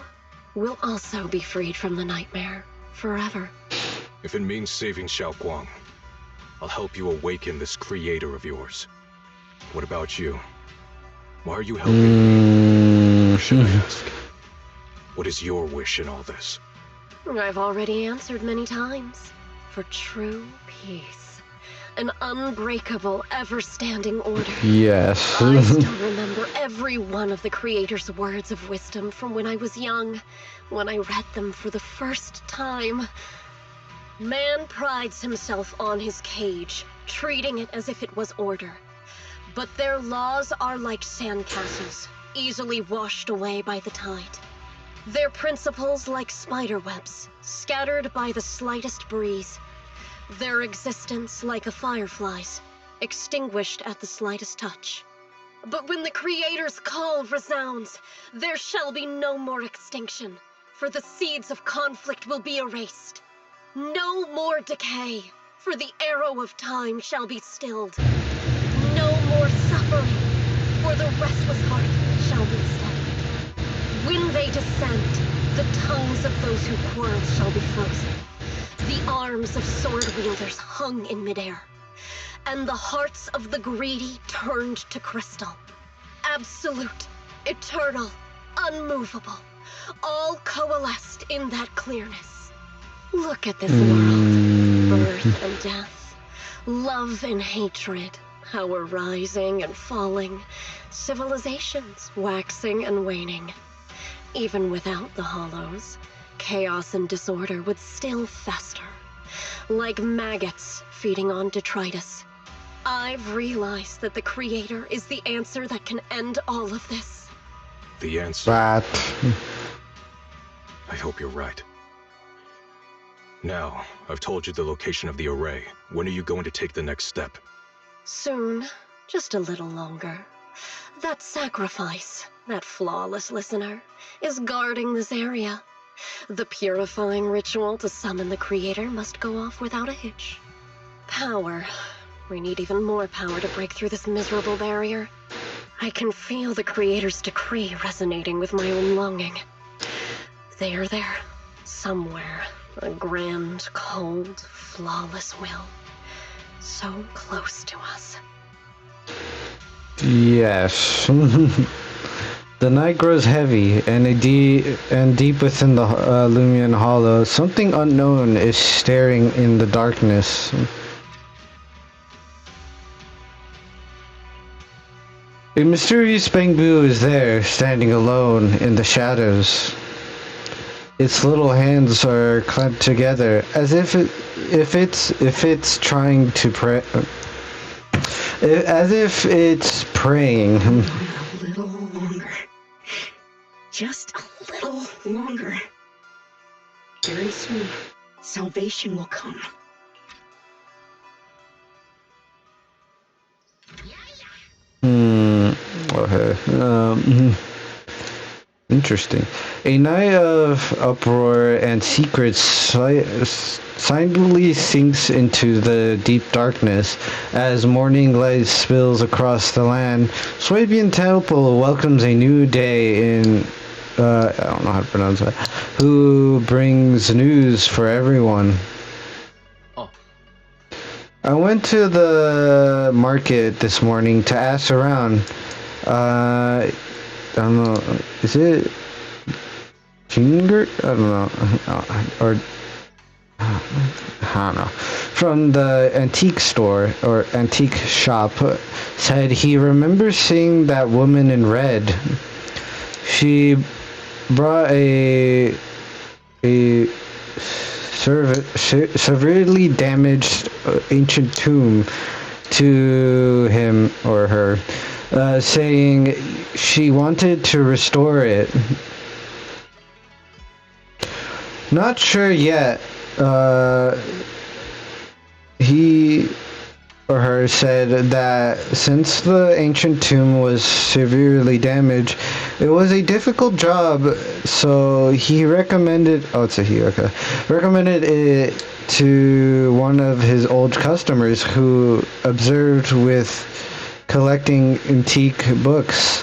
will also be freed from the nightmare forever. If it means saving Xiaoguang, I'll help you awaken this creator of yours. What about you? Why are you helping me? Or should I ask? What is your wish in all this? I've already answered many times. For true peace. An unbreakable, ever-standing order. Yes. I still remember every one of the Creator's words of wisdom from when I was young, when I read them for the first time. Man prides himself on his cage, treating it as if it was order. But their laws are like sandcastles, easily washed away by the tide. Their principles like spiderwebs, scattered by the slightest breeze. Their existence like a firefly's, extinguished at the slightest touch. But when the Creator's call resounds, there shall be no more extinction, for the seeds of conflict will be erased. No more decay, for the arrow of time shall be stilled. No more suffering, for the restless heart shall be steadied. When they descend, the tongues of those who quarrel shall be frozen. The arms of sword wielders hung in midair, and the hearts of the greedy turned to crystal. Absolute, eternal, unmovable, all coalesced in that clearness. Look at this world, birth and death, love and hatred, power rising and falling, civilizations waxing and waning. Even without the hollows, chaos and disorder would still fester, like maggots feeding on detritus. I've realized that the Creator is the answer that can end all of this. The answer? That. I hope you're right. Now, I've told you the location of the array. When are you going to take the next step? Soon. Just a little longer. That sacrifice, that flawless listener, is guarding this area. The purifying ritual to summon the Creator must go off without a hitch. Power. We need even more power to break through this miserable barrier. I can feel the Creator's decree resonating with my own longing. They are there, somewhere. A grand, cold, flawless will. So close to us. Yes. The night grows heavy, and deep within the Lumion Hollow, something unknown is staring in the darkness. A mysterious Bangbu is there, standing alone in the shadows. Its little hands are clamped together, as if it's trying to pray. As if it's praying. A little longer. Just a little longer. Very soon, salvation will come. Okay. Interesting. A night of uproar and secrets silently sinks into the deep darkness as morning light spills across the land. Swabian Temple welcomes a new day in, I don't know how to pronounce that, who brings news for everyone. Oh. I went to the market this morning to ask around. I don't know, is it Ginger? I don't know, or I don't know. From the antique store or antique shop, said he remembers seeing that woman in red. She brought a severely damaged ancient tomb to him or her, saying she wanted to restore it. Not sure yet. He or her said that since the ancient tomb was severely damaged, it was a difficult job, so he recommended, it's a he, okay, recommended it to one of his old customers who observed with collecting antique books.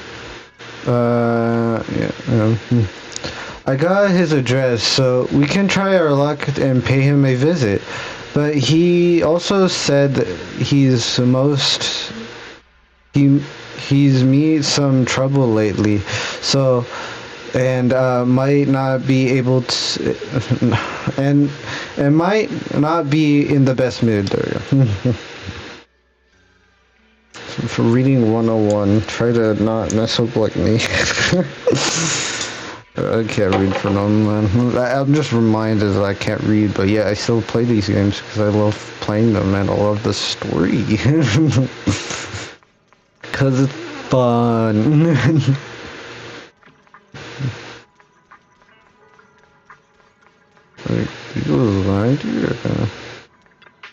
I got his address, so we can try our luck and pay him a visit. But he also said that he's meet some trouble lately, so and might not be able to and might not be in the best mood there. For reading 101, try to not mess up like me. I can't read for no man. I'm just reminded that I can't read, but yeah, I still play these games because I love playing them and I love the story. Because it's fun. Like,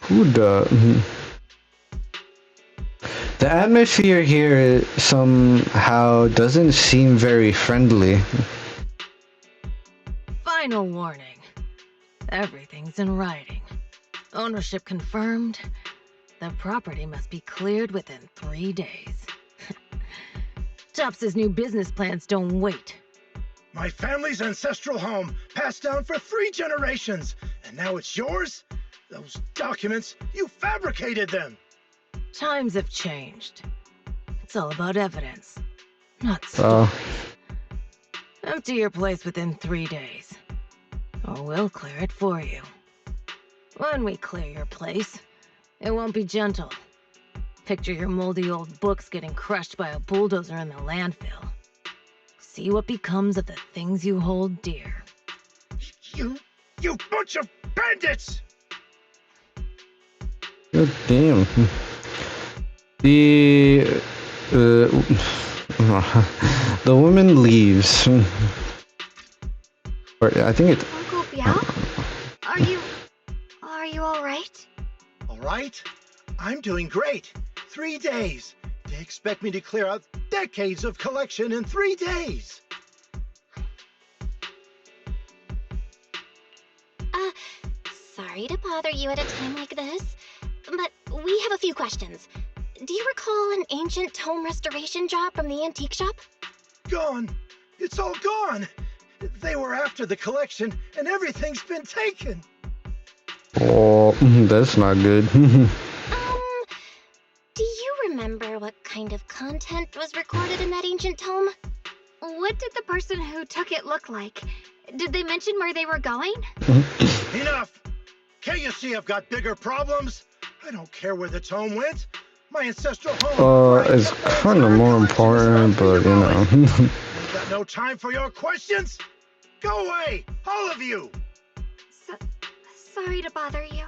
who does? The atmosphere here somehow doesn't seem very friendly. Final warning. Everything's in writing. Ownership confirmed. The property must be cleared within 3 days. Tops's new business plans don't wait. My family's ancestral home, passed down for 3 generations, and now it's yours? Those documents, you fabricated them! Times have changed. It's all about evidence, not stories. Empty your place within 3 days, or we'll clear it for you. When we clear your place, it won't be gentle. Picture your moldy old books getting crushed by a bulldozer in the landfill. See what becomes of the things you hold dear. You bunch of bandits! God damn. The woman leaves. Or I think it's Uncle Biao? Are you alright? Alright? I'm doing great. 3 days. They expect me to clear out decades of collection in 3 days. Sorry to bother you at a time like this, but we have a few questions. Do you recall an ancient tome restoration job from the antique shop? Gone. It's all gone. They were after the collection, and everything's been taken. Oh, that's not good. Do you remember what kind of content was recorded in that ancient tome? What did the person who took it look like? Did they mention where they were going? Enough! Can't you see I've got bigger problems? I don't care where the tome went. My ancestral home. It's kind of more important, but you know. Ain't got no time for your questions. Go away, all of you. Sorry to bother you.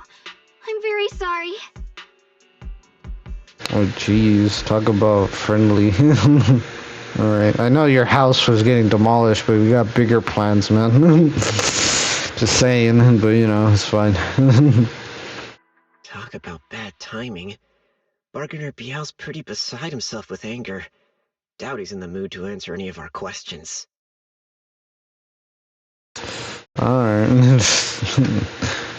I'm very sorry. Oh jeez, talk about friendly. Alright, I know your house was getting demolished, but we got bigger plans, man. Just saying, but you know, it's fine. Talk about bad timing. Bargainer Biao's pretty beside himself with anger. Doubt he's in the mood to answer any of our questions. Alright.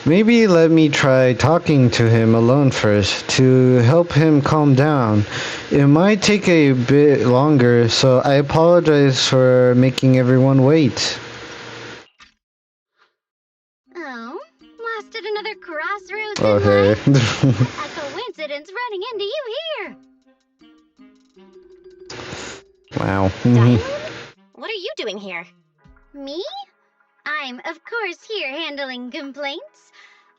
Maybe let me try talking to him alone first to help him calm down. It might take a bit longer, so I apologize for making everyone wait. Oh, lost at another crossroads Okay. in life? A coincidence running into you here. Wow. What are you doing here? Me? I'm, of course, here handling complaints.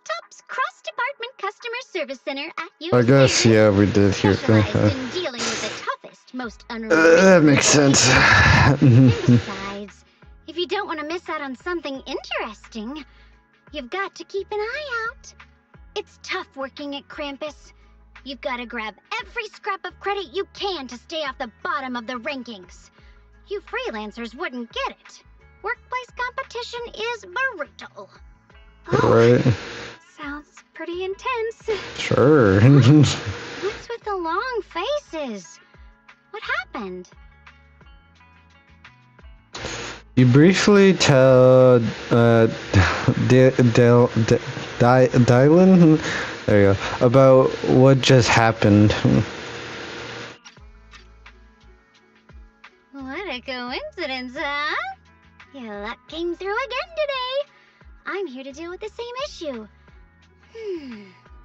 Top's cross-department customer service center at your I guess, service. yeah, we did hear Specialized that. in dealing with the toughest, most That unreasonable makes sense. And besides, if you don't want to miss out on something interesting, you've got to keep an eye out. It's tough working at Krampus. You've got to grab every scrap of credit you can to stay off the bottom of the rankings. You freelancers wouldn't get it. Workplace competition is brutal. Right. Sounds pretty intense. Sure. What's with the long faces? What happened? You briefly tell Dylan, there you go, about what just happened. What a coincidence, huh? Your luck came through again today. I'm here to deal with the same issue.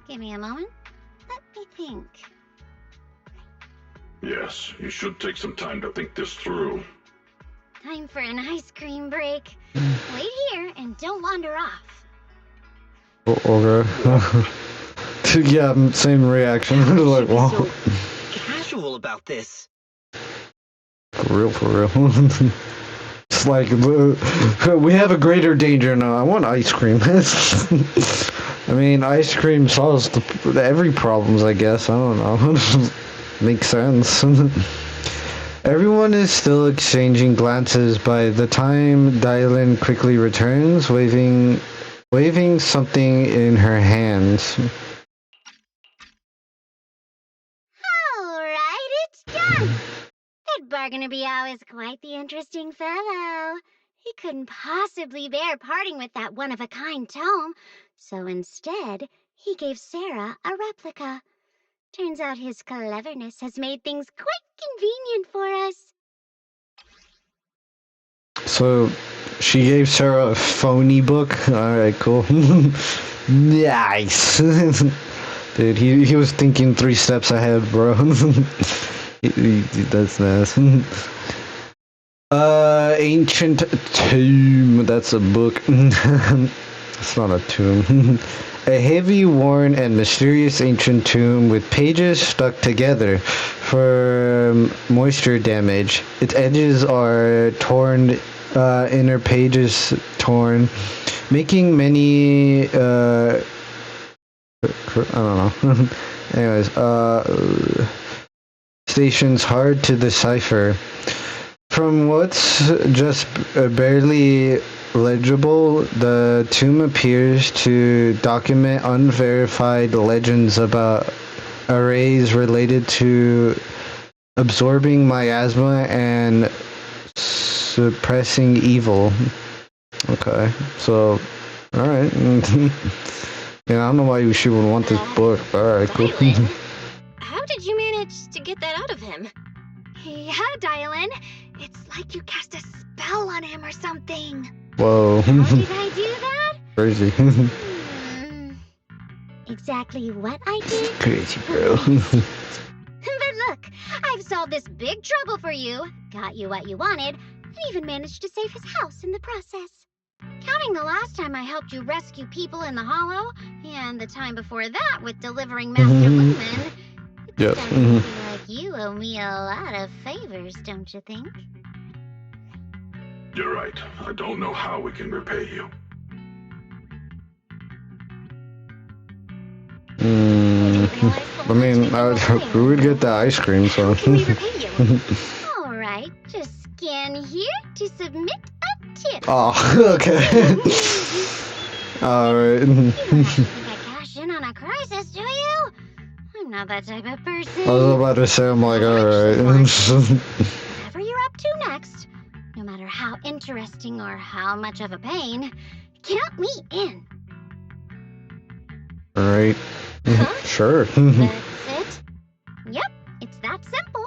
Give me a moment. Let me think. Yes, you should take some time to think this through. Time for an ice cream break. Wait here and don't wander off. Okay. Yeah, same reaction. Like, wow. Casual about this. For real. It's like, we have a greater danger now. I want ice cream. I mean, ice cream solves every problems, I guess. I don't know. Makes sense. Everyone is still exchanging glances by the time Dylan quickly returns, waving something in her hands. Alright, it's done. That Barganabiao is quite the interesting fellow. He couldn't possibly bear parting with that one-of-a-kind tome, so instead, he gave Sarah a replica. Turns out his cleverness has made things quite convenient for us. So, she gave Sarah a phony book? Alright, cool. Nice. Dude, he was thinking 3 steps ahead, bro. That's nice. Ancient Tomb. That's a book. It's not a tomb. A heavy, worn, and mysterious ancient tomb with pages stuck together for moisture damage. Its edges are torn, inner pages torn, making many, I don't know. Anyways, stations hard to decipher. From what's just barely legible, the tomb appears to document unverified legends about arrays related to absorbing miasma and suppressing evil. Okay, so, alright. Yeah, I don't know why she would want this book, but alright, cool. How did you manage to get that out of him? Yeah, Dylan. It's like you cast a spell on him or something. Whoa. How did I do that? Crazy. Exactly what I did? Crazy, bro. But look, I've solved this big trouble for you, got you what you wanted, and even managed to save his house in the process. Counting the last time I helped you rescue people in the Hollow, and the time before that with delivering Master Lumen, Yep. starting to feel like you owe me a lot of favors, don't you think? You're right. I don't know how we can repay you. I mean, we would get the ice cream, so. Alright, just scan here to submit a tip. Oh, okay. Alright. You don't actually think I cash in on a crisis, do you? I'm not that type of person. I was about to say, I'm like, alright. Whatever you're up to next, no matter how interesting or how much of a pain, count me in. Alright. Sure. That's it? Yep, it's that simple.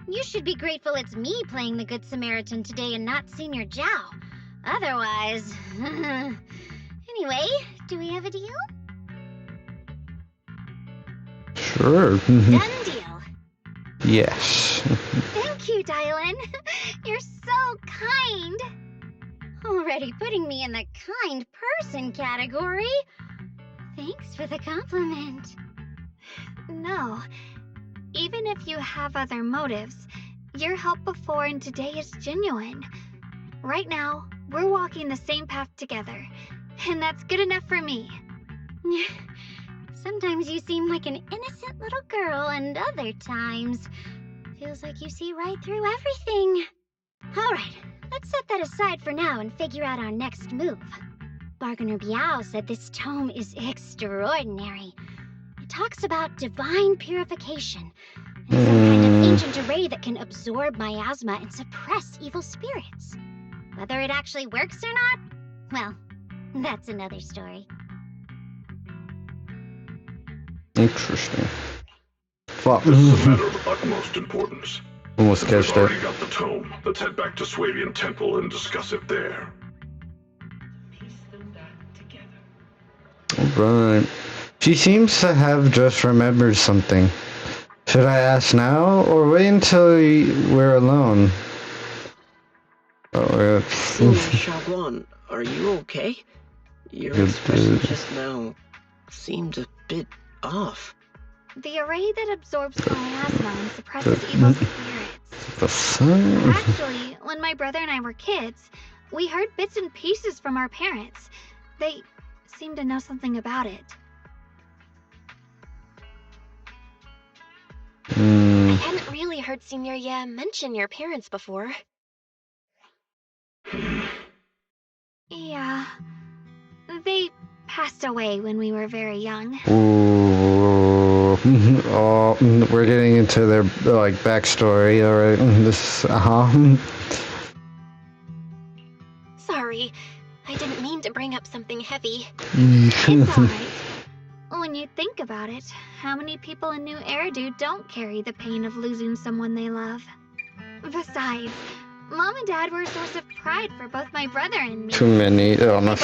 You should be grateful it's me playing the Good Samaritan today and not Senior Zhao. Otherwise... Anyway, do we have a deal? Sure. Done deal. Yes. Thank you, Dylan. You're so kind. Already putting me in the kind person category. Thanks for the compliment. No. Even if you have other motives, your help before and today is genuine. Right now, we're walking the same path together, and that's good enough for me. Sometimes you seem like an innocent little girl, and other times, feels like you see right through everything. Alright, let's set that aside for now and figure out our next move. Bargainer Biao said this tome is extraordinary. It talks about divine purification, and some kind of ancient array that can absorb miasma and suppress evil spirits. Whether it actually works or not, well, that's another story. Interesting. Fuck. This is a matter of utmost importance. Almost We've catched it. already got the tome. Let's head back to Swabian Temple and discuss it there. Alright. She seems to have just remembered something. Should I ask now, or wait until we're alone? Oh, Senior Shaguan, are you okay? Your expression just now seemed a bit off. The array that absorbs miasma and suppresses evil spirits. The sun? Actually, when my brother and I were kids, we heard bits and pieces from our parents. They seemed to know something about it. I hadn't really heard Senior Ye mention your parents before. Yeah. They passed away when we were very young. Ooh. Oh, we're getting into their like backstory. Alright. This Sorry, I didn't mean to bring up something heavy. It's alright. When you think about it, how many people in New Eridu don't carry the pain of losing someone they love? Besides, Mom and Dad were a source of pride for both my brother and me. Too many. Oh no.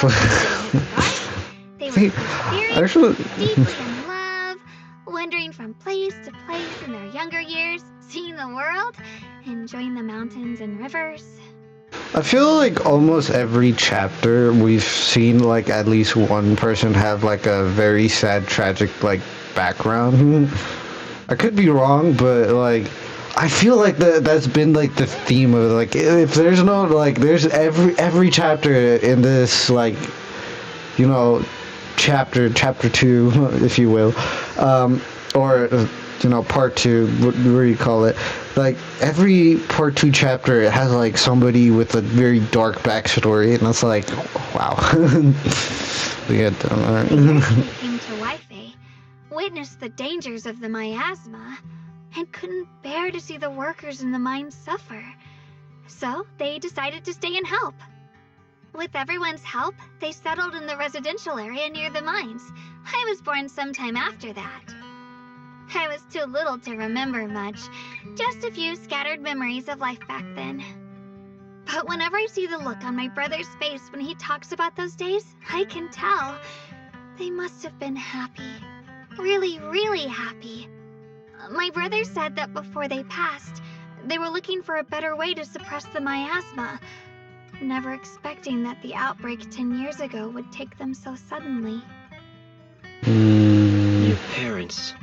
They were free-spirited, Actually, deeply in love, wandering from place to place in their younger years, seeing the world, enjoying the mountains and rivers. I feel like almost every chapter we've seen like at least one person have like a very sad, tragic like background. I could be wrong, but like I feel like that's been like the theme of it. Like if there's no like there's every chapter in this like you know chapter 2 if you will or you know part 2 what do you call it, like every part 2 chapter it has like somebody with a very dark backstory and it's like wow. We had Came to Waife, witnessed the dangers of the miasma, and couldn't bear to see the workers in the mines suffer. So they decided to stay and help. With everyone's help, they settled in the residential area near the mines. I was born sometime after that. I was too little to remember much, just a few scattered memories of life back then. But whenever I see the look on my brother's face when he talks about those days, I can tell they must have been happy. Really, really happy. My brother said that before they passed, they were looking for a better way to suppress the miasma, never expecting that the outbreak 10 years ago would take them so suddenly. Your parents,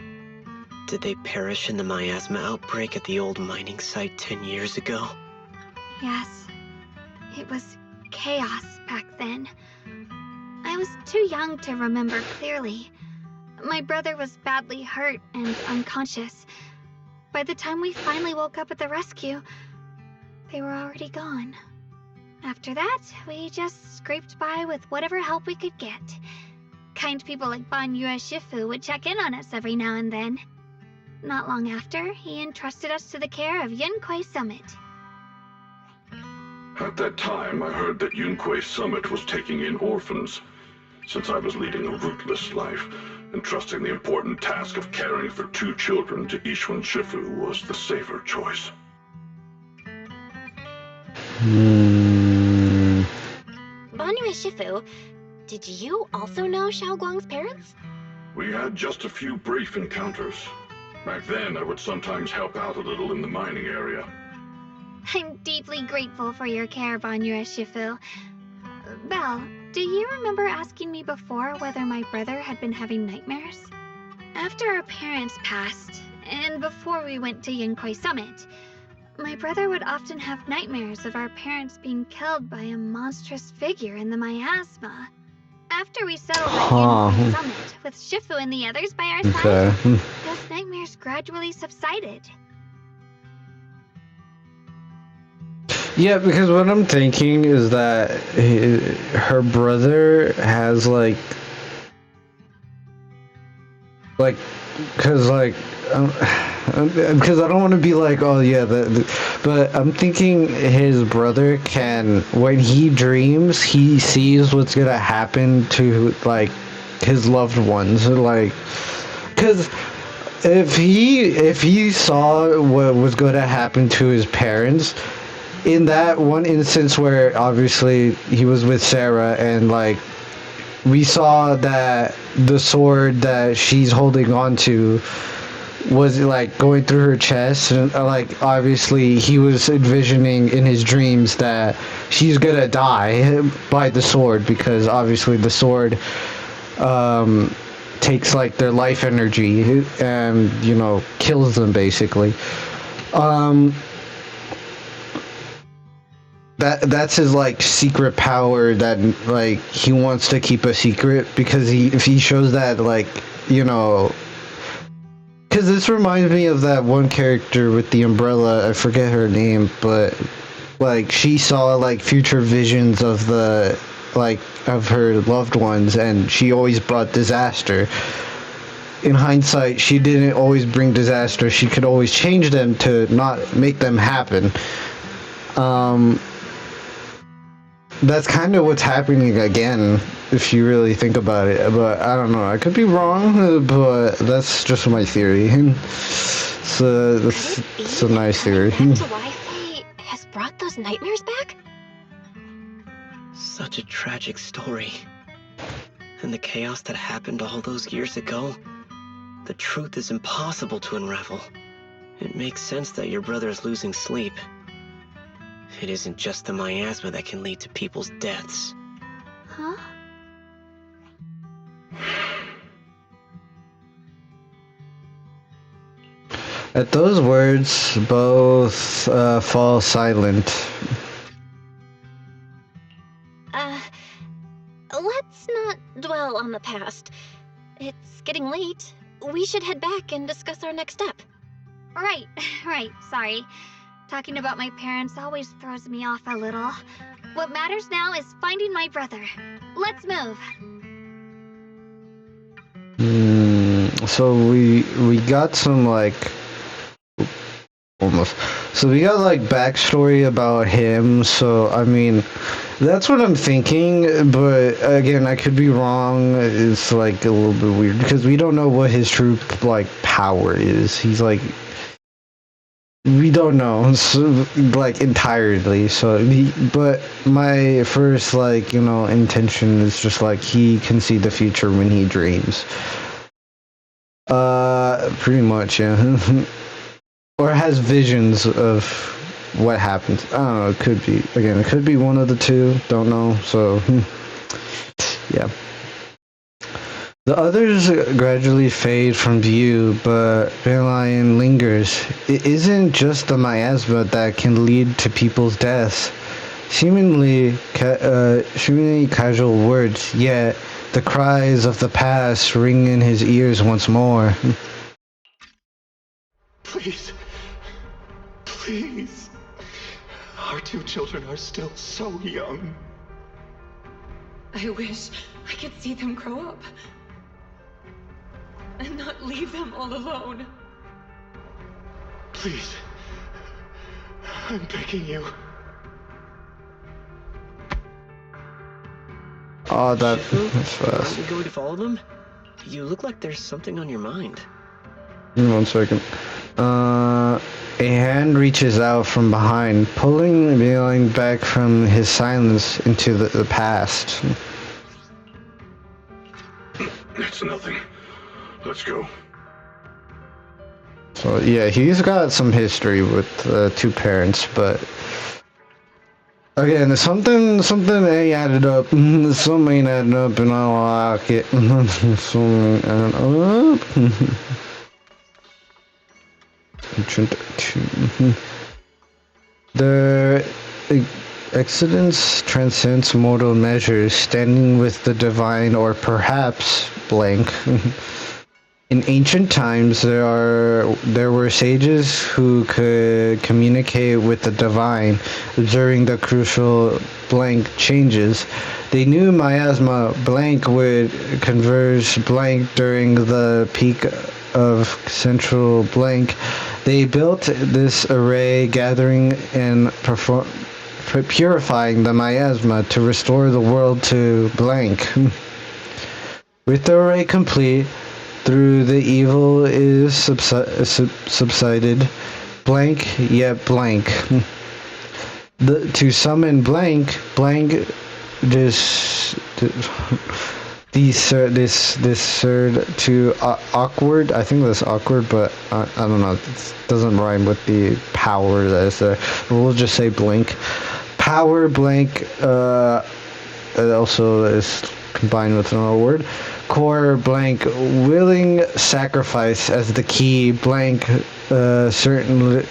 did they perish in the miasma outbreak at the old mining site 10 years ago? Yes, it was chaos back then. I was too young to remember clearly. My brother was badly hurt and unconscious. By the time we finally woke up at the rescue, they were already gone. After that, we just scraped by with whatever help we could get. Kind people like Ban Yue Shifu would check in on us every now and then. Not long after, he entrusted us to the care of Yunquei Summit. At that time, I heard that Yunquei Summit was taking in orphans. Since I was leading a rootless life, Entrusting the important task of caring for 2 children to Ishwan Shifu was the safer choice. Banyu Shifu, did you also know Xiaoguang's parents? We had just a few brief encounters. Back then, I would sometimes help out a little in the mining area. I'm deeply grateful for your care, Banyu Shifu. Belle, do you remember asking me before whether my brother had been having nightmares? After our parents passed, and before we went to Yinkoi Summit, my brother would often have nightmares of our parents being killed by a monstrous figure in the miasma. After we settled at Yinkoi Summit, with Shifu and the others by our side, those nightmares gradually subsided. Yeah, because what I'm thinking is that her brother has like, because I don't want to be like, oh yeah, but I'm thinking his brother can, when he dreams, he sees what's gonna happen to like his loved ones, like, because if he saw what was gonna happen to his parents. In that one instance where obviously he was with Sarah and like we saw that the sword that she's holding on to was like going through her chest, and like obviously he was envisioning in his dreams that she's gonna die by the sword, because obviously the sword takes like their life energy and, you know, kills them basically. That's his like secret power that like he wants to keep a secret, because if he shows that, like, you know, because this reminds me of that one character with the umbrella, I forget her name, but like she saw like future visions of the like of her loved ones, and she always brought disaster. In hindsight, she didn't always bring disaster, she could always change them to not make them happen. That's kind of what's happening again, if you really think about it. But I don't know, I could be wrong, but that's just my theory. It's a nice theory. That's why Faye has brought those nightmares back? Such a tragic story. And the chaos that happened all those years ago, the truth is impossible to unravel. It makes sense that your brother is losing sleep. It isn't just the miasma that can lead to people's deaths. Huh? At those words, both fall silent. Let's not dwell on the past. It's getting late. We should head back and discuss our next step. Right, sorry. Talking about my parents always throws me off a little. What matters now is finding my brother. Let's move. So we got some like almost. So we got like backstory about him. So I mean, that's what I'm thinking. But again, I could be wrong. It's like a little bit weird because we don't know what his true like power is. He's like. We don't know, so, like, entirely, so, but my first, like, you know, intention is just, like, he can see the future when he dreams. Pretty much, yeah. Or has visions of what happens. I don't know, it could be, again, it could be one of the two, don't know, so, yeah. The others gradually fade from view, but Bandlion lingers. It isn't just the miasma that can lead to people's deaths. Seemingly casual words, yet the cries of the past ring in his ears once more. Please. Please. Our 2 children are still so young. I wish I could see them grow up. And not leave them all alone. Please. I'm begging you. Oh, that's Shifu, aren't we going to follow them? You look like there's something on your mind. 1 second. A hand reaches out from behind, pulling Bailing back from his silence into the past. It's nothing. Let's go. So yeah, he's got some history with 2 parents, but again, something ain't added up. Something ain't added up, and I don't like it. Something ain't added up. The excellence transcends mortal measures, standing with the divine, or perhaps blank. In ancient times, there were sages who could communicate with the divine during the crucial blank changes. They knew miasma blank would converge blank during the peak of central blank. They built this array, gathering and purifying the miasma to restore the world to blank. With the array complete, through the evil is subsided, blank yet blank. To summon blank desert to awkward. I think that's awkward, but I don't know. It doesn't rhyme with the power that is there. We'll just say blank. Power blank. It also is combined with another word. Core blank. Willing sacrifice as the key blank. Certainly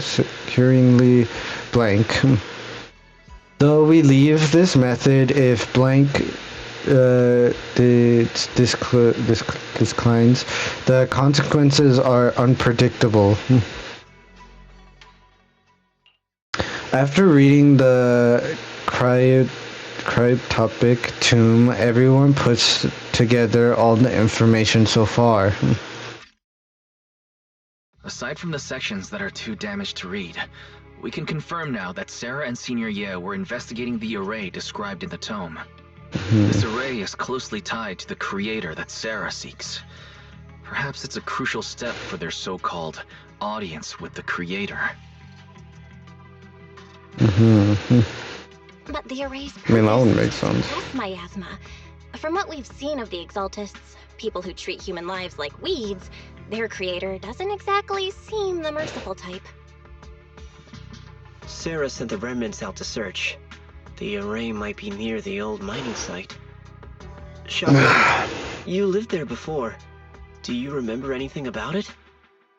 securingly blank. Though we leave this method if blank declines, the consequences are unpredictable. After reading the cryptopic tomb, everyone puts together all the information so far. Aside from the sections that are too damaged to read, we can confirm now that Sarah and Senior Ye were investigating the array described in the tome. This array is closely tied to the creator that Sarah seeks. Perhaps it's a crucial step for their so-called audience with the creator. But the array's I mean, that would make sense. test miasma. From what we've seen of the Exaltists, people who treat human lives like weeds, their creator doesn't exactly seem the merciful type. Sarah sent the remnants out to search. The array might be near the old mining site. Shaka, you lived there before. Do you remember anything about it?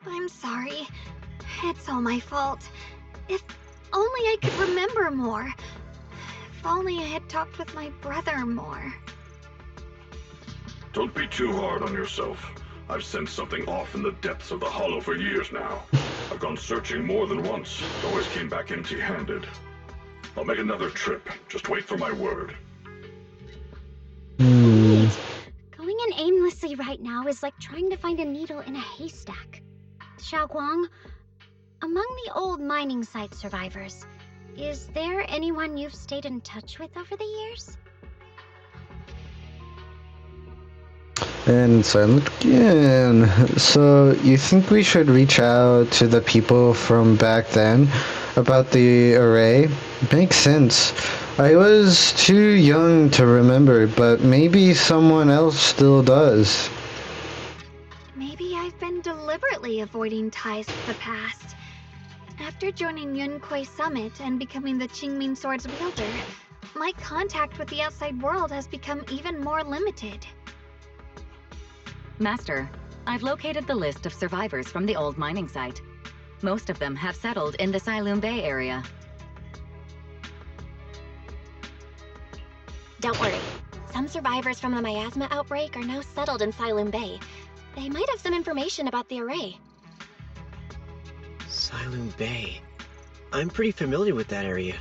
I'm sorry. It's all my fault. If only I could remember more. If only I had talked with my brother more. Don't be too hard on yourself. I've sensed something off in the depths of the Hollow for years now. I've gone searching more than once, but always came back empty-handed. I'll make another trip. Just wait for my word. Wait. Going in aimlessly right now is like trying to find a needle in a haystack. Xiaoguang, among the old mining site survivors, is there anyone you've stayed in touch with over the years? And silent again. So, you think we should reach out to the people from back then about the array? Makes sense. I was too young to remember, but maybe someone else still does. Maybe I've been deliberately avoiding ties with the past. After joining Yunkuei Summit and becoming the Qingming Sword's wielder, my contact with the outside world has become even more limited. Master, I've located the list of survivors from the old mining site. Most of them have settled in the Silum Bay area. Don't worry. Some survivors from the miasma outbreak are now settled in Silum Bay. They might have some information about the array. Silum Bay. I'm pretty familiar with that area.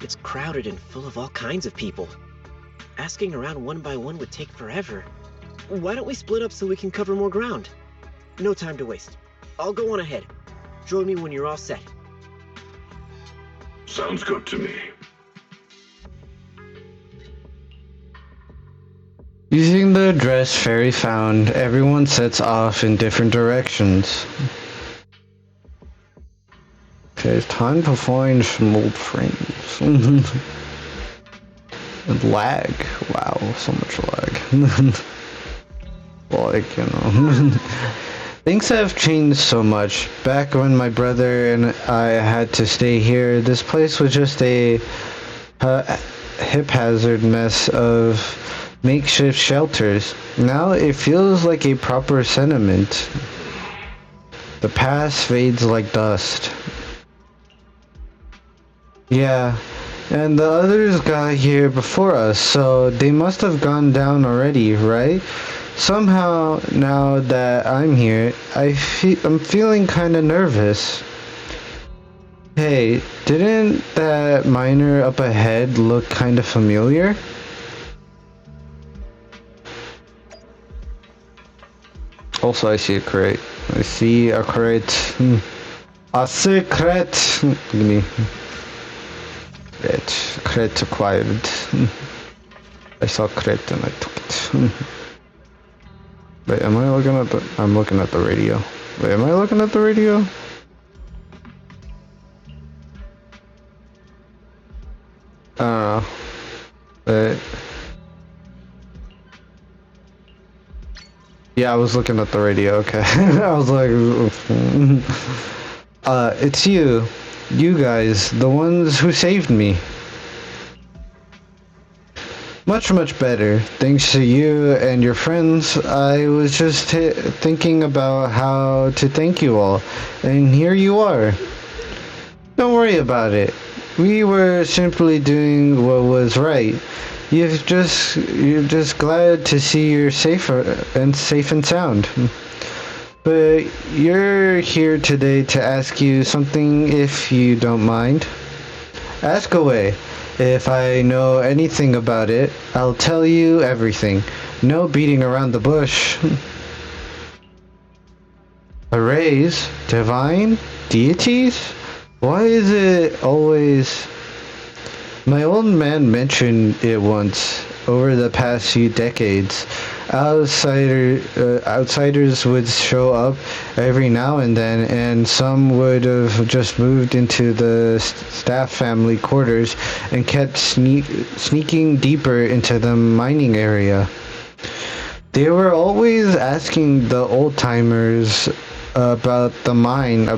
It's crowded and full of all kinds of people. Asking around one by one would take forever. Why don't we split up so we can cover more ground? No time to waste. I'll go on ahead. Join me when you're all set. Sounds good to me. Using the address Fairy found, everyone sets off in different directions. Okay, it's time to find some old friends. And lag. Wow, so much lag. Like, you know. Things have changed so much. Back when my brother and I had to stay here, this place was just a haphazard mess of makeshift shelters. Now it feels like a proper settlement. The past fades like dust. Yeah, and the others got here before us, so they must have gone down already, right? Somehow, now that I'm here, I'm feeling kinda nervous. Hey, didn't that miner up ahead look kinda familiar? Also, I see a crate. I see a crate. A secret! Give me. Crate acquired. I saw crate and I took it. Wait, am I looking at the... I'm looking at the radio. Wait, am I looking at the radio? I don't know. Wait. Yeah, I was looking at the radio, okay. I was like... it's you. You guys, the ones who saved me. Much better. Thanks to you and your friends, I was just thinking about how to thank you all. And here you are. Don't worry about it. We were simply doing what was right. You're just glad to see you're safe and sound. But you're here today to ask you something if you don't mind. Ask away. If I know anything about it, I'll tell you everything. No beating around the bush. Arrays? Divine? Deities? Why is it always... My old man mentioned it once. Over the past few decades, outsiders would show up every now and then, and some would have just moved into the staff family quarters and kept sneaking deeper into the mining area. They were always asking the old-timers about the mine,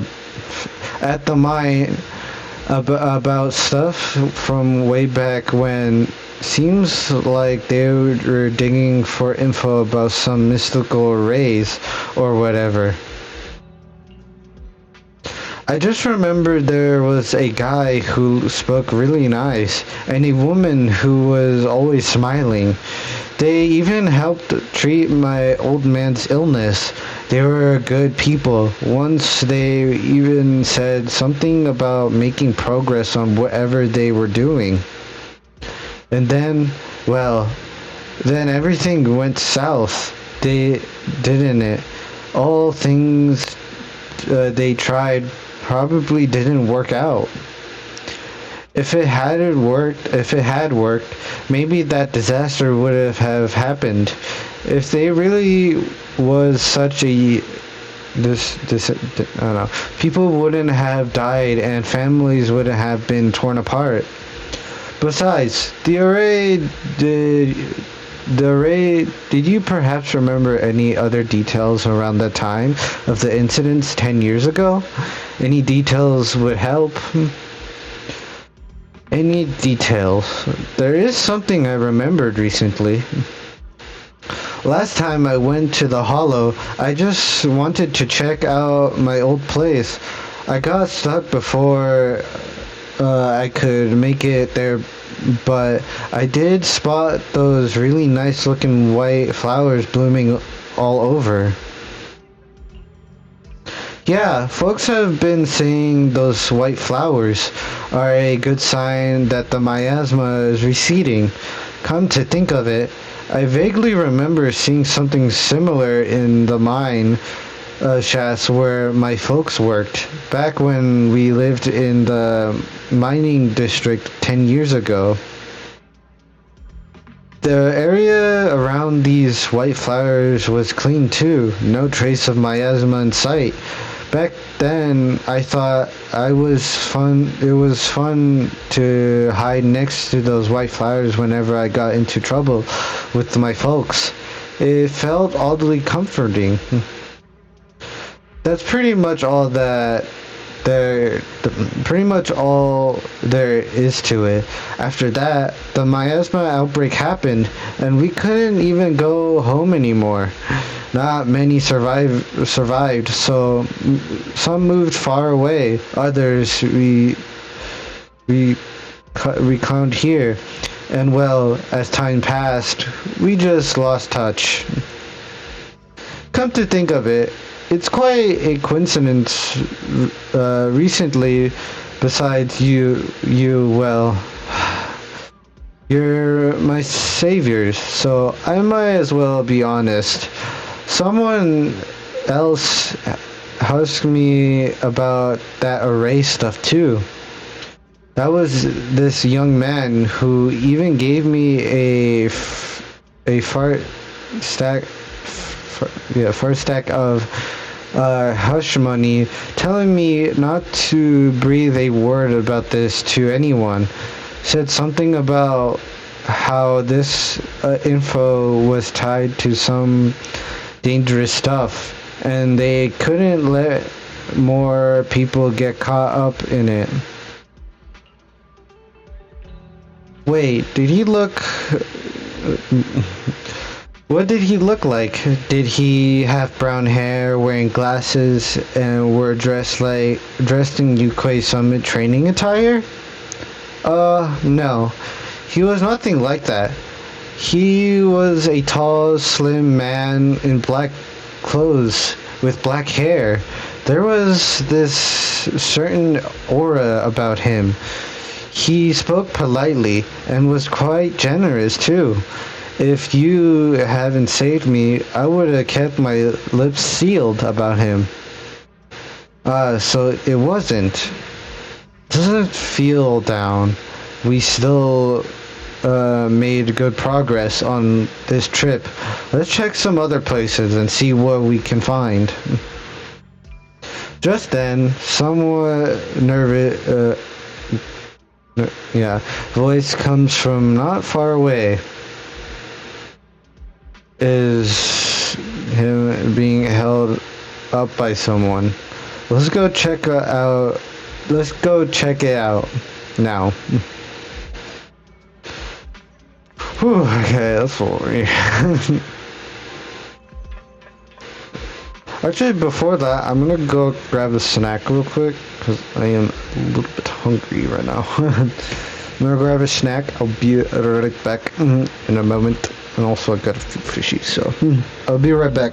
about stuff from way back when. Seems like they were digging for info about some mystical arrays or whatever. I just remember there was a guy who spoke really nice and a woman who was always smiling. They even helped treat my old man's illness. They were good people. Once they even said something about making progress on whatever they were doing. And then, well, then everything went south. Didn't it? All things they tried probably didn't work out. If it had worked, maybe that disaster would have happened. If they really was such a I don't know. People wouldn't have died and families wouldn't have been torn apart. Besides, did you perhaps remember any other details around the time of the incidents 10 years ago? Any details would help. Any details? There is something I remembered recently. Last time I went to the Hollow, I just wanted to check out my old place. I got stuck before I could make it there, but I did spot those really nice looking white flowers blooming all over. Yeah, folks have been saying those white flowers are a good sign that the miasma is receding. Come to think of it, I vaguely remember seeing something similar in the mine shafts where my folks worked, back when we lived in the mining district 10 years ago. The area around these white flowers was clean too. No trace of miasma in sight. Back then, I thought it was fun to hide next to those white flowers whenever I got into trouble with my folks. It felt oddly comforting. That's pretty much all there is to it. After that, the miasma outbreak happened, and we couldn't even go home anymore. Not many survived, so some moved far away. Others we reclined here, and well, as time passed, we just lost touch. Come to think of it, it's quite a coincidence. Recently, besides you're my saviors, so I might as well be honest. Someone else asked me about that array stuff too. That was this young man who even gave me a far stack of hush money, telling me not to breathe a word about this to anyone. Said something about how this info was tied to some dangerous stuff, and they couldn't let more people get caught up in it. Wait, did he look... What did he look like? Did he have brown hair, wearing glasses, and were dressed in Yukei Summit training attire? No. He was nothing like that. He was a tall, slim man in black clothes with black hair. There was this certain aura about him. He spoke politely and was quite generous too. If you hadn't saved me, I would have kept my lips sealed about him. So it wasn't. Doesn't feel down. We still made good progress on this trip. Let's check some other places and see what we can find. Just then, somewhat nervous, voice comes from not far away. Is him being held up by someone. Let's go check it out now. Whew, okay, that's boring. Actually, before that, I'm gonna go grab a snack real quick, because I am a little bit hungry right now. I'm gonna grab a snack. I'll be right back in a moment. And also I got a few fishies, so I'll be right back.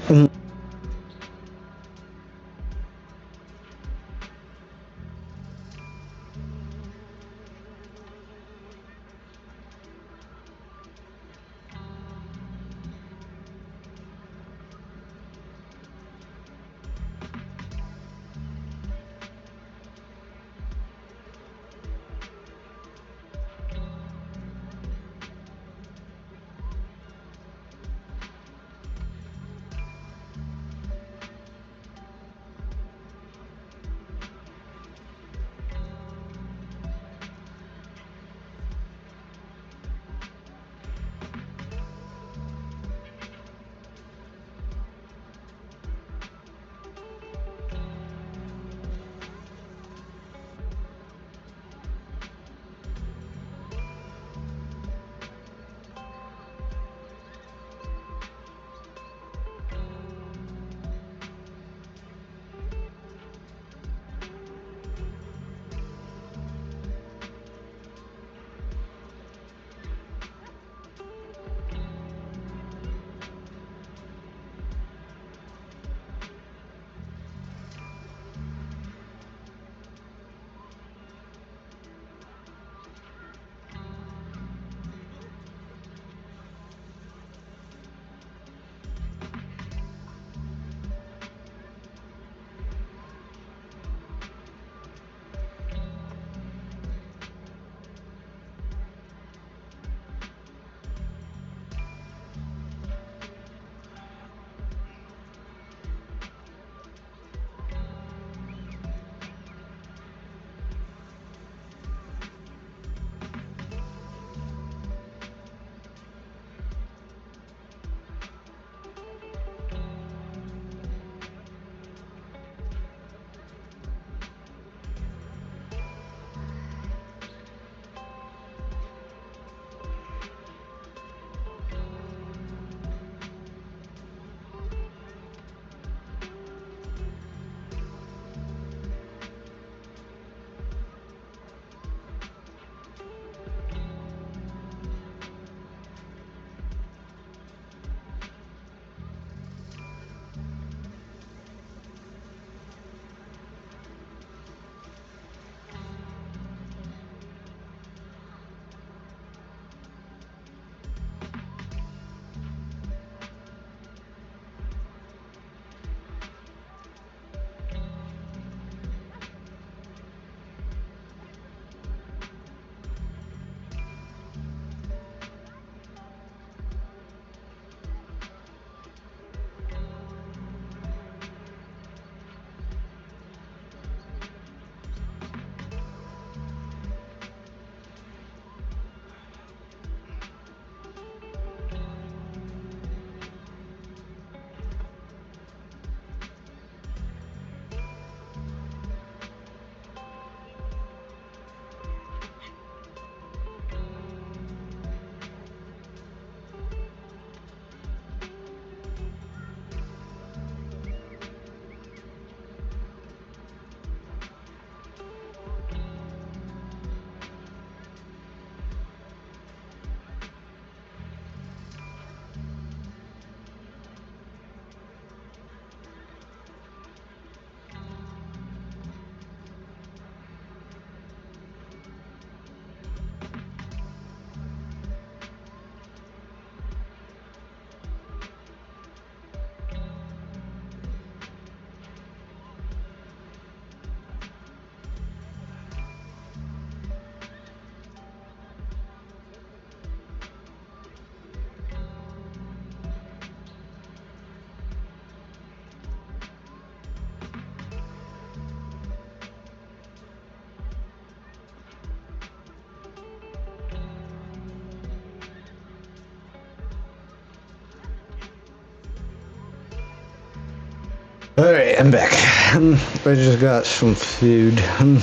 Alright, I'm back. I just got some food. I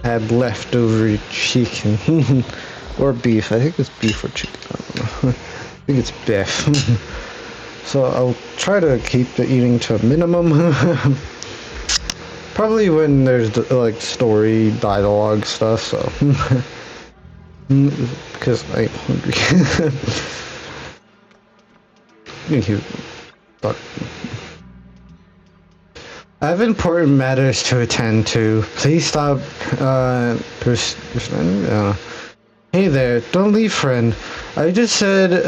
had leftover chicken. Or beef. I think it's beef or chicken. I don't know. I think it's beef. So I'll try to keep the eating to a minimum. Probably when there's like story, dialogue stuff, so. Because I'm hungry. But I have important matters to attend to. Please stop, Hey there, don't leave, friend. I just said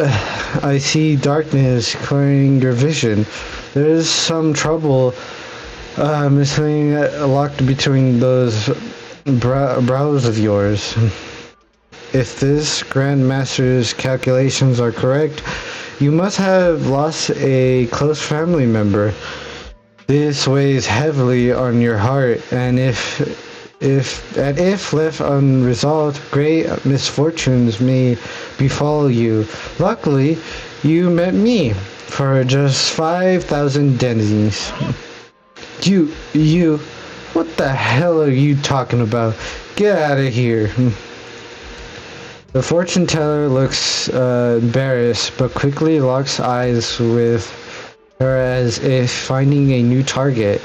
I see darkness clouding your vision. There's some trouble, something locked between those brows of yours. If this Grand Master's calculations are correct, you must have lost a close family member. This weighs heavily on your heart, and if left unresolved, great misfortunes may befall you. Luckily, you met me for just 5,000 denizens. You, what the hell are you talking about? Get out of here. The fortune teller looks embarrassed, but quickly locks eyes with her as if finding a new target.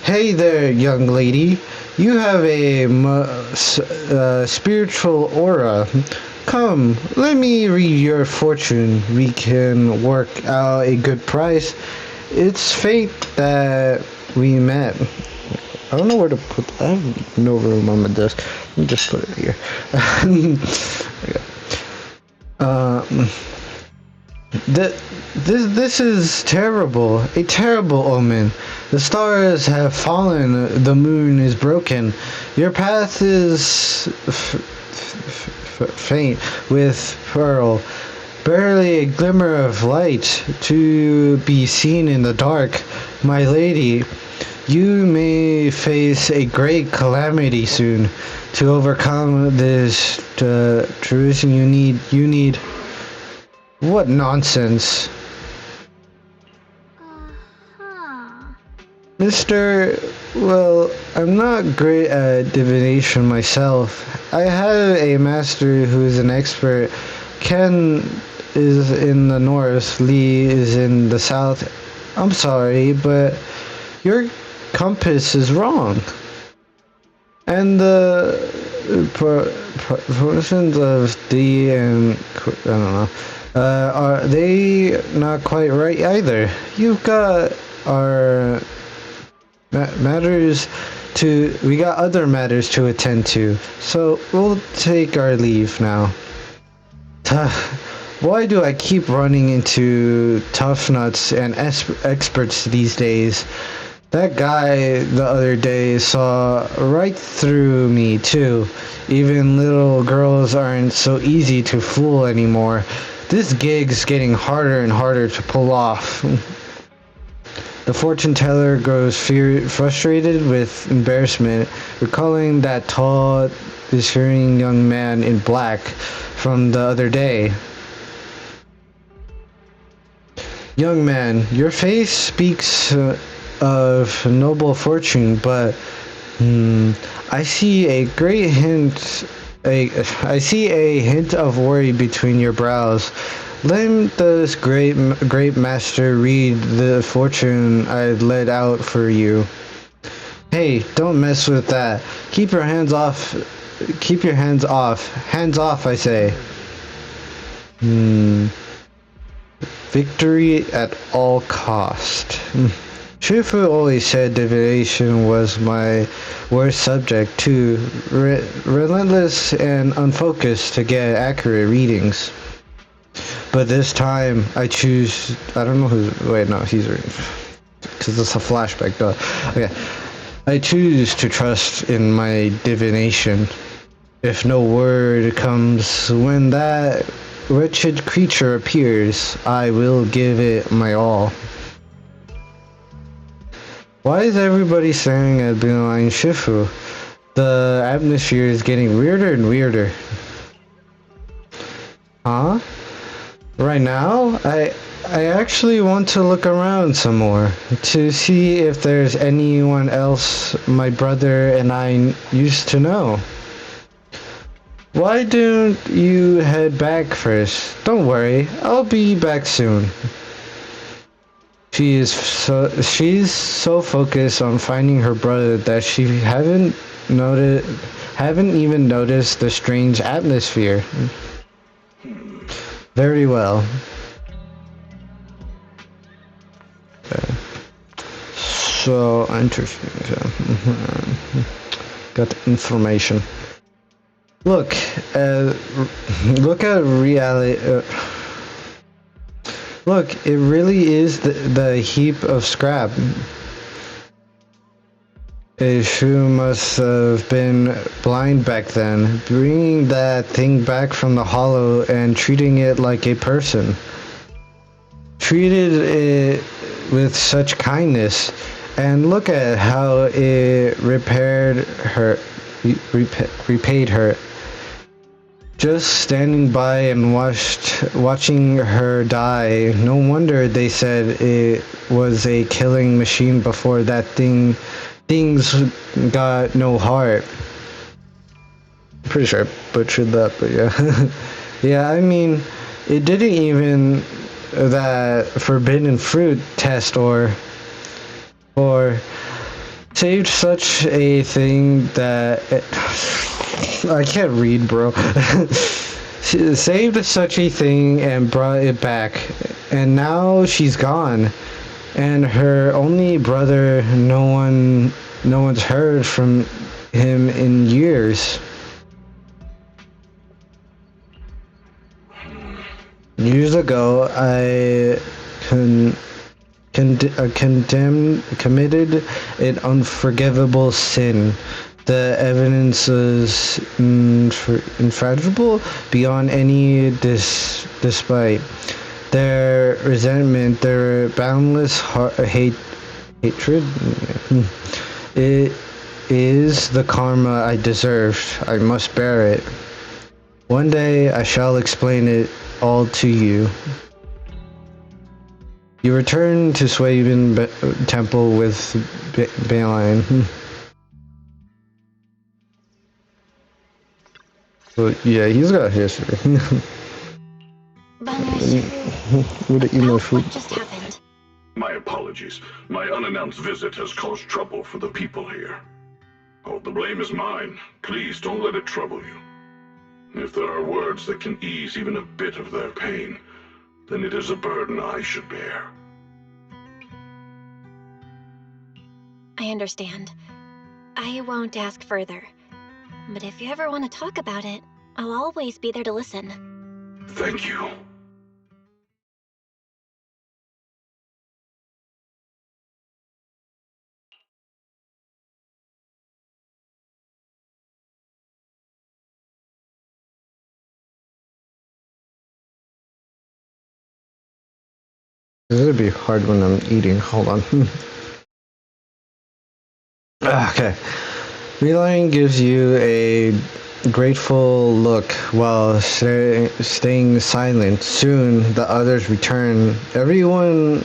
Hey there, young lady. You have a spiritual aura. Come, let me read your fortune. We can work out a good price. It's fate that we met. I don't know where to put that. I have no room on my desk. Let me just put it here. This is terrible. A terrible omen. The stars have fallen. The moon is broken. Your path is faint with pearl. Barely a glimmer of light to be seen in the dark. My lady, you may face a great calamity soon. To overcome this tradition, you need. What nonsense. Mister, well, I'm not great at divination myself. I have a master who's an expert. Ken is in the north, Lee is in the south. I'm sorry, but your compass is wrong. And the portions of D and I don't know, are they not quite right either? You've got our matters to. We got other matters to attend to, so we'll take our leave now. Why do I keep running into tough nuts and experts these days? That guy the other day saw right through me too. Even little girls aren't so easy to fool anymore. This gig's getting harder and harder to pull off. The fortune teller grows frustrated with embarrassment, recalling that tall, discerning young man in black from the other day. Young man, your face speaks of noble fortune, but I see a hint of worry between your brows. Let this great master read the fortune I laid out for you. Hey, don't mess with that. Keep your hands off. Keep your hands off. Hands off, I say. Victory at all cost. Shifu always said divination was my worst subject too. Relentless and unfocused to get accurate readings. But this time I choose. I don't know who's. Wait, no, he's reading. Because it's a flashback. Duh. Okay. I choose to trust in my divination. If no word comes when that wretched creature appears, I will give it my all. Why is everybody staring at Beeline Shifu? The atmosphere is getting weirder and weirder. Huh? Right now? I actually want to look around some more to see if there's anyone else my brother and I used to know. Why don't you head back first? Don't worry, I'll be back soon. She's so focused on finding her brother that she haven't even noticed the strange atmosphere. Very well. So interesting. Got the information. Look at reality. Look, it really is the heap of scrap. Shu must have been blind back then, bringing that thing back from the hollow and treating it like a person. Treated it with such kindness, and look at how it repaid her. Just standing by and watching her die. No wonder they said it was a killing machine before that things got no heart. Pretty sure I butchered that, but yeah. Yeah, I mean, it didn't even that forbidden fruit test or saved such a thing that I can't read, bro. Saved such a thing and brought it back, and now she's gone, and her only brother, no one's heard from him in years. Years ago, I committed an unforgivable sin. The evidence is infallible beyond any despite. Their resentment, their boundless hatred. It is the karma I deserved. I must bear it. One day I shall explain it all to you. You return to Swaven Temple with Baline. But yeah, he's got history. Would it eat my food? What just happened? My apologies. My unannounced visit has caused trouble for the people here. Oh, the blame is mine. Please don't let it trouble you. If there are words that can ease even a bit of their pain, then it is a burden I should bear. I understand. I won't ask further. But if you ever want to talk about it, I'll always be there to listen. Thank you. This would be hard when I'm eating. Hold on. Okay. Reline gives you a grateful look while staying silent. Soon, the others return. Everyone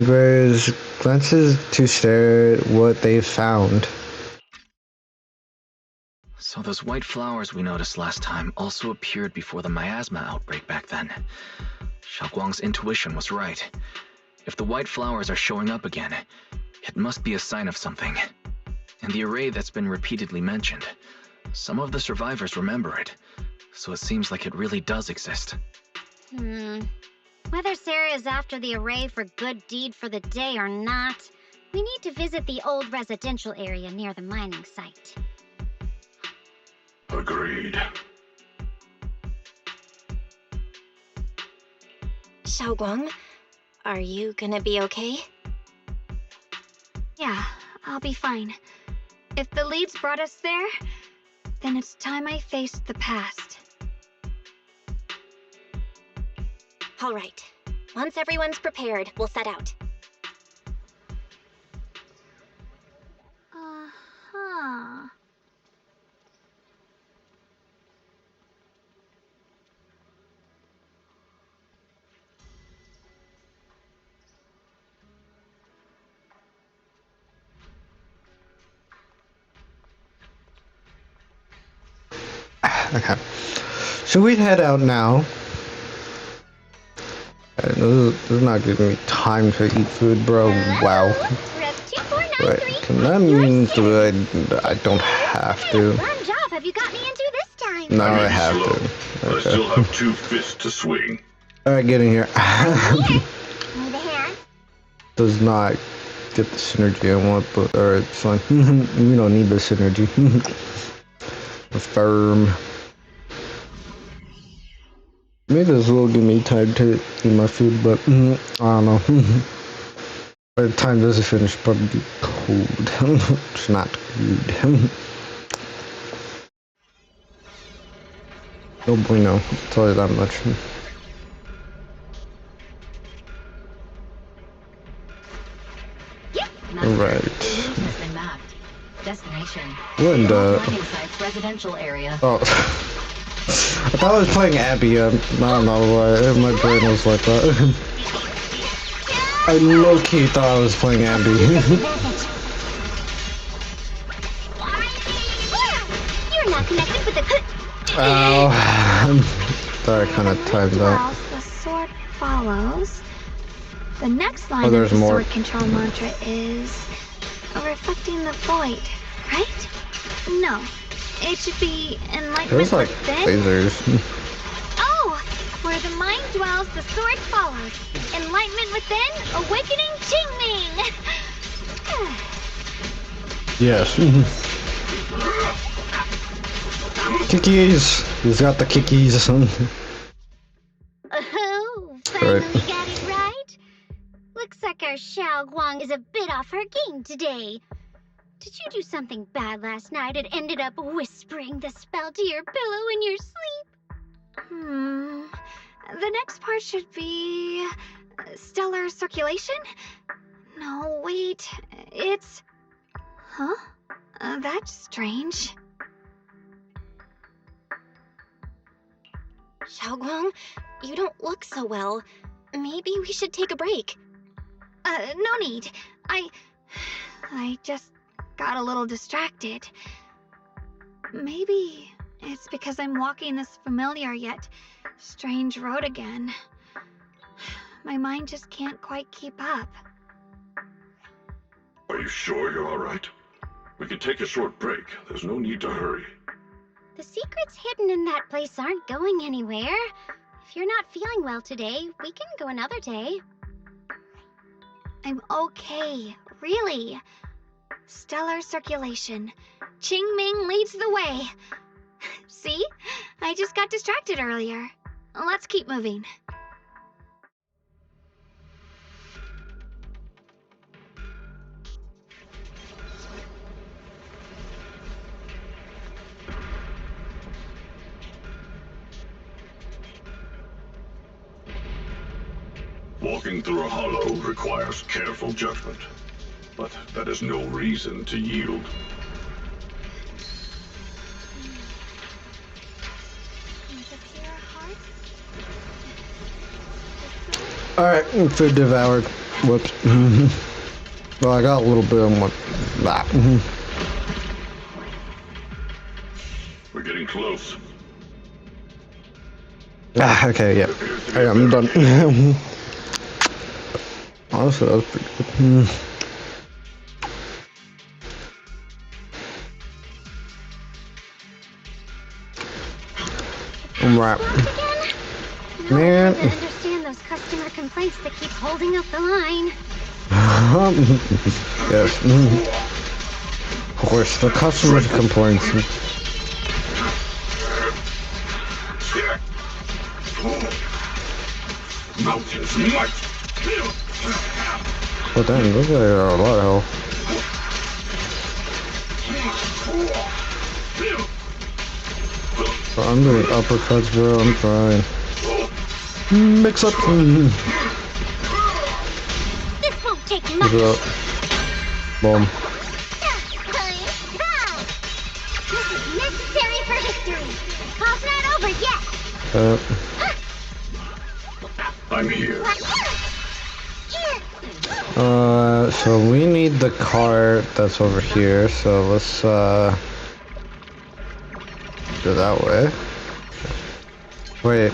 glances to stare at what they found. So those white flowers we noticed last time also appeared before the miasma outbreak back then. Xiaoguang's intuition was right. If the white flowers are showing up again, it must be a sign of something. And the array that's been repeatedly mentioned, some of the survivors remember it, so it seems like it really does exist. Whether Sarah is after the array for good deed for the day or not, we need to visit the old residential area near the mining site. Agreed. Xiaoguang, are you gonna be okay? Yeah, I'll be fine. If the leads brought us there, then it's time I faced the past. All right. Once everyone's prepared, we'll set out. Uh-huh. Okay. So we head out now. This is not giving me time to eat food, bro. Wow. Right. And that means that I don't have to. Fun job have you got me into this time? No, I have to. I Okay. still have 2 fists to swing. Alright, get in here. Need a hand? Does not get the synergy I want, but alright, it's fine. You don't need the synergy. Affirm. Maybe this will give me time to eat my food, but I don't know. By the time this is finished, probably cold. It's not good. No bueno. I'll tell you that much. Alright. Has been mapped. Destination. When the... Mining site's residential area. Oh. I thought I was playing Abby. I don't know why. My brain was like that. I low-key thought I was playing Abby. You're not connected with the... Ow. Sorry, I kind of timed out. The sword follows. The next line there's of the more. sword control mantra is reflecting the void, right? No, it should be enlightenment There's like within. lasers. Oh, where the mind dwells, the sword follows. Enlightenment within, awakening Qingming. Yes. Kickies. He's got the kickies. Oh, Right. finally got it right. Looks like our Xiao Guang is a bit off her game today. Did you do something bad last night and ended up whispering the spell to your pillow in your sleep? The next part should be stellar circulation? No, wait. It's... Huh? That's strange. Xiaoguang, you don't look so well. Maybe we should take a break. No need. I just got a little distracted. Maybe it's because I'm walking this familiar yet strange road again. My mind just can't quite keep up. Are you sure you're alright? We can take a short break. There's no need to hurry. The secrets hidden in that place aren't going anywhere. If you're not feeling well today, we can go another day. I'm okay, really. Stellar circulation. Qingming leads the way. See? I just got distracted earlier. Let's keep moving. Walking through a hollow requires careful judgment. But that is no reason to yield. Alright, food devoured. Whoops. Well, I got a little bit of one. Nah. We're getting close. Okay, yeah. Hey, I'm done. Honestly, that was pretty good. Right. Man. I understand those customer complaints that keep holding up the line. Yes. Of course, the customer complaints. Mountains might. Oh dang, those guys are a lot of health. I'm doing uppercuts, bro. I'm trying. Mix up. This won't take much. Mix up. Boom. This is necessary for history. Paul's not over yet. I'm here. So we need the cart that's over here. So let's go go that way. Wait.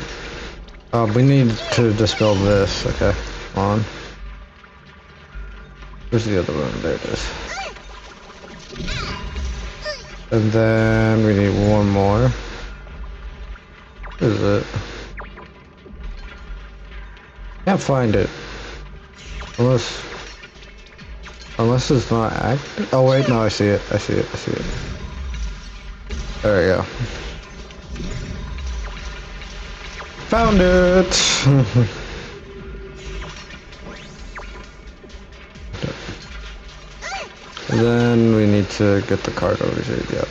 Oh, we need to dispel this. Okay, come on. Where's the other one? There it is. And then we need one more. Where is it? Can't find it. Unless it's not active. Oh wait, no, I see it. I see it. I see it. There we go. Found it. Then we need to get the card over here. Yeah.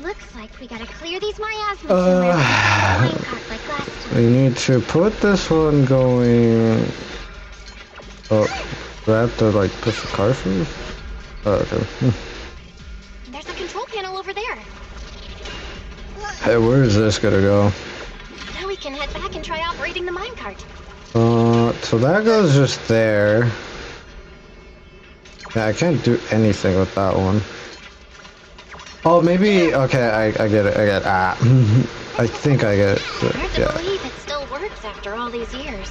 Looks like we gotta clear these miasmas minecart like last time. We need to put this one going. Oh, do I have to like push the car through? Oh, okay. There's a control panel over there. Hey, where is this gonna go? Now we can head back and try operating the minecart. So that goes just there. Yeah, I can't do anything with that one. Oh, maybe. Okay, I get it. I get it. Ah, I think I get it. Hard to Yeah. believe it still works after all these years.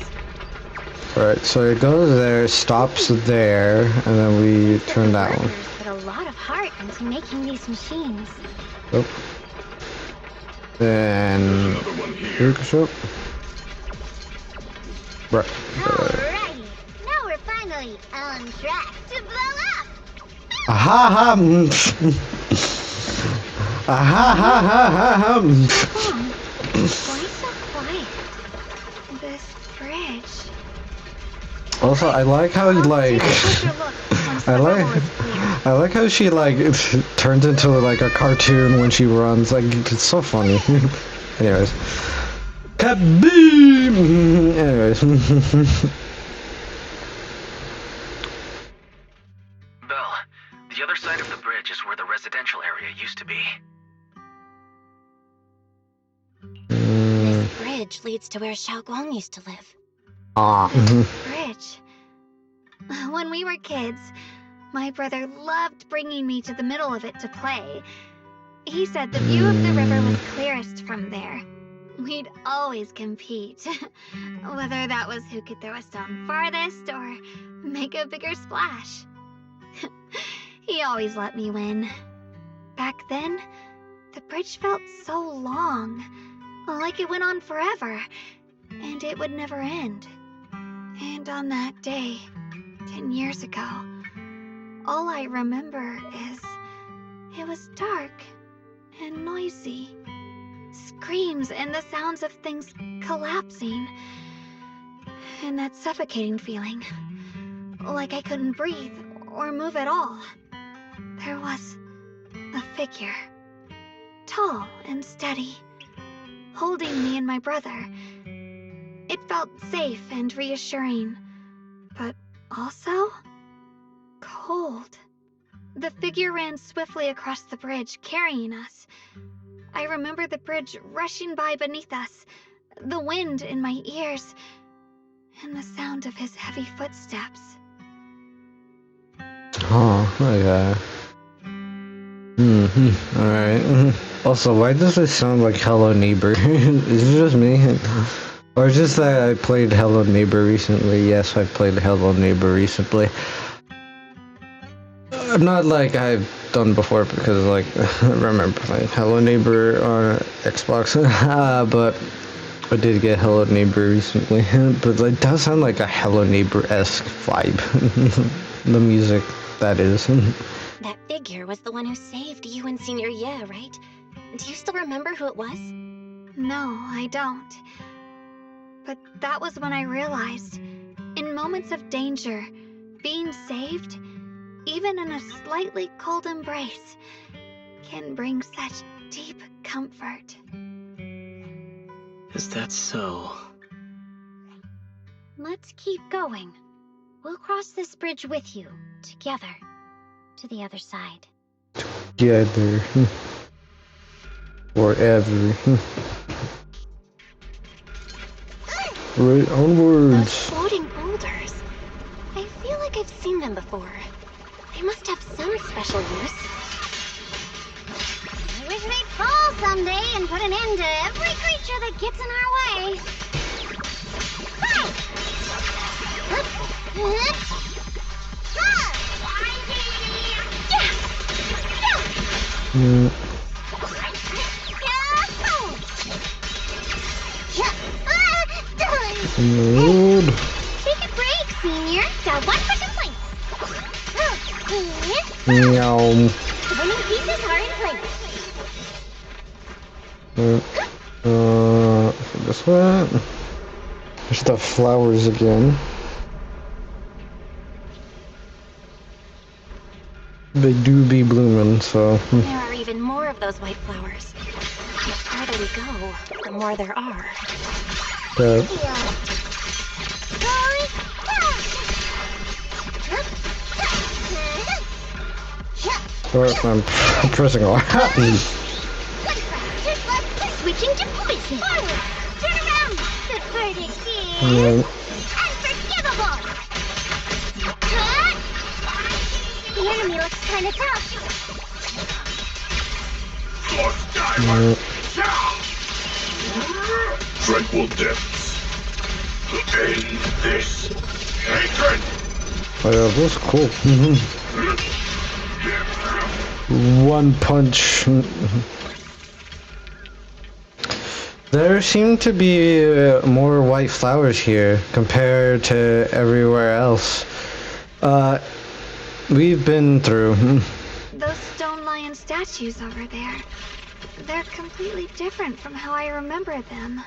Right. So it goes there, stops there, and then we turn that one. Put a lot of heart into making these machines. Yep. Then Ricochet. Right. Alrighty, now we're finally on track to blow up. Aha ha. Aha ha ha ha. Why so quiet? This bridge. Also, I like how like I like how she like turns into like a cartoon when she runs. Like it's so funny. Anyways, kaboom! Anyways. Belle, the other side of the bridge is where the residential area used to be. This bridge leads to where Xiaoguang used to live. Bridge. When we were kids, my brother loved bringing me to the middle of it to play. He said the view of the river was clearest from there. We'd always compete, whether that was who could throw a stone farthest or make a bigger splash. He always let me win. Back then, the bridge felt so long, like it went on forever, and it would never end. And on that day, 10 years ago, all I remember is it was dark and noisy. Screams and the sounds of things collapsing. And that suffocating feeling. Like I couldn't breathe or move at all. There was a figure. Tall and steady. Holding me and my brother. It felt safe and reassuring. But also cold. The figure ran swiftly across the bridge, carrying us. I remember the bridge rushing by beneath us, the wind in my ears, and the sound of his heavy footsteps. Oh, okay. Alright. Also, why does it sound like Hello Neighbor? Is it just me? Or just that I played Hello Neighbor recently? Yes, I played Hello Neighbor recently. Not like I've done before, because like I remember playing Hello Neighbor on Xbox, but I did get Hello Neighbor recently. But it does sound like a Hello Neighbor-esque vibe. The music, that is. That figure was the one who saved you in senior year, right? Do you still remember who it was? No, I don't. But that was when I realized, in moments of danger, being saved, even in a slightly cold embrace, can bring such deep comfort. Is that so? Let's keep going. We'll cross this bridge with you, together, to the other side. Together. Forever. Right, onwards. Those floating boulders. I feel like I've seen them before. They must have some special use. I wish if they'd fall someday and put an end to every creature that gets in our way. Lord. Take a break, Senior. Got one for complaints. Meow. The winning pieces are in place. This one. There's the flowers again. They do be blooming, so. There are even more of those white flowers. The farther we go, the more there are. I'm pressing a lot. Switching to poison. Forward. Turn around. Good verdict, kid. Unforgivable. The enemy looks kind of tough. Tranquil depths. End this hatred. Oh yeah, that was cool. One punch. There seem to be more white flowers here compared to everywhere else. We've been through. Those stone lion statues over there. They're completely different from how I remember them.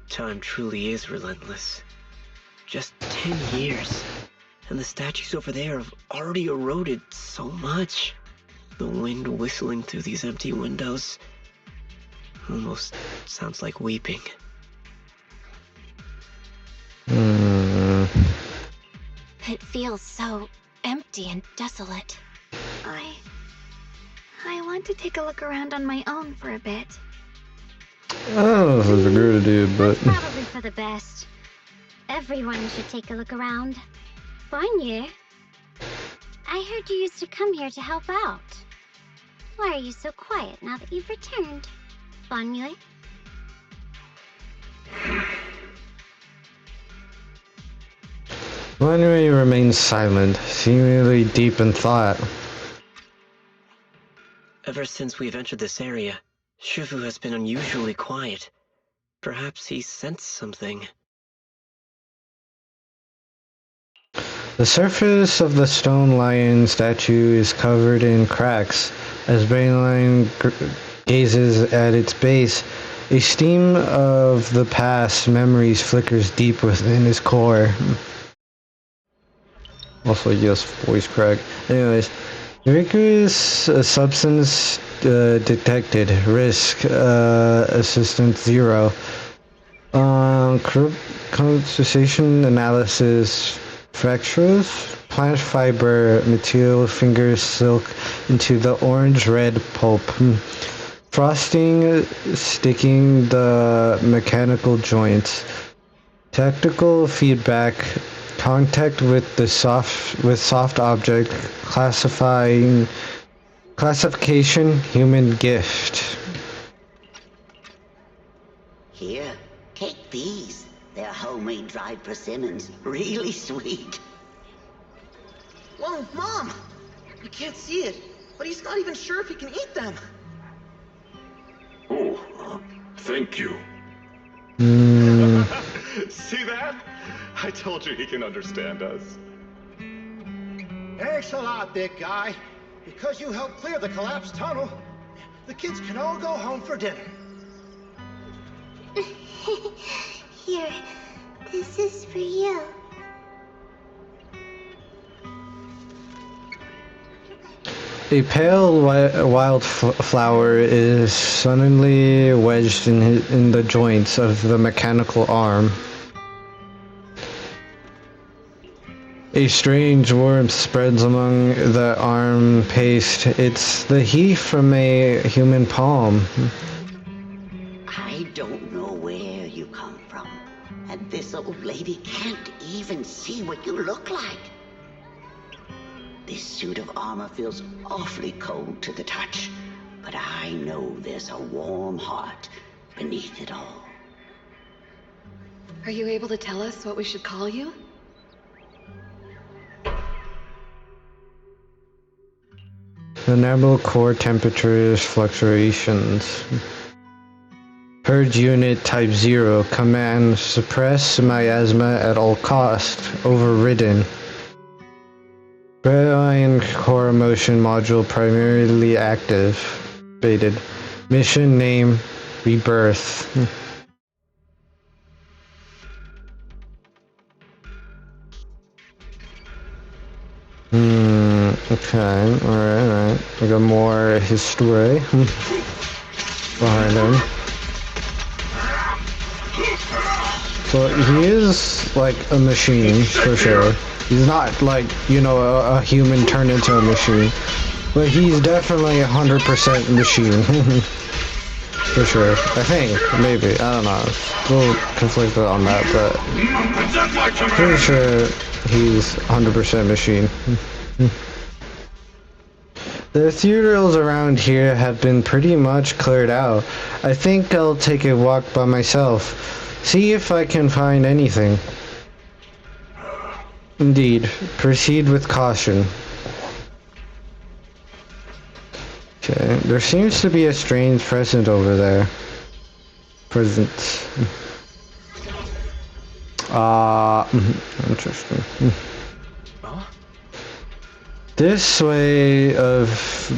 Time truly is relentless. Just 10 years, and the statues over there have already eroded so much. The wind whistling through these empty windows almost sounds like weeping. It feels so empty and desolate. I want to take a look around on my own for a bit. I don't know if it's a good idea, but. Probably for the best. Everyone should take a look around. Fonye, I heard you used to come here to help out. Why are you so quiet now that you've returned, Fonye? Fonye remains silent, seemingly deep in thought. Ever since we've entered this area, Shifu has been unusually quiet. Perhaps he sensed something. The surface of the stone lion statue is covered in cracks. As Brainline gazes at its base, a steam of the past memories flickers deep within his core. Also, yes, voice crack. Anyways, rigorous substance detected. Risk assistant 0. Concentration analysis. Fractures. Plant fiber material fingers silk into the orange-red pulp. Frosting sticking the mechanical joints. Tactical feedback. Contact with the soft object. Classification human gift. Here, take these. They're homemade dried persimmons. Really sweet. Whoa, Mom! You can't see it, but he's not even sure if he can eat them. Oh, thank you. See that? I told you he can understand us. Thanks a lot, big guy. Because you helped clear the collapsed tunnel, the kids can all go home for dinner. Here, this is for you. A pale wildflower is suddenly wedged in the joints of the mechanical arm. A strange warmth spreads among the arm paste. It's the heat from a human palm. I don't know where you come from, and this old lady can't even see what you look like. This suit of armor feels awfully cold to the touch, but I know there's a warm heart beneath it all. Are you able to tell us what we should call you? The normal core temperature fluctuations. Purge unit type 0. Command suppress miasma at all cost. Overridden. Redline core motion module primarily activated. Mission name Rebirth. Okay, alright. We got more history behind him. So he is like a machine for sure. He's not like, you know, a human turned into a machine. But he's definitely 100% machine. For sure. I think. Maybe. I don't know. A little conflicted on that, but pretty sure he's 100% machine. The ethereals around here have been pretty much cleared out. I think I'll take a walk by myself. See if I can find anything. Indeed. Proceed with caution. Okay, there seems to be a strange presence over there. Interesting. This way of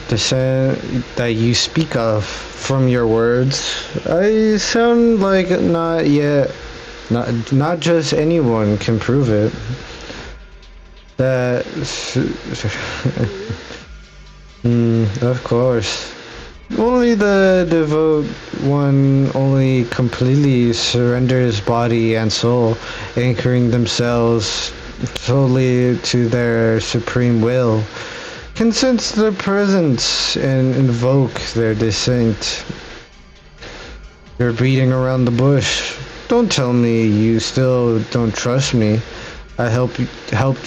descent that you speak of from your words, I sound like not just anyone can prove it. That of course. Only the devout one only completely surrenders body and soul, anchoring themselves solely to their supreme will, can sense their presence and invoke their descent. You're beating around the bush. Don't tell me you still don't trust me. I helped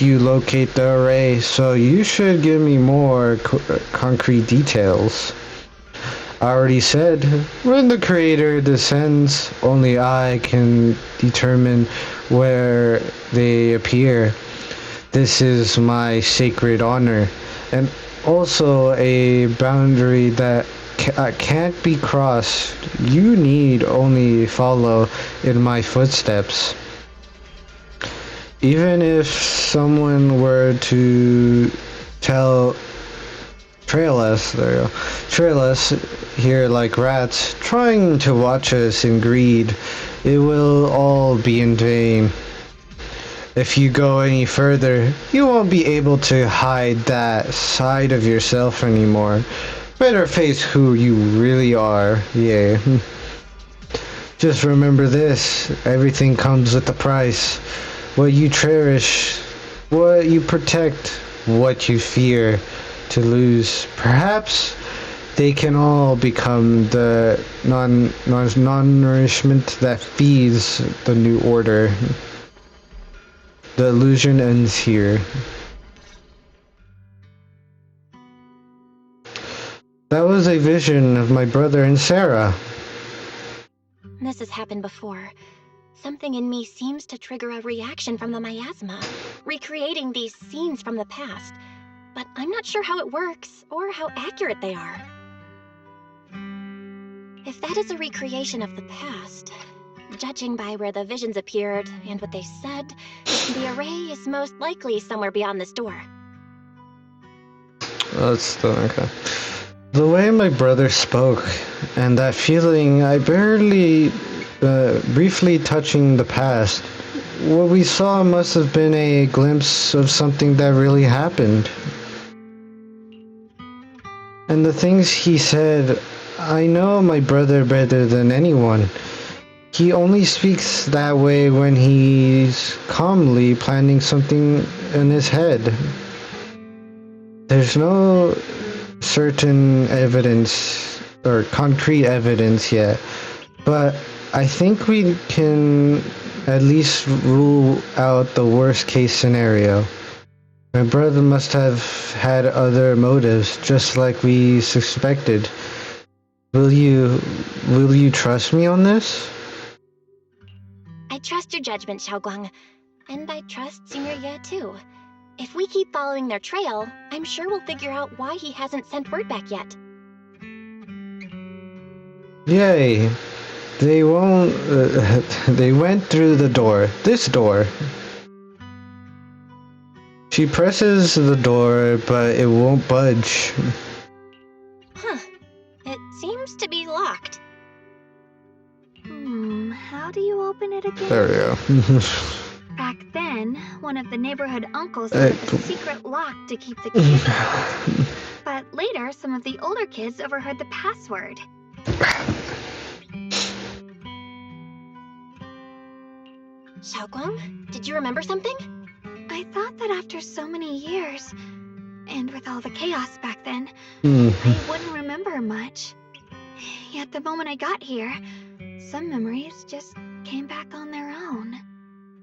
you locate the array, so you should give me more concrete details. I already said, when the creator descends, only I can determine where they appear. This is my sacred honor, and also a boundary that can't be crossed. You need only follow in my footsteps. Even if someone were to trail us here like rats, trying to watch us in greed, it will all be in vain. If you go any further, you won't be able to hide that side of yourself anymore. Better face who you really are, yeah. Just remember this, everything comes with a price. What you cherish, what you protect, what you fear to lose. Perhaps they can all become the non-nourishment that feeds the new order. The illusion ends here. That was a vision of my brother and Sarah. This has happened before. Something in me seems to trigger a reaction from the miasma, recreating these scenes from the past. But I'm not sure how it works, or how accurate they are. If that is a recreation of the past, judging by where the visions appeared and what they said, the array is most likely somewhere beyond this door. That's still okay. The way my brother spoke, and that feeling I briefly touching the past, what we saw must have been a glimpse of something that really happened. And the things he said, I know my brother better than anyone. He only speaks that way when he's calmly planning something in his head. There's no certain evidence or concrete evidence yet, but I think we can at least rule out the worst case scenario. My brother must have had other motives, just like we suspected. Will you trust me on this? I trust your judgment, Xiaoguang. And I trust Senior Ye too. If we keep following their trail, I'm sure we'll figure out why he hasn't sent word back yet. Yay! They won't. They went through the door. This door. She presses the door, but it won't budge. Huh. It seems to be locked. How do you open it again? There we go. Back then, one of the neighborhood uncles had a secret lock to keep the kids out. But later, some of the older kids overheard the password. Xiaoguang, did you remember something? I thought that after so many years, and with all the chaos back then, Hmm. I wouldn't remember much. Yet the moment I got here, some memories just came back on their own.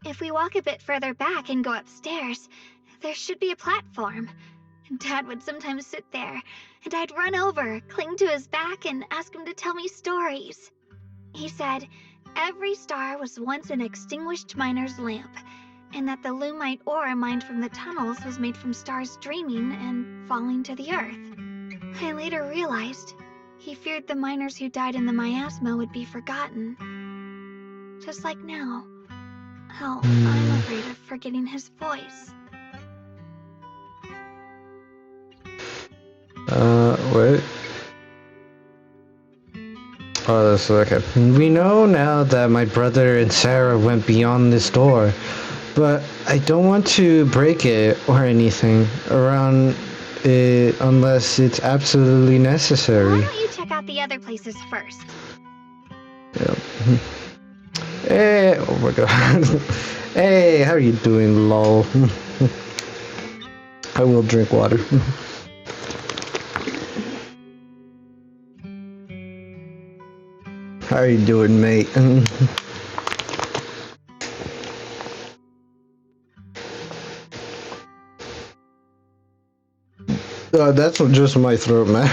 If we walk a bit further back and go upstairs, there should be a platform. Dad would sometimes sit there, and I'd run over, cling to his back, and ask him to tell me stories. He said every star was once an extinguished miner's lamp, and that the Lumite ore mined from the tunnels was made from stars dreaming and falling to the earth. I later realized he feared the miners who died in the miasma would be forgotten. Just like now, how I'm afraid of forgetting his voice. Wait. Oh, that's okay. We know now that my brother and Sarah went beyond this door, but I don't want to break it or anything around it unless it's absolutely necessary. Why don't you check out the other places first? Yep. Hey, oh my god. Hey, how are you doing, lol? I will drink water. How are you doing, mate? That's just my throat, man.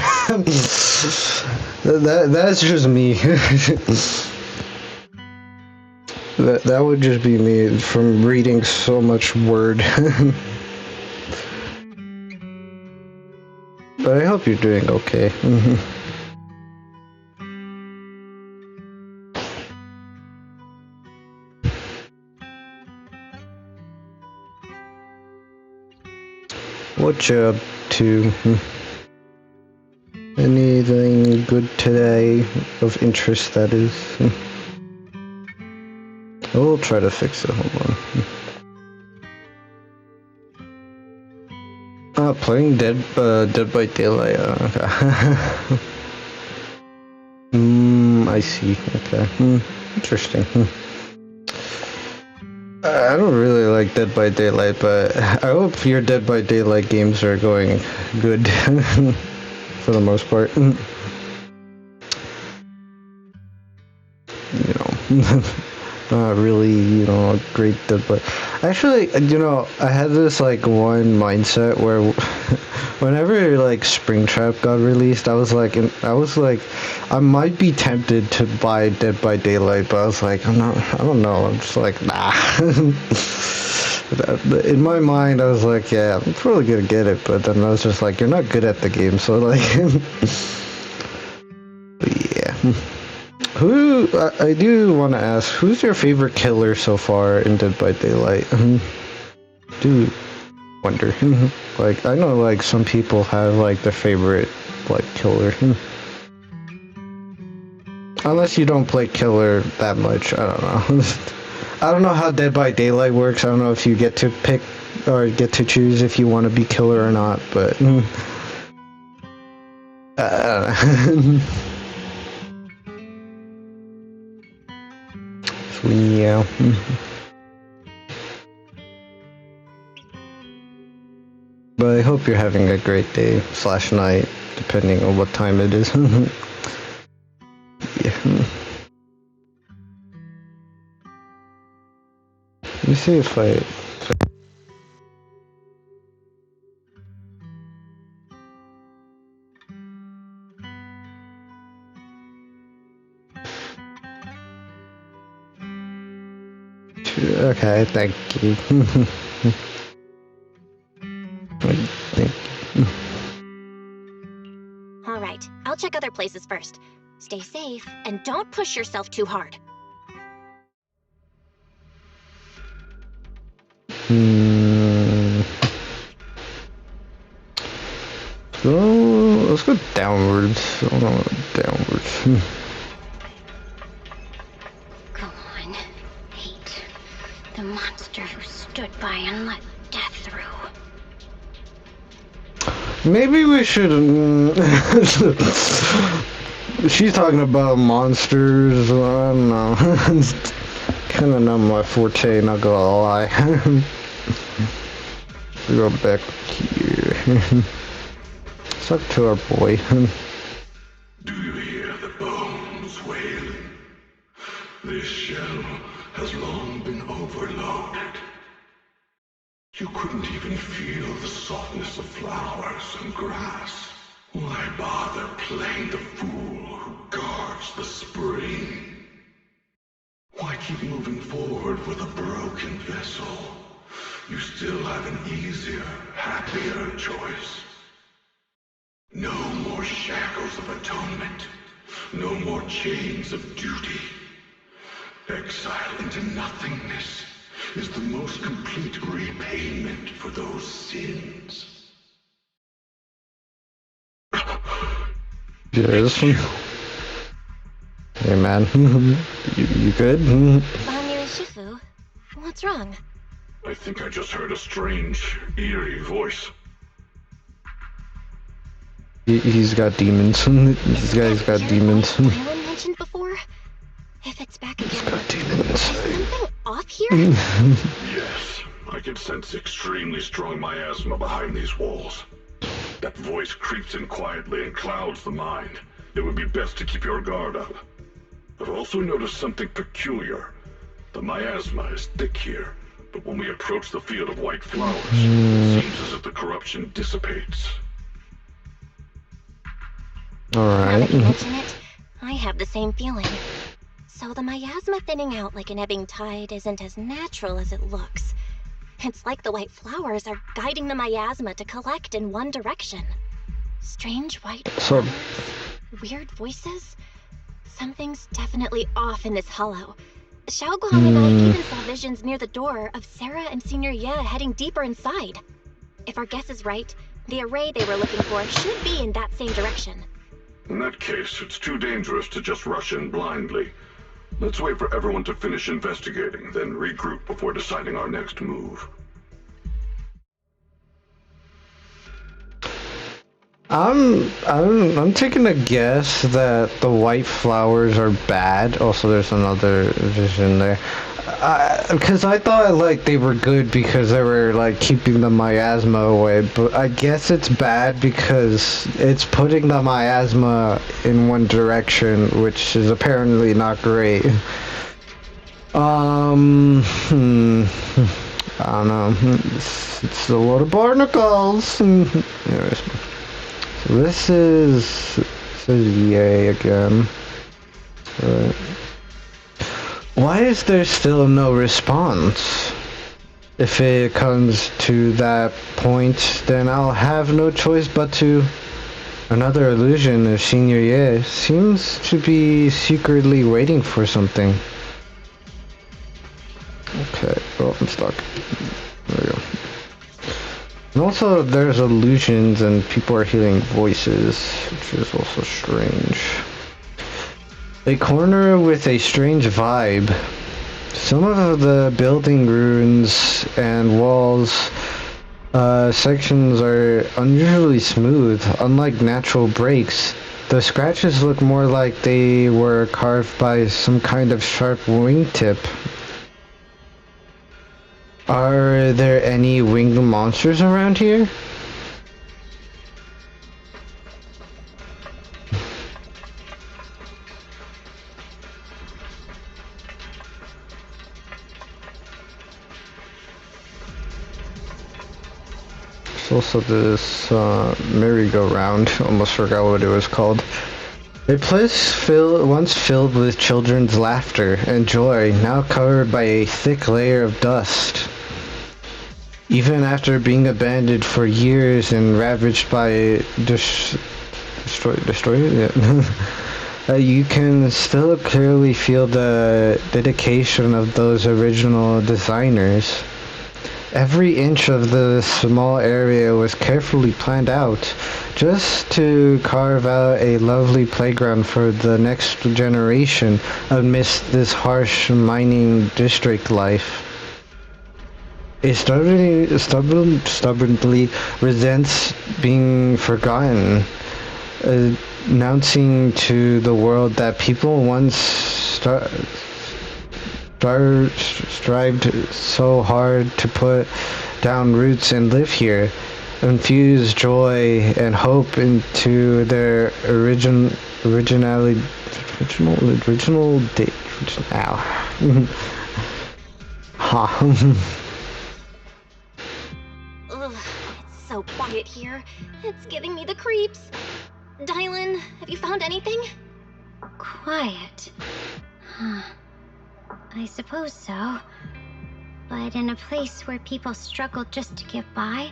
That's just me. that would just be me from reading so much word. But I hope you're doing okay. What you up to? Anything good today? Of interest, that is. We'll try to fix it, hold on. Playing Dead by Daylight, okay. I see, okay. Interesting. I don't really like Dead by Daylight, but I hope your Dead by Daylight games are going good for the most part. You know, not really, a great Dead by... Actually, I had this, one mindset where whenever, Springtrap got released, I was like, I might be tempted to buy Dead by Daylight, but I was like, I don't know, I'm just like, nah. In my mind, I was like, yeah, I'm probably gonna get it, but then I was just like, you're not good at the game, so, but yeah. I do want to ask, who's your favorite killer so far in Dead by Daylight? Do wonder. I know, some people have, their favorite, killer. Unless you don't play killer that much, I don't know. I don't know how Dead by Daylight works. I don't know if you get to pick or get to choose if you want to be killer or not, but... Yeah. But I hope you're having a great day / night, depending on what time it is. Yeah. Let me see if I... Okay, thank you. Thank you. All right, I'll check other places first. Stay safe and don't push yourself too hard. So let's go downwards. Oh, no, downwards. Go on. Hate. The monster who stood by and let death through. Maybe we should. She's talking about monsters. I don't know. Kind of not my forte, not gonna lie. We go back here. Let's talk to our boy. Do you hear the bones wailing? This shell has long been overloaded. You couldn't even feel the softness of flowers and grass. Why bother playing the fool who guards the spring? Why keep moving forward with a broken vessel? You still have an easier, happier choice. No more shackles of atonement. No more chains of duty. Exile into nothingness is the most complete repayment for those sins. Yeah, this one. Hey man, you good? Banyu and Shifu, what's wrong? I think I just heard a strange, eerie voice. He's got demons. This guy's got demons. Island mentioned before? If it's back again, He's got demons. is something off here? Yes, I can sense extremely strong miasma behind these walls. That voice creeps in quietly and clouds the mind. It would be best to keep your guard up. I've also noticed something peculiar. The miasma is thick here, but when we approach the field of white flowers, it seems as if the corruption dissipates. Now that Alright. you mention it, I have the same feeling. So the miasma thinning out like an ebbing tide isn't as natural as it looks. It's like the white flowers are guiding the miasma to collect in one direction. Strange white flowers, weird voices. Something's definitely off in this hollow. Xiao Guang and I even saw visions near the door of Sarah and Senior Ye heading deeper inside. If our guess is right, the array they were looking for should be in that same direction. In that case, it's too dangerous to just rush in blindly. Let's wait for everyone to finish investigating, then regroup before deciding our next move. I'm taking a guess that the white flowers are bad. Also, there's another vision there. Because I thought like they were good because they were like keeping the miasma away, but I guess it's bad because it's putting the miasma in one direction, which is apparently not great. I don't know. It's a lot of barnacles. Anyways, so this is yay again. Right. Why is there still no response? If it comes to that point, then I'll have no choice but to... Another illusion of Senior Ye seems to be secretly waiting for something. Okay, well, I'm stuck. There we go. And also, there's illusions and people are hearing voices, which is also strange. A corner with a strange vibe. Some of the building ruins and walls sections are unusually smooth, unlike natural breaks. The scratches look more like they were carved by some kind of sharp wingtip. Are there any winged monsters around here? There's also this merry-go-round. Almost forgot what it was called. A place once filled with children's laughter and joy, now covered by a thick layer of dust. Even after being abandoned for years and ravaged by destroyer? Yeah. You can still clearly feel the dedication of those original designers. Every inch of the small area was carefully planned out, just to carve out a lovely playground for the next generation amidst this harsh mining district life. It stubbornly resents being forgotten, announcing to the world that people once strived so hard to put down roots and live here, infuse joy and hope into their original date. Ow. Ugh, it's so quiet here. It's giving me the creeps. Dylan, have you found anything? Quiet. Huh. I suppose so. But in a place where people struggle just to get by,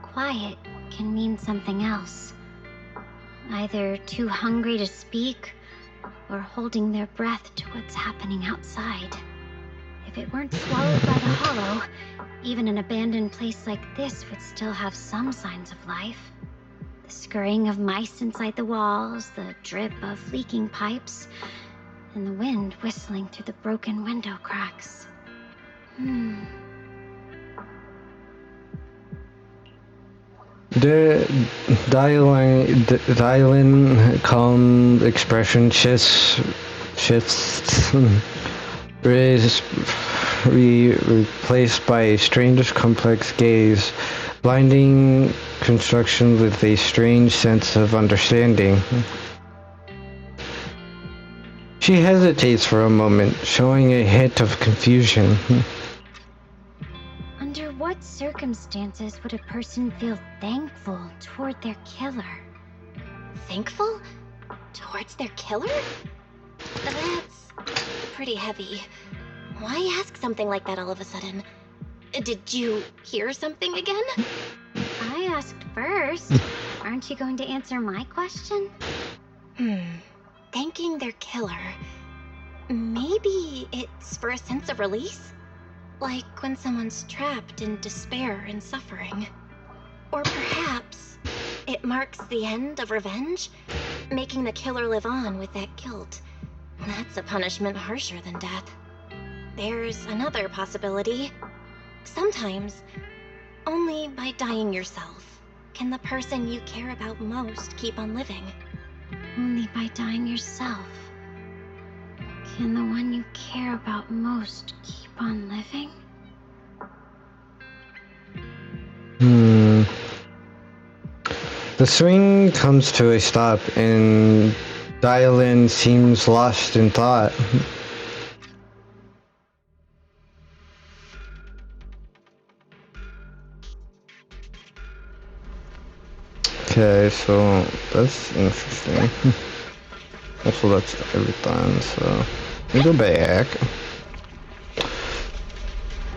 quiet can mean something else. Either too hungry to speak, or holding their breath to what's happening outside. If it weren't swallowed by the hollow, even an abandoned place like this would still have some signs of life. The scurrying of mice inside the walls, the drip of leaking pipes, and the wind whistling through the broken window cracks. The Dylan calm expression shifts replaced by a strange complex gaze, blinding construction with a strange sense of understanding. She hesitates for a moment, showing a hint of confusion. Under what circumstances would a person feel thankful toward their killer? Thankful? Towards their killer? That's pretty heavy. Why ask something like that all of a sudden? Did you hear something again? I asked first. Aren't you going to answer my question? Thanking their killer. Maybe it's for a sense of release? Like when someone's trapped in despair and suffering. Or perhaps it marks the end of revenge, making the killer live on with that guilt. That's a punishment harsher than death. There's another possibility. Sometimes, only by dying yourself can the person you care about most keep on living. Only by dying yourself can the one you care about most keep on living? The swing comes to a stop and Dylan seems lost in thought. Okay, so that's interesting. Also, that's everything, so we go back.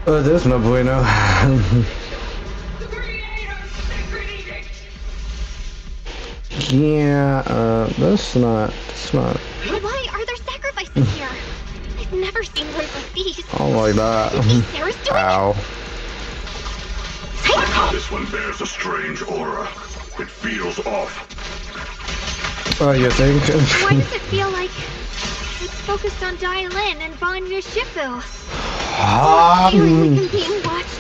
Oh, there's no bueno. Yeah, that's not. Why are there sacrifices here? I've never seen ones like these. Oh, like that. Sarah's doing Ow. This one bears a strange aura. It feels off. Oh, you think? Why does it feel like it's focused on Dylan and Vanya Shifu? Feeling like I'm being watched.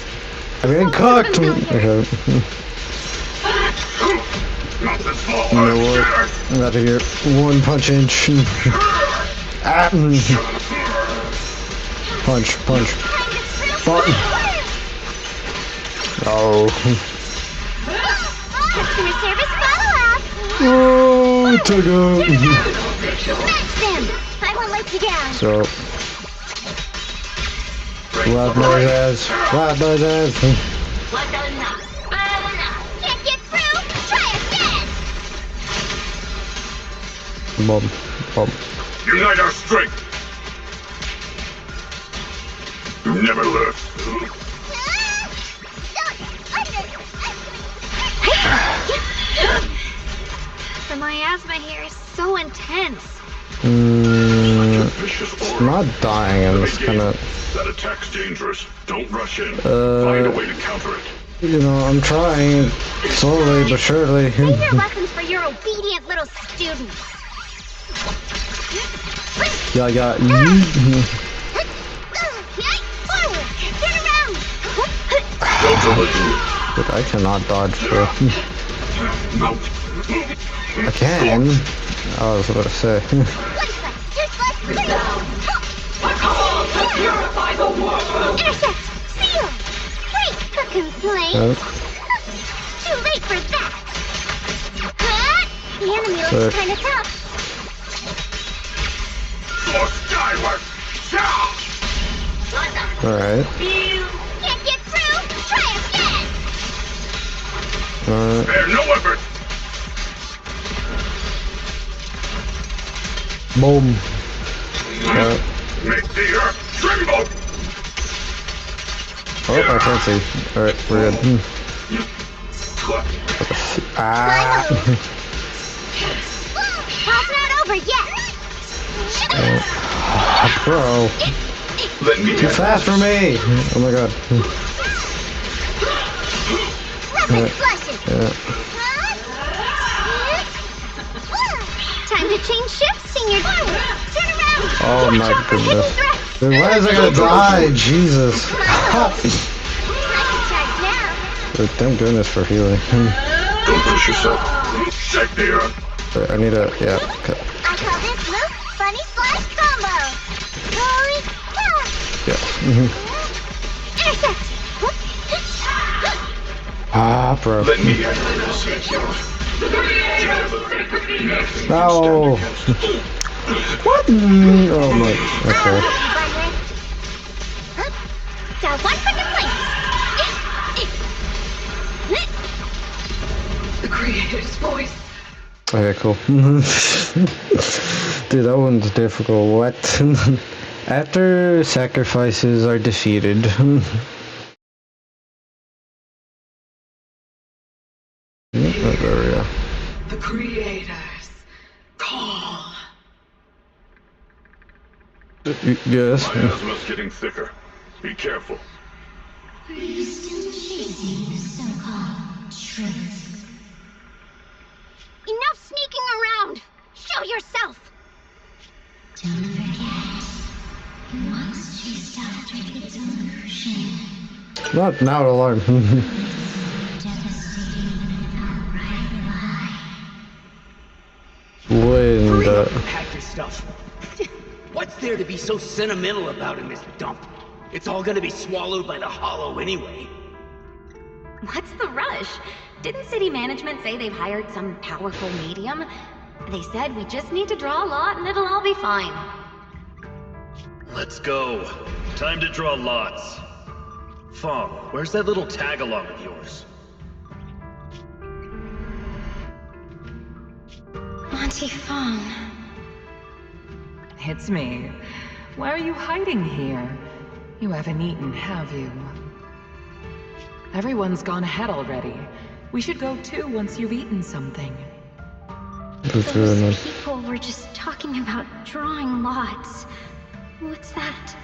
I'm getting cooked. Okay. You know what? I'm about to get one punch inch. Punch. Button. Oh. Customer service follow-up! Oh, took out. Smash them! I won't let you down! So. Loud noises. Can't get through? Try again! Boom. Boom. Unite our strength! You never learn. The miasma here is so intense. I'm not dying, I'm just kinda... That attack's dangerous. Don't rush in. Find a way to counter it. You know, I'm trying. Slowly but surely. Save your lessons for your obedient little students. Yeah, I got... Forward! Turn around! But I cannot dodge, bro. I can. I was about to say. Intercept! Seal! Break the complaint! Too late for that! The enemy looks kinda tough. Alright. Can't get through? Try again! Alright. Spare no effort! Boom. Make the earth tremble! Oh, I can't see. Alright, we're good. Ah. Class not over yet! Bro. Too fast for me! Oh my god. Yeah. Time to change shifts, senior. Turn around! Oh my goodness. Dude, why is I gonna die? Jesus. Dude, thank goodness for healing. Don't push yourself. Check the earth. I need a... yeah. Okay. I call this move Bunny Splash Combo! Holy cow! Yeah. Intercept! Ah, bro. Let me handle this. No. What? Oh my. Okay. Got one for complaints! The Creator's voice. Okay, cool. Dude, that one's difficult. What? After sacrifices are defeated. There we go. The Creator's call. Yes. Miasma's getting thicker. Be careful. Are you still chasing the so-called truth? Enough sneaking around! Show yourself! Don't forget, it wants to stop with its illusion. Not now, alarm. When Pack your stuff. What's there to be so sentimental about in this dump? It's all gonna be swallowed by the hollow anyway. What's the rush? Didn't city management say they've hired some powerful medium? They said we just need to draw a lot and it'll all be fine. Let's go. Time to draw lots. Fong, where's that little tag-along of yours? Auntie Fong. It's me. Why are you hiding here? You haven't eaten, have you? Everyone's gone ahead already. We should go too once you've eaten something. Those people were just talking about drawing lots. What's that?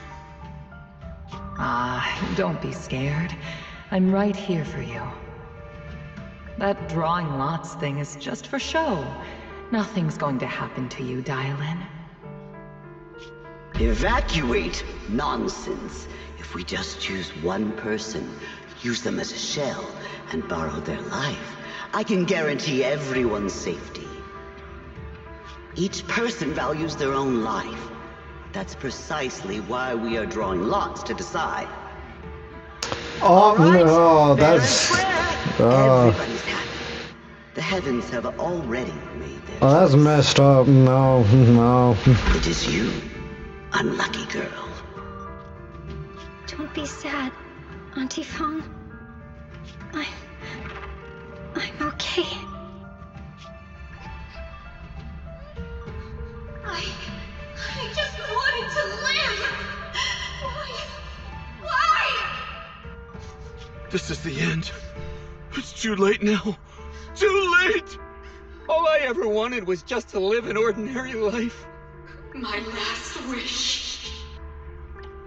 Ah, don't be scared. I'm right here for you. That drawing lots thing is just for show. Nothing's going to happen to you, Dial-In. Evacuate? Nonsense. If we just choose one person, use them as a shell, and borrow their life, I can guarantee everyone's safety. Each person values their own life. That's precisely why we are drawing lots to decide. Oh no, that's... Everybody's happy. The heavens have already made their Oh, that's messed up. No, no. It is you, unlucky girl. Don't be sad, Auntie Fong. I'm okay. I just wanted to live. Why? This is the end. It's too late now. Too late! All I ever wanted was just to live an ordinary life. My last wish.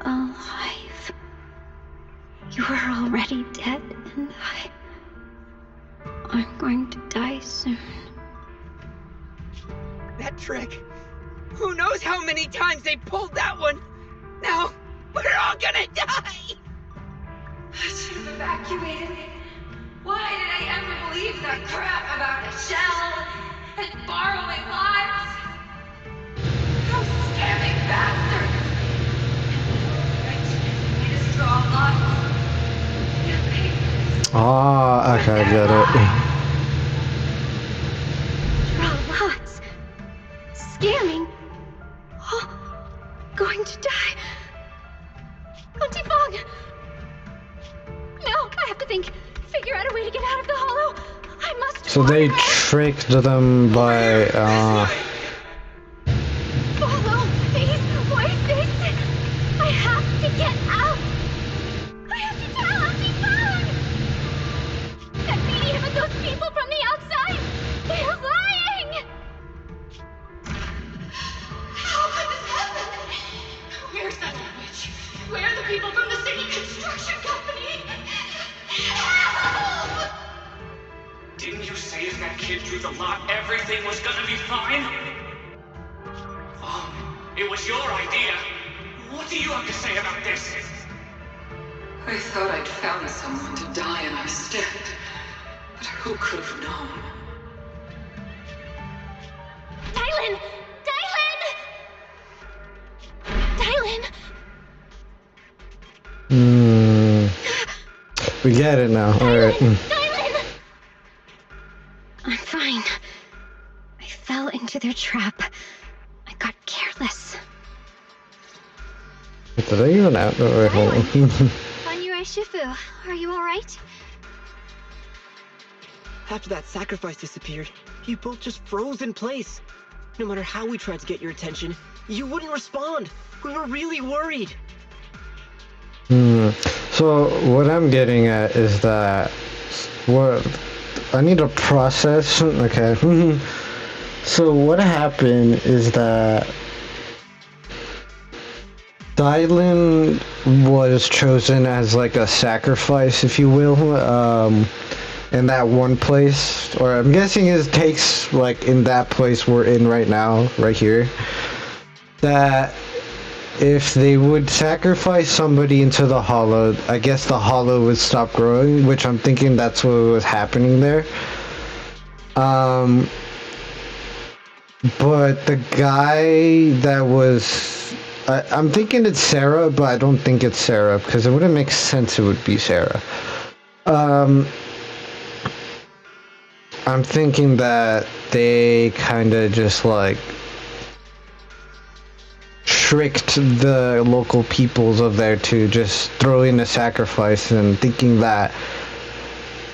Alive. You are already dead, and I'm going to die soon. That trick. Who knows how many times they pulled that one? Now, we're all gonna die! I should have evacuated. Why did I ever believe that crap about a shell and borrowing lives? Those scamming bastards! And made us draw lots. Ah, okay, I get it. Draw lots. Scamming. Oh, going to die. Auntie Fong! No, I have to think. Figure out a way to get out of the hollow. I must. So they tricked them by, Follow these voices. I have to get out. I have to tell Auntie Fong that medium and those people from the outside, they're lying. How could this happen? Where's that witch? Where are the people from the city construction company? Help! Didn't you say if that kid drew the lot, everything was gonna be fine? It was your idea. What do you have to say about this? I thought I'd found someone to die in our stead, but who could have known? Dylan! Dylan! Dylan! We get it now. Alright. Dylan! I'm fine. I fell into their trap. I got careless. Did I even out? Oh, wait, hold on. Banyue Shifu, are you alright? After that sacrifice disappeared, you both just froze in place. No matter how we tried to get your attention, you wouldn't respond. We were really worried. So what I'm getting at is that what I need to process. Okay. So what happened is that Dylan was chosen as like a sacrifice, if you will, in that one place, or I'm guessing it takes like in that place we're in right now, right here, that if they would sacrifice somebody into the hollow, I guess the hollow would stop growing, which I'm thinking that's what was happening there. But the guy that was, I'm thinking it's Sarah, but I don't think it's Sarah, because it wouldn't make sense it would be Sarah. I'm thinking that they kind of just like tricked the local peoples of there to just throw in a sacrifice and thinking that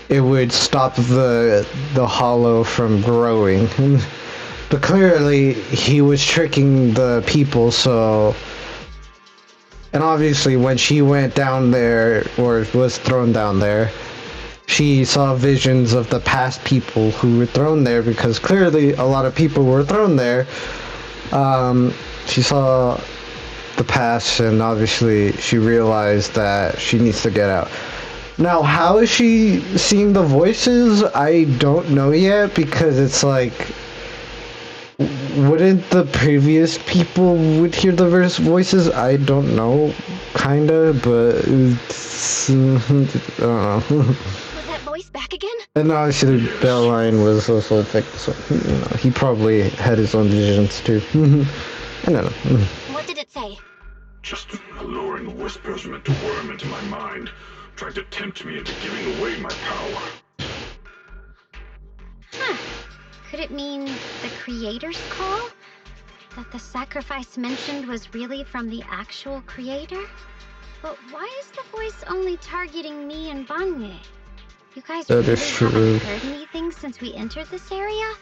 it would stop the hollow from growing. But clearly he was tricking the people, so, and obviously when she went down there, or was thrown down there, she saw visions of the past people who were thrown there, because clearly a lot of people were thrown there. She saw the past, and obviously she realized that she needs to get out. Now, how is she seeing the voices? I don't know yet, because it's like, wouldn't the previous people would hear the voices? I don't know, kinda, but it's, I don't know. Was that voice back again? And obviously the bell line was also like, so, you know, he probably had his own visions too. I don't know. What did it say? Just alluring whispers meant to worm into my mind, trying to tempt me into giving away my power. Huh. Could it mean the creator's call? That the sacrifice mentioned was really from the actual creator? But why is the voice only targeting me and Banyue? You guys That really is true. haven't heard anything since we entered this area?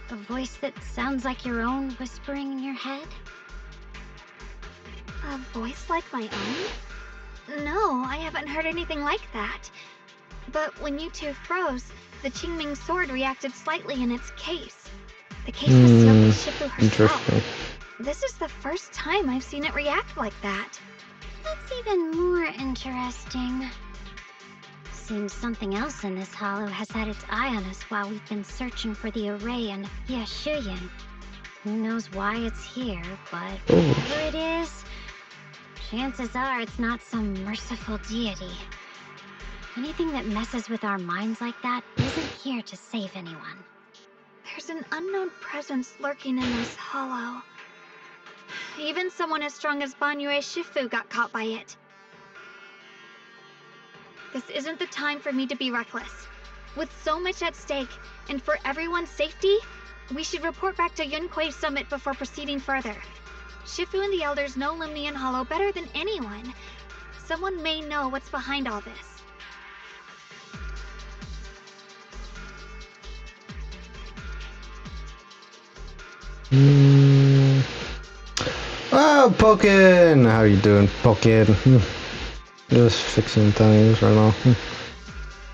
A voice that sounds like your own whispering in your head? A voice like my own? No, I haven't heard anything like that. But when you two froze, the Qingming sword reacted slightly in its case. The case was sealed by Shifu herself. Interesting. This is the first time I've seen it react like that. That's even more interesting. Seems something else in this hollow has had its eye on us while we've been searching for the array in Yashuyan. Who knows why it's here, but whatever it is, chances are it's not some merciful deity. Anything that messes with our minds like that isn't here to save anyone. There's an unknown presence lurking in this hollow. Even someone as strong as Banyue Shifu got caught by it. This isn't the time for me to be reckless. With so much at stake, and for everyone's safety, we should report back to Yunque's summit before proceeding further. Shifu and the elders know Limnian Hollow better than anyone. Someone may know what's behind all this. Oh, Pokin! How you doing, Pokin? Just fixing things right now.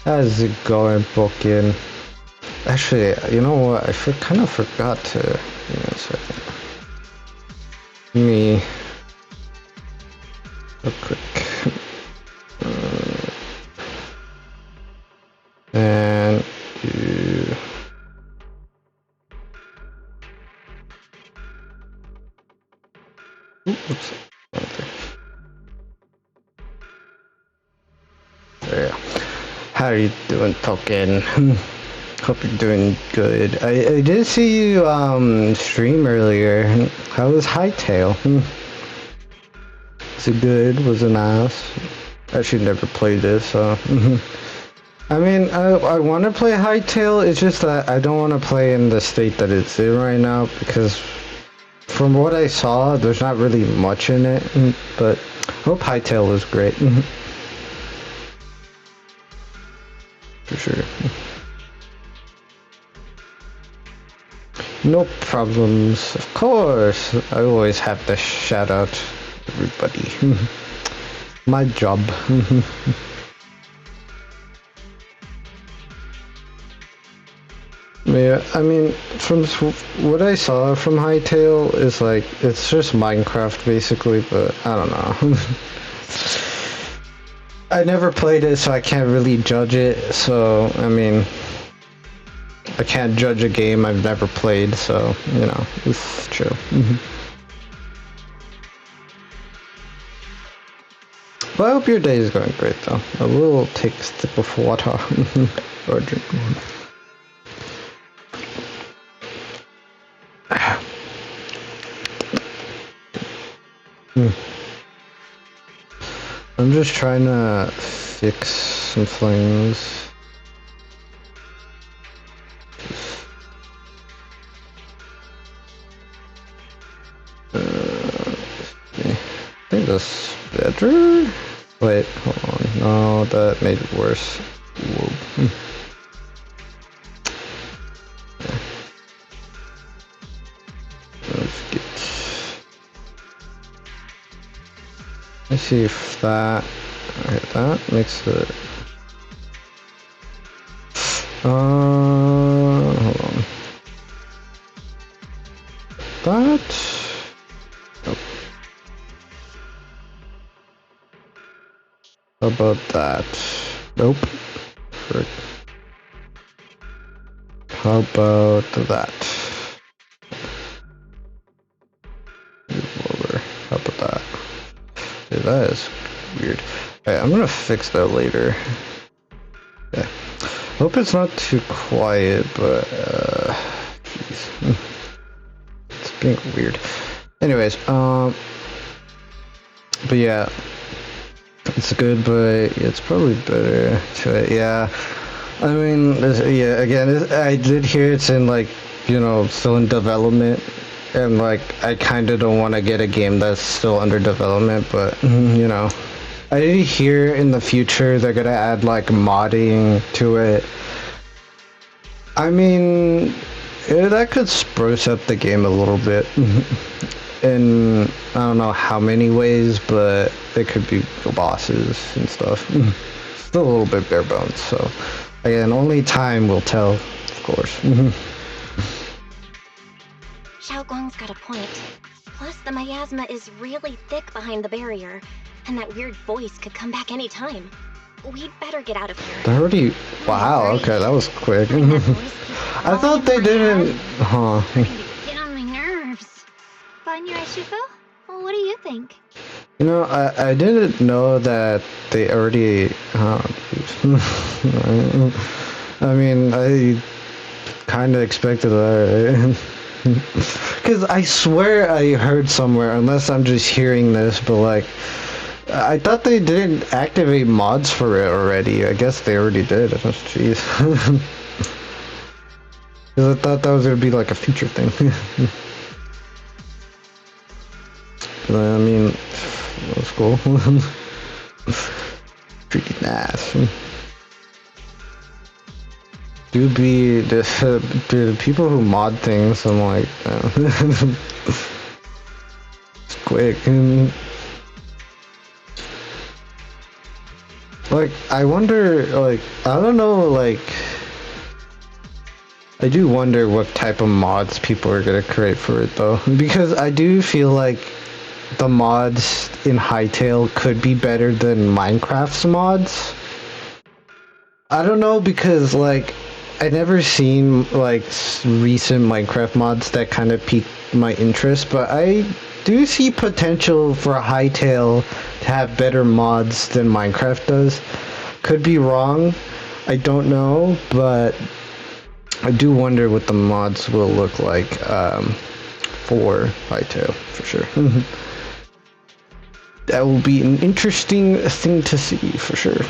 How's it going, Pokin? Actually, you know what? I kind of forgot to. Give me a second. Me. Real quick. And you. Oops. Okay. There. How are you doing, Pokin? Hope you're doing good. I did see you stream earlier. How was Hytale? Was it good? Was it nice? Actually never played this, so I mean I wanna play Hytale, it's just that I don't wanna play in the state that it's in right now because from what I saw there's not really much in it, but I hope Hytale is great. For sure. No problems. Of course. I always have to shout out everybody. My job. Yeah, I mean, from what I saw from Hytale is like, it's just Minecraft basically, but I don't know. I never played it, so I can't really judge it, so, I mean, I can't judge a game I've never played, so, you know, it's true. But I hope your day is going great, though. I will take a sip of water or drink water. I'm just trying to fix some things. I think that's better. Wait, hold on. No, that made it worse. Whoa. Let's see if that. Alright, that makes it. Hold on. That. Nope. How about that? Nope. Perfect. How about that? Move over. How about that? Dude, that is weird. Alright, I'm gonna fix that later. Yeah. Hope it's not too quiet, but jeez. It's being weird. Anyways, but yeah. It's good, but it's probably better to, yeah. I mean, yeah, again, I did hear it's in, like, you know, still in development. And, like, I kind of don't want to get a game that's still under development, but, you know. I did hear in the future they're gonna add, like, modding to it. I mean, Yeah, that could spruce up the game a little bit. In I don't know how many ways, but it could be bosses and stuff. Still a little bit bare bones, so again, only time will tell, of course. Xiao Guang's got a point. Plus, the miasma is really thick behind the barrier, and that weird voice could come back any time. We'd better get out of here. They already. Wow. Okay, that was quick. I thought they didn't. Huh. Get on my nerves. Fun, you Shifu? Well, what do you think? You know, I didn't know that they already. I mean, I kind of expected that. Because I swear I heard somewhere, unless I'm just hearing this, but like, I thought they didn't activate mods for it already. I guess they already did. Jeez. Because I thought that was going to be like a future thing. I mean, that's cool. Freaking nice. Dude, the people who mod things, I'm like, it's quick. Like, I wonder, like, I don't know, like, I do wonder what type of mods people are gonna create for it though, because I do feel like the mods in Hytale could be better than Minecraft's mods. I don't know, because like I never seen like recent Minecraft mods that kind of piqued my interest, but I do see potential for Hytale to have better mods than Minecraft does. Could be wrong, I don't know, but I do wonder what the mods will look like for Hytale, for sure. That will be an interesting thing to see, for sure.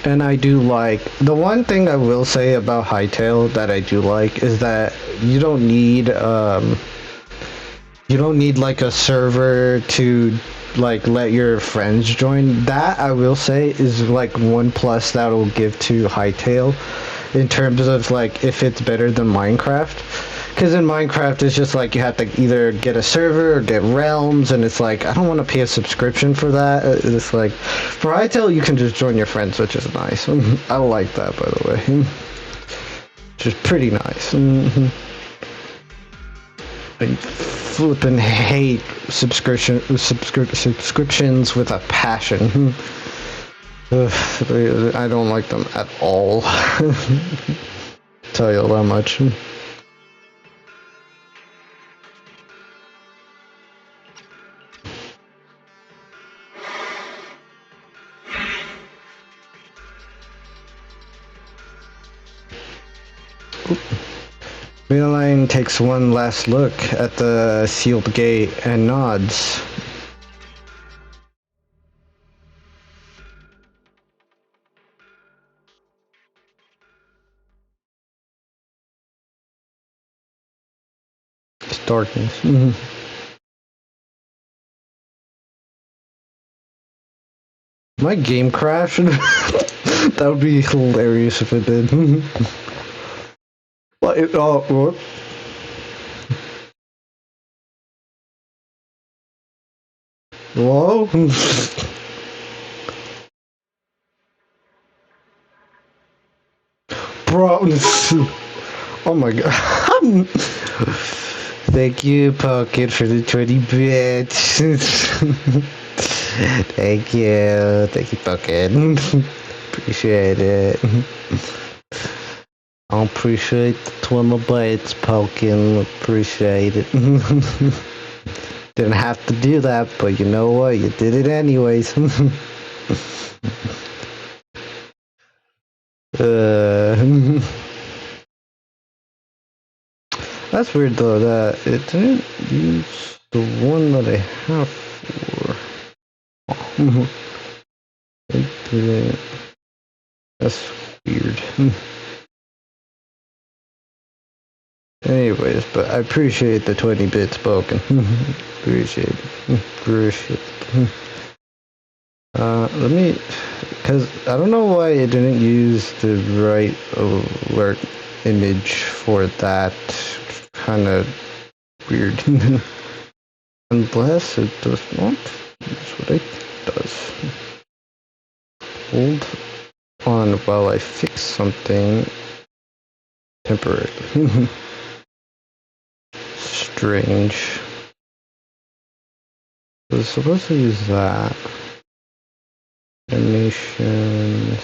And I do like, the one thing I will say about Hytale that I do like is that you don't need like a server to like let your friends join. That I will say is like one plus that will give to Hytale in terms of like if it's better than Minecraft. Because in Minecraft, it's just like you have to either get a server or get realms, and it's like, I don't want to pay a subscription for that. It's like, for Hytale, you can just join your friends, which is nice. I like that, by the way. Which is pretty nice. I flippin' hate subscriptions with a passion. I don't like them at all. Tell you all that much. Milaline takes one last look at the sealed gate and nods. It's darkness. My game crashed? That would be hilarious if it did. What? What? Whoa? Bro. Oh my god. Thank you, Pocket, for the 20 bits. Thank you. Thank you, Pocket. Appreciate it. I appreciate the 20 bits, Pokin. Appreciate it. Didn't have to do that, but you know what? You did it anyways. That's weird though, that it didn't use the one that I have for. It didn't. That's weird. Anyways, but I appreciate the 20 bits spoken. Appreciate it. Appreciate it. Let me, because I don't know why it didn't use the right alert image for that. Kind of weird. Unless it does not. That's what it does. Hold on while I fix something temporarily. Strange. I was supposed to use that. Animations.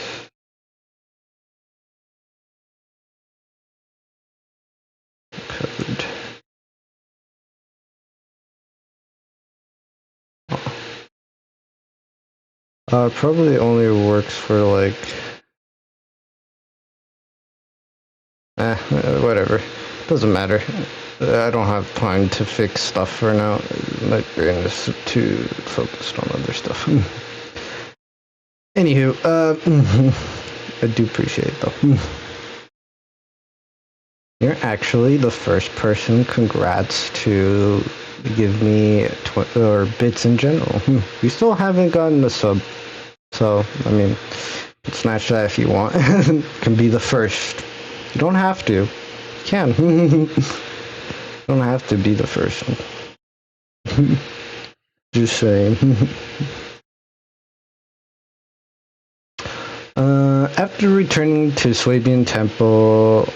Code. Probably only works for like whatever. Doesn't matter. I don't have time to fix stuff for now. My brain is too focused on other stuff. Anywho, I do appreciate it though. You're actually the first person, congrats, to give me or bits in general. We still haven't gotten a sub, so I mean, snatch that if you want. Can be the first. You don't have to. You can. You don't have to be the first. Just saying. After returning to Swabian Temple,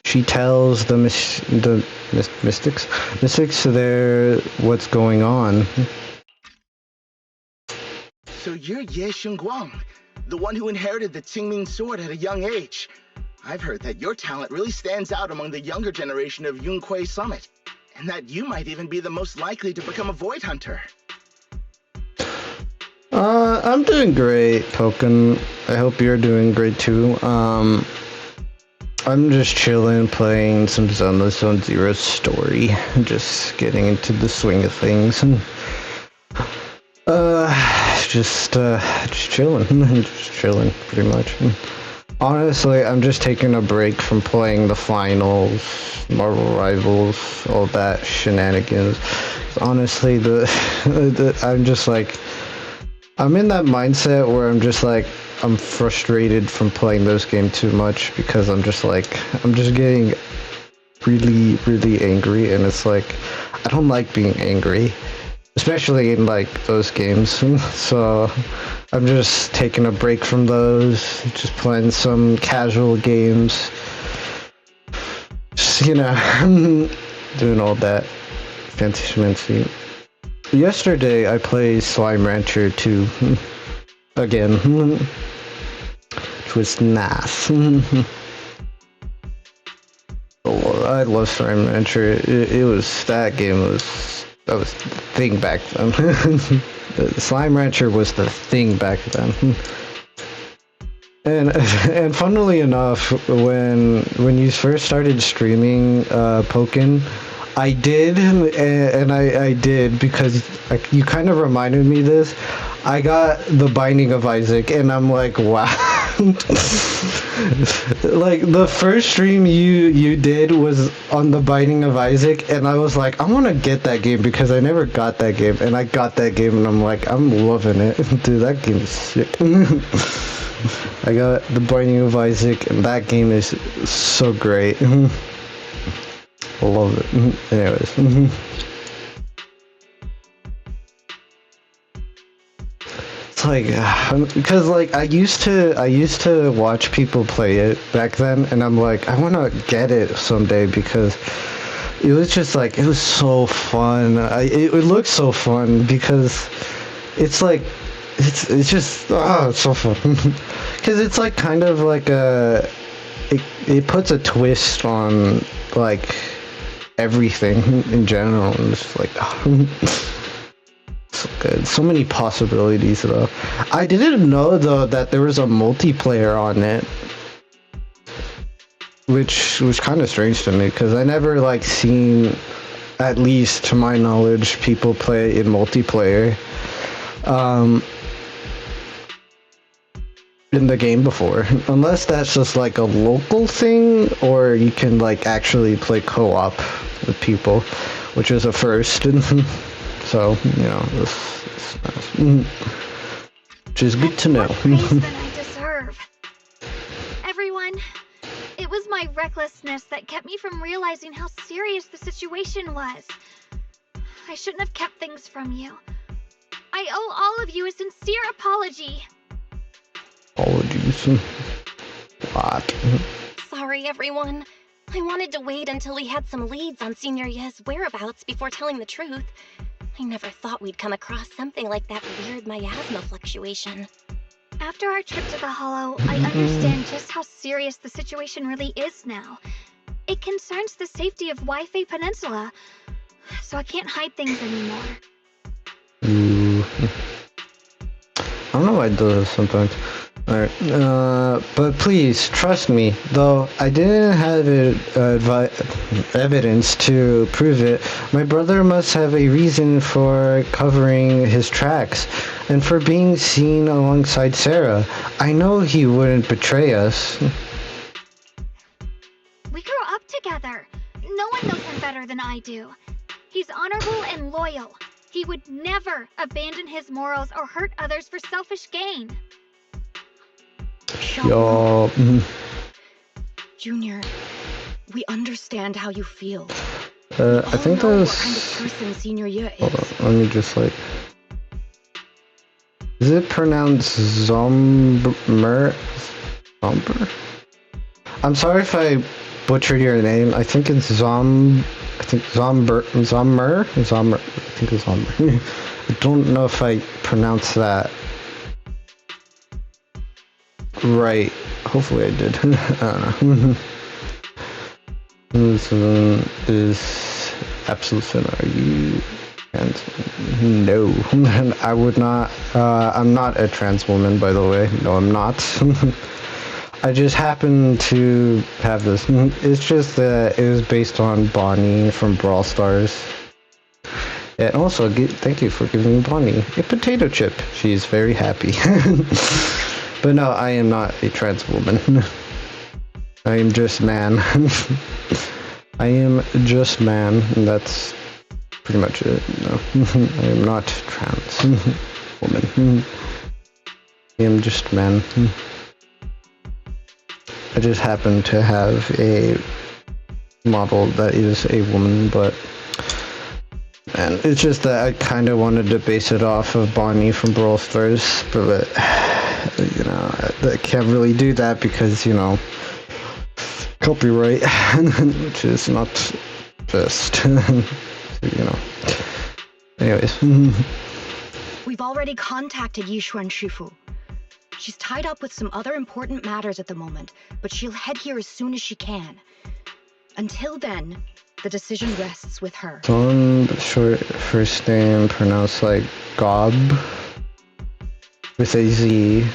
she tells the mystics there what's going on. So you're Ye Shengguang, the one who inherited the Qingming sword at a young age. I've heard that your talent really stands out among the younger generation of Yunque Summit, and that you might even be the most likely to become a Void Hunter. I'm doing great, Token. I hope you're doing great too. I'm just chilling, playing some Zelda Zone Zero story, just getting into the swing of things, and just chilling, just chilling, pretty much. Honestly, I'm just taking a break from playing the finals, Marvel Rivals, all that shenanigans. Honestly, I'm just like, I'm in that mindset where I'm just like, I'm frustrated from playing those games too much because I'm just getting really, really angry, and it's like, I don't like being angry, especially in like those games. So I'm just taking a break from those, just playing some casual games, just, you know, doing all that fancy schmancy. Yesterday I played Slime Rancher 2 again, which was nice. I love Slime Rancher. It was, that was the thing back then. Slime Rancher was the thing back then. And funnily enough, when you first started streaming Pokken, I did, and I did, because you kind of reminded me of this. I got the Binding of Isaac, and I'm like, wow. Like, the first stream you did was on the Binding of Isaac, and I was like, I want to get that game because I never got that game, and I got that game, and I'm like, I'm loving it. Dude, that game is sick. I got the Binding of Isaac, and that game is so great. I love it. Anyways. It's like, because like I used to watch people play it back then, and I'm like, I want to get it someday because it was just like, it was so fun. It looks so fun because it's like, it's just, it's so fun. Because it's like kind of like it puts a twist on like everything in general, and it's like, so good. So many possibilities though. I didn't know though that there was a multiplayer on it, which was kind of strange to me because I never like seen, at least to my knowledge, people play in multiplayer in the game before, unless that's just like a local thing, or you can like actually play co-op with people, which is a first. So, you know, it's nice. which is good to know. Praise than I deserve. Everyone, it was my recklessness that kept me from realizing how serious the situation was. I shouldn't have kept things from you. I owe all of you a sincere apology. Apologies. What? Sorry, everyone. I wanted to wait until we had some leads on Senior Ye's whereabouts before telling the truth. I never thought we'd come across something like that weird miasma fluctuation. After our trip to the Hollow, I understand just how serious the situation really is now. It concerns the safety of Wi-Fi Peninsula, so I can't hide things anymore. Ooh. I don't know why I do this sometimes. Alright, but please, trust me, though I didn't have evidence to prove it, my brother must have a reason for covering his tracks, and for being seen alongside Sarah. I know he wouldn't betray us. We grew up together. No one knows him better than I do. He's honorable and loyal. He would never abandon his morals or hurt others for selfish gain. Yo. Junior, we understand how you feel. I think know that's... what kind of person Senior Year is. Hold on, let me just like... Is it pronounced Zomber? Zomber? I'm sorry if I butchered your name. I think it's Zomber. I think it's Zomber. I think it's Zomber. I don't know if I pronounced that right. Hopefully I did. I don't know. This is Absolute Sin. Are you trans? No. I would not. I'm not a trans woman, by the way. No, I'm not. I just happen to have this. It's just that it was based on Bonnie from Brawl Stars. And also, thank you for giving me Bonnie a potato chip. She's very happy. But no, I am not a trans woman. I am just man. I am just man, and that's pretty much it. No, I am not trans woman. I am just man. I just happen to have a model that is a woman, but and it's just that I kind of wanted to base it off of Bonnie from Brawl Stars, but you know, I can't really do that because, you know, copyright, which is not just, so, you know. Anyways. We've already contacted Yishuan Shifu. She's tied up with some other important matters at the moment, but she'll head here as soon as she can. Until then, the decision rests with her. Some short first name pronounced like Gob with a Z.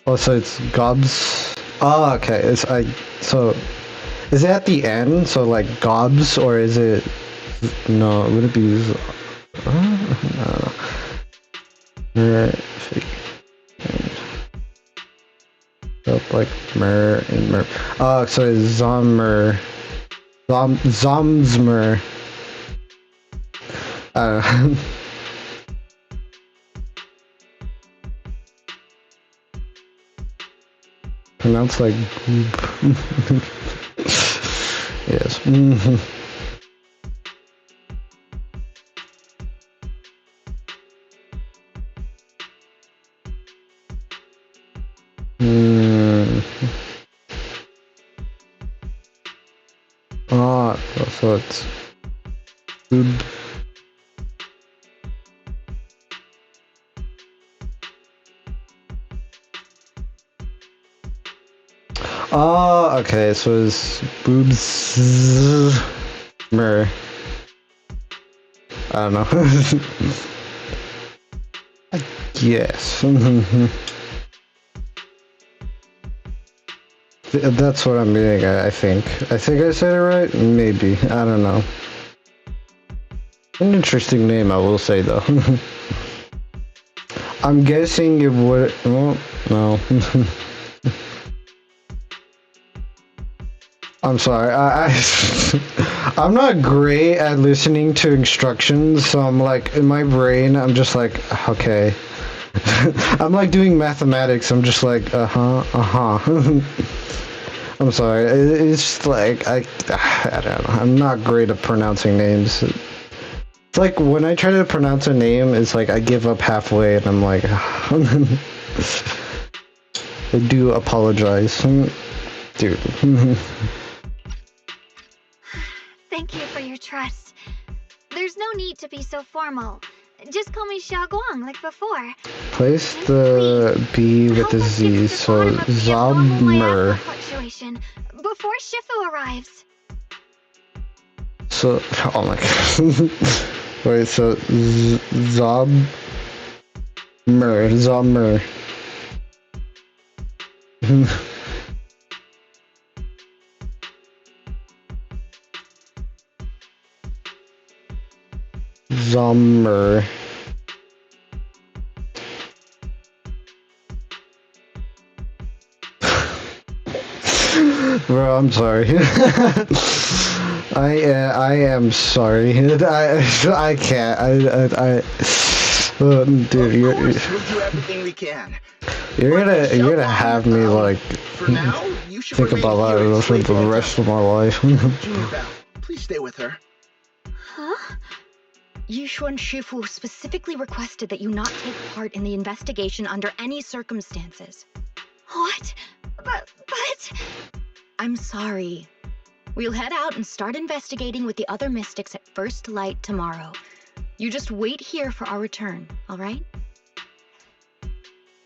Oh, so it's Gobs. Oh, okay. It's so is it at the end? So like Gobs, or is it? No, would it be? I don't know. Up like Mer and Mer. Oh, so it's Zommer. Zomsmer. I don't know. Pronounced like goop. Yes. Ah, so it's boob. Oh, okay, so it's boobs. Mer. I don't know. I guess. That's what I'm meaning, I think. I think I said it right? Maybe. I don't know. An interesting name, I will say, though. I'm guessing it would... Well, no. I'm sorry, I'm not great at listening to instructions, so I'm like, in my brain, I'm just like, okay. I'm like doing mathematics. I'm just like, I'm sorry. It's just like I don't know. I'm not great at pronouncing names. It's like when I try to pronounce a name, it's like I give up halfway, and I'm like, I do apologize, dude. Thank you for your trust. There's no need to be so formal. Just call me Xiaoguang like before. Place the B with the Z, so Zobmer. Fluctuation before Shifu arrives. So, oh my god. Wait, so Zobmer. Zommer. Bro, I'm sorry. I am sorry. I can't. Dude, We'll do everything we can. you're gonna have me like You should think about that for the rest of my life. Junior Val, please stay with her. Huh? Yushuan Shifu specifically requested that you not take part in the investigation under any circumstances. What? But... I'm sorry. We'll head out and start investigating with the other mystics at first light tomorrow. You just wait here for our return, alright?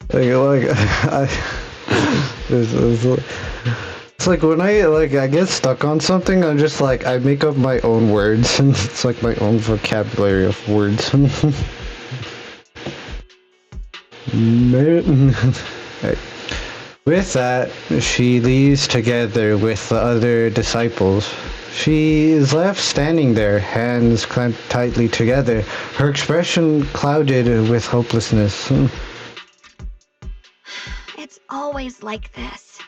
It's like when I get stuck on something, I'm just like, I make up my own words, and it's like my own vocabulary of words. Right. With that, she leaves together with the other disciples. She is left standing there, hands clamped tightly together, her expression clouded with hopelessness. It's always like this.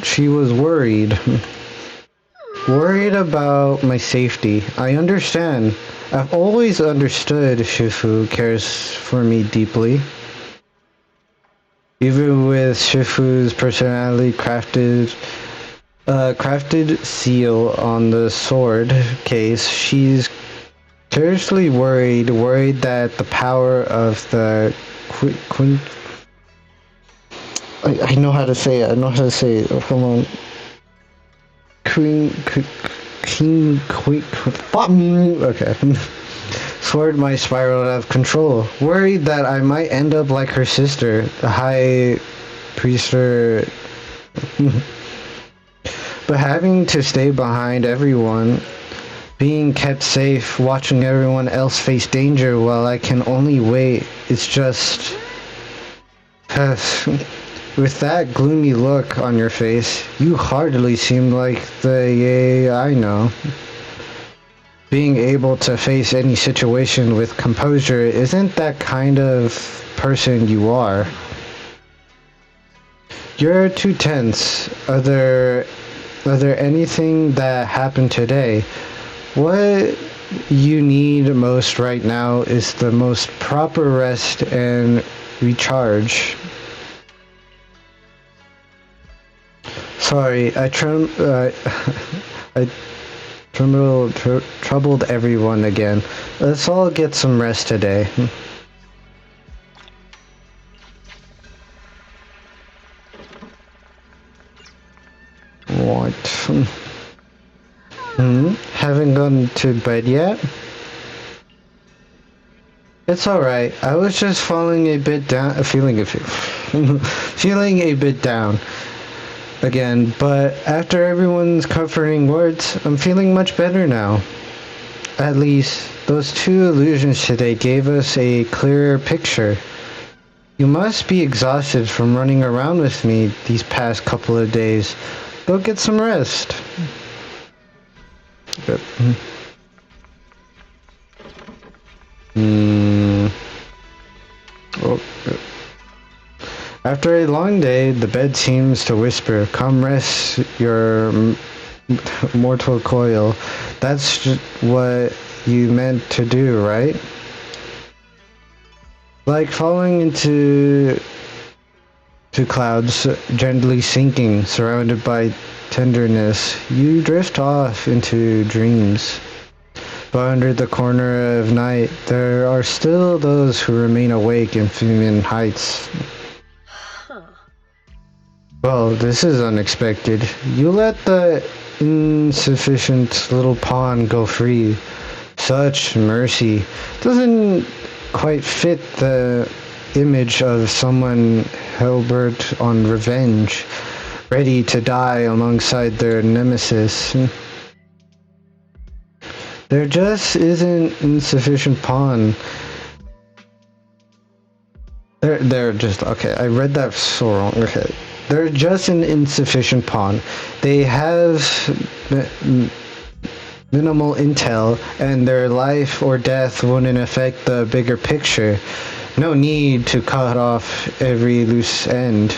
She was worried. Worried about my safety. I understand. I've always understood Shifu cares for me deeply. Even with Shifu's personality crafted seal on the sword case, she's curiously worried that the power of the I know how to say it. Hold on. Okay. Sword might spiral out of control. Worried that I might end up like her sister, the High Priester. But having to stay behind everyone, being kept safe, watching everyone else face danger while I can only wait, it's just... With that gloomy look on your face, you hardly seem like the Ye I know. Being able to face any situation with composure isn't that kind of person you are. You're too tense. Are there anything that happened today? What you need most right now is the most proper rest and recharge. Sorry, I troubled everyone again. Let's all get some rest today. What? Haven't gone to bed yet? It's alright. I was just feeling a bit down again, but after everyone's comforting words, I'm feeling much better now. At least, those two illusions today gave us a clearer picture. You must be exhausted from running around with me these past couple of days. Go get some rest. Good. Oh, good. After a long day, the bed seems to whisper, "Come rest your mortal coil." That's what you meant to do, right? Like falling into clouds, gently sinking, surrounded by tenderness, you drift off into dreams. But under the corner of night, there are still those who remain awake in Fumian Heights. Well, this is unexpected. You let the insufficient little pawn go free. Such mercy doesn't quite fit the image of someone hell-bent on revenge, ready to die alongside their nemesis. There just isn't insufficient pawn. They're just, okay, I read that so wrong, okay. They're just an insufficient pawn. They have minimal intel, and their life or death wouldn't affect the bigger picture. No need to cut off every loose end.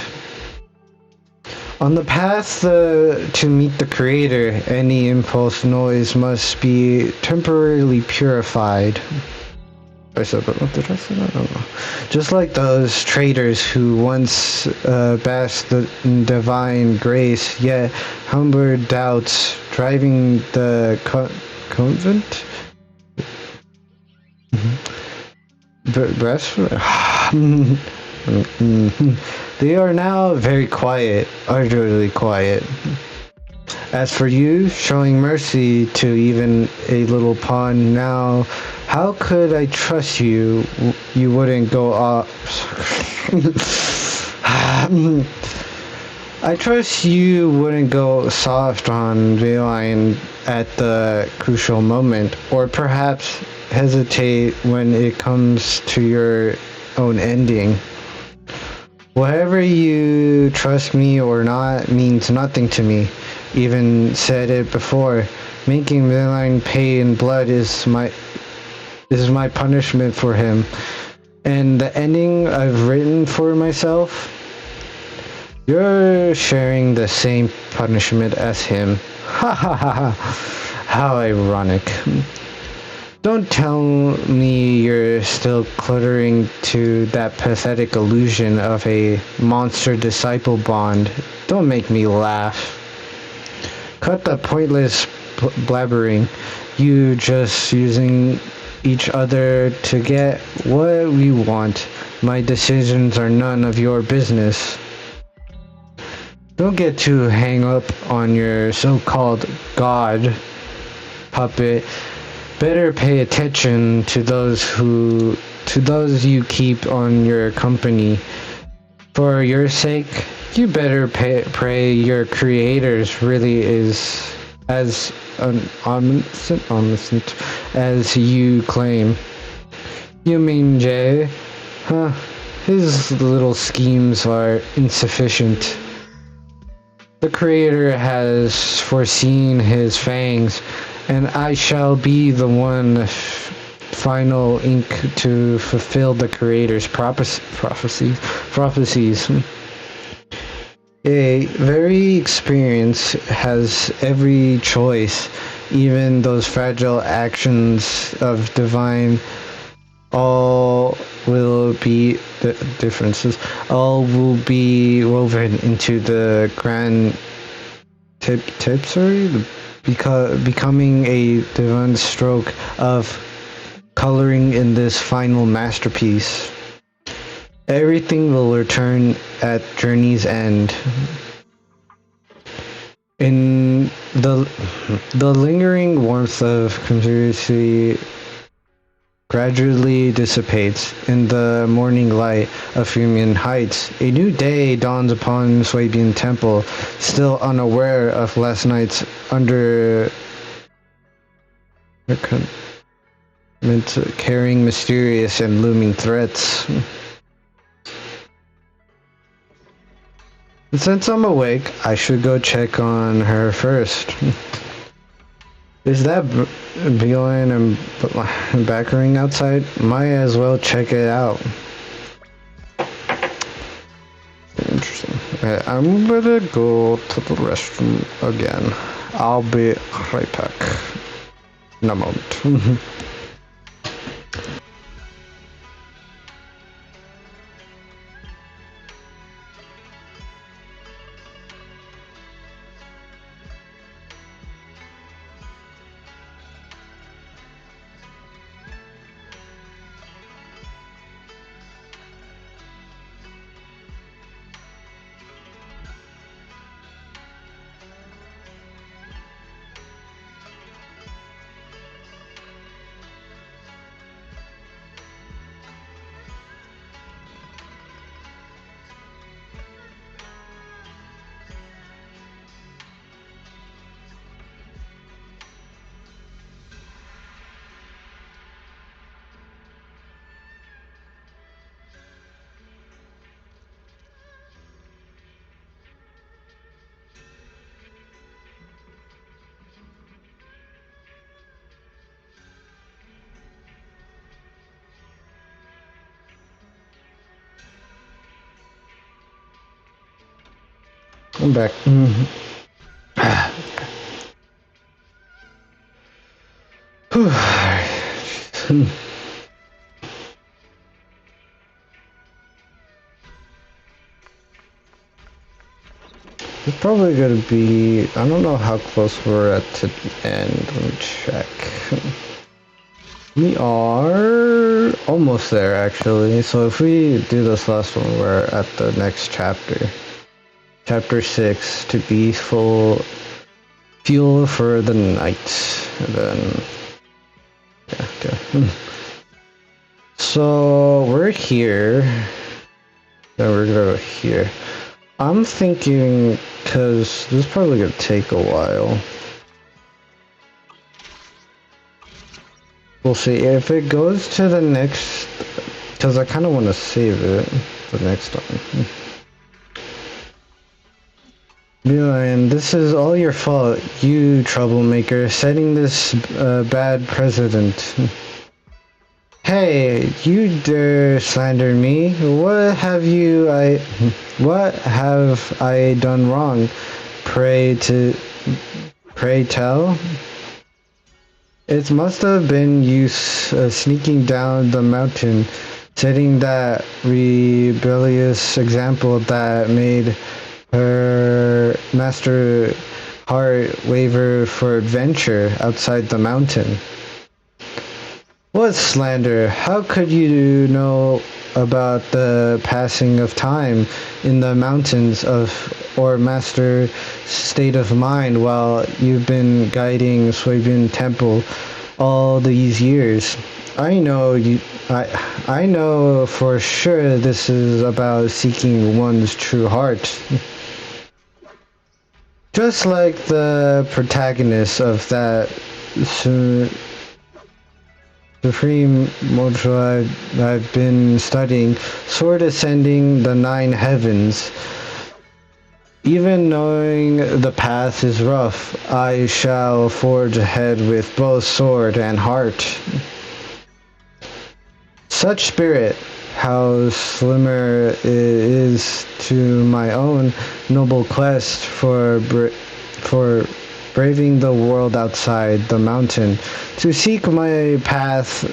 On the path to meet the Creator, any impulse noise must be temporarily purified. I said, but what did I say? I don't know. Just like those traitors who once basked in divine grace, yet humbled doubts, driving the convent? They are now very quiet, utterly quiet. As for you, showing mercy to even a little pawn now, how could I trust you? You wouldn't go off. I trust you wouldn't go soft on Valine at the crucial moment, or perhaps hesitate when it comes to your own ending. Whatever you trust me or not means nothing to me. Even said it before. Making Valine pay in blood is my punishment for him. And the ending I've written for myself, you're sharing the same punishment as him. Ha ha ha ha. How ironic. Don't tell me you're still cluttering to that pathetic illusion of a monster-disciple bond. Don't make me laugh. Cut the pointless blabbering. You just using each other to get what we want. My decisions are none of your business. Don't get too hang up on your so-called god, puppet. Better pay attention to those you keep on your company. For your sake, you better pray your creators really is as omniscient as you claim. You mean Jay? Huh? His little schemes are insufficient. The Creator has foreseen his fangs, and I shall be the one final ink to fulfill the Creator's prophecies. A very experience has every choice, even those fragile actions of divine. All will be the differences. All will be woven into the grand tapestry, becoming a divine stroke of coloring in this final masterpiece. Everything will return at journey's end. In the lingering warmth of conspiracy gradually dissipates. In the morning light of Fumian Heights, a new day dawns upon Swabian Temple, still unaware of last night's carrying mysterious and looming threats. And since I'm awake, I should go check on her first. Is that Bjorn and Backering outside? Might as well check it out. Interesting. Okay, I'm gonna go to the restroom again. I'll be right back. in a moment. I'm back. It's probably gonna be, I don't know how close we're at to the end. Let me check. We are almost there actually. So if we do this last one, we're at the next chapter. Chapter 6, to be full fuel for the night. And then, yeah, okay. So we're here. Then we're gonna go here. I'm thinking, cause this is probably gonna take a while. We'll see if it goes to the next, cause I kind of want to save it the next time. And this is all your fault, you troublemaker, setting this bad precedent. Hey, you dare slander me? What have I done wrong? Pray tell. It must have been you sneaking down the mountain, setting that rebellious example that made her master heart waver for adventure outside the mountain. What slander? How could you know about the passing of time in the mountains or master state of mind while you've been guiding Suibin Temple all these years? I know for sure this is about seeking one's true heart. Just like the protagonist of that supreme module I've been studying, sword ascending the 9 heavens. Even knowing the path is rough, I shall forge ahead with both sword and heart. Such spirit, how similar it is to my own noble quest for braving the world outside the mountain. To seek my path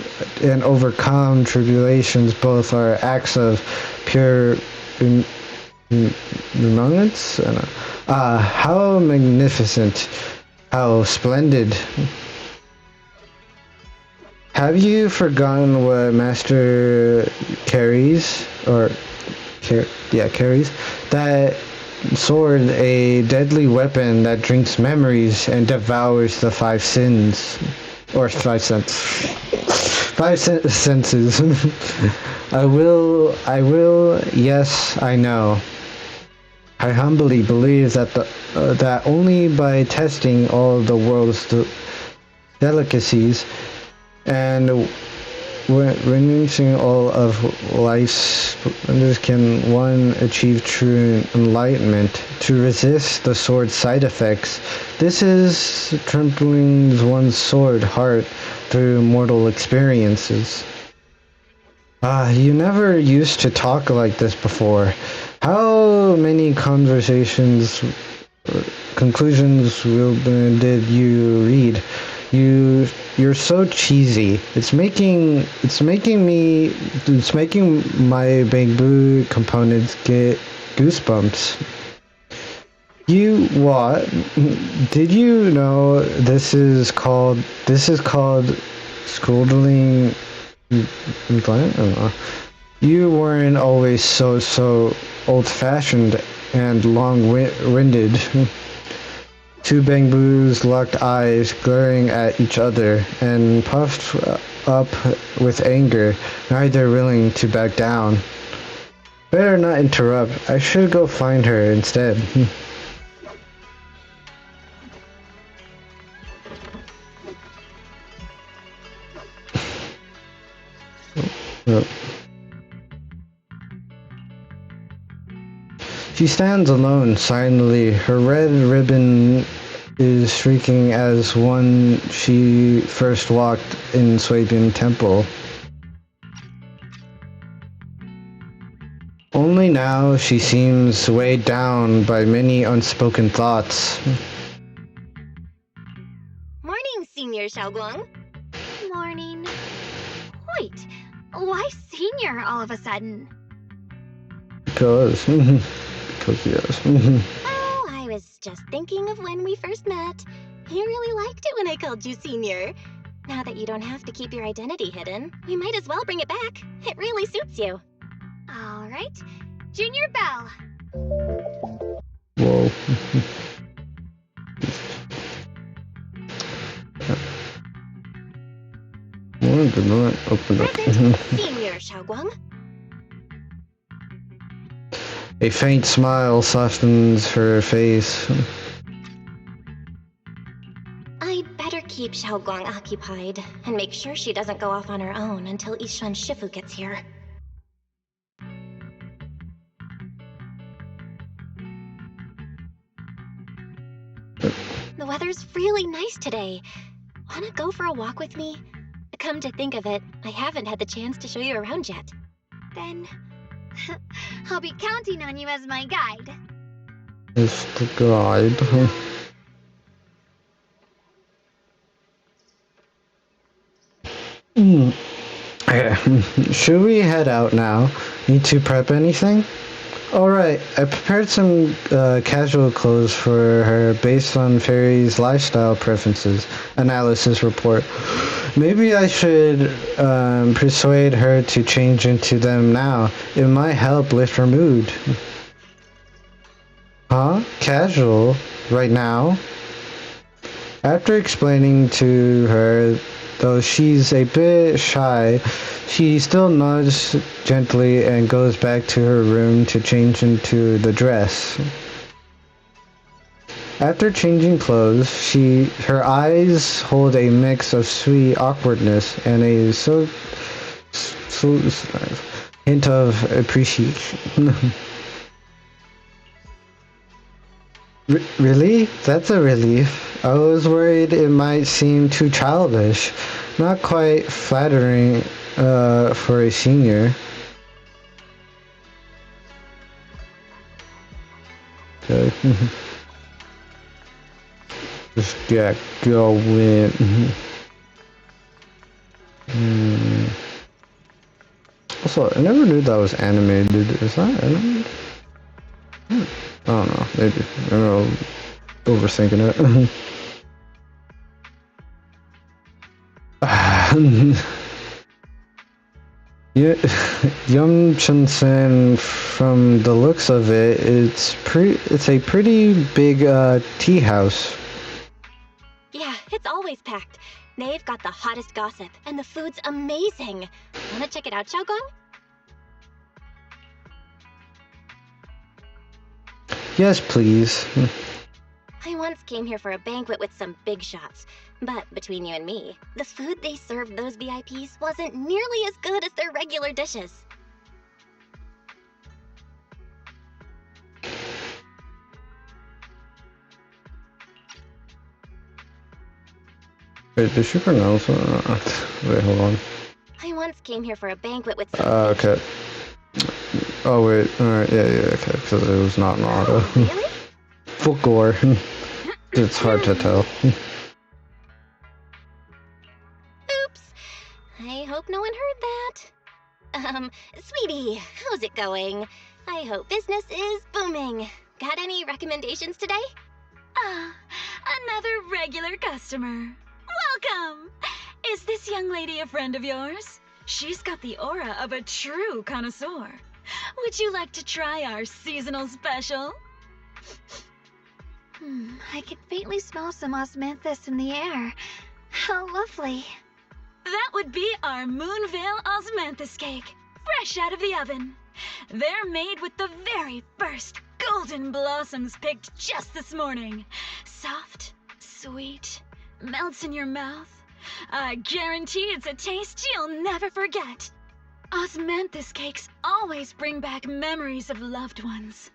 and overcome tribulations both are acts of pure remembrance. How magnificent, how splendid. Have you forgotten what Master carries? Carries? That sword, a deadly weapon that drinks memories and devours the 5 sins. Or 5 cents. 5 senses. I will, yes, I know. I humbly believe that that only by testing all the world's delicacies and renouncing all of life's splendors can one achieve true enlightenment. To resist the sword's side effects, this is trampling one's sword heart through mortal experiences. You never used to talk like this before. How many conclusions did you read? You're so cheesy. It's making my Bangboo components get goosebumps. You what? Did you know this is called schooling implant? I don't know. You weren't always so old-fashioned and long-winded. Two Bangboos locked eyes, glaring at each other, and puffed up with anger, neither willing to back down. Better not interrupt. I should go find her instead. She stands alone, silently. Her red ribbon is shrieking as when she first walked in Swabian Temple. Only now she seems weighed down by many unspoken thoughts. Morning, Senior Xiaoguang. Morning. Wait, why senior all of a sudden? Because yes. Oh, I was just thinking of when we first met. You really liked it when I called you Senior. Now that you don't have to keep your identity hidden, we might as well bring it back. It really suits you. All right, Junior Bell. Whoa. Why did not open up? Senior Xiaoguang. A faint smile softens her face. I'd better keep Xiaoguang occupied and make sure she doesn't go off on her own until Yishuan Shifu gets here. The weather's really nice today. Wanna go for a walk with me? Come to think of it, I haven't had the chance to show you around yet. Then I'll be counting on you as my guide. It's the guide. Should we head out now? Need to prep anything? Alright, I prepared some casual clothes for her based on Fairy's lifestyle preferences. Analysis report. Maybe I should persuade her to change into them now. It might help lift her mood. Huh? Casual? Right now? After explaining to her, though she's a bit shy, she still nods gently and goes back to her room to change into the dress. After changing clothes, her eyes hold a mix of sweet awkwardness and a hint of appreciation. Really? That's a relief. I was worried it might seem too childish. Not quite flattering for a senior. Okay. Just get going. Also, I never knew that was animated. Is that animated? I don't know. Maybe. I'm overthinking it. Yum Chunsen, from the looks of it, it's a pretty big tea house. Yeah, it's always packed. They've got the hottest gossip, and the food's amazing. Wanna check it out, Xiaoguang? Yes, please. I once came here for a banquet with some big shots, but between you and me, the food they served those VIPs wasn't nearly as good as their regular dishes. Wait, did she pronounce it? Wait, hold on. I once came here for a banquet with some Okay. Oh, wait. Alright, yeah, okay, because it was not Naruto. Really? Folklore. It's hard to tell. I hope no one heard that. Sweetie, how's it going? I hope business is booming. Got any recommendations today? Another regular customer. Welcome! Is this young lady a friend of yours? She's got the aura of a true connoisseur. Would you like to try our seasonal special? I can faintly smell some osmanthus in the air. How lovely. That would be our Moonvale osmanthus cake, fresh out of the oven. They're made with the very first golden blossoms picked just this morning. Soft, sweet, melts in your mouth. I guarantee it's a taste you'll never forget. Osmanthus cakes always bring back memories of loved ones.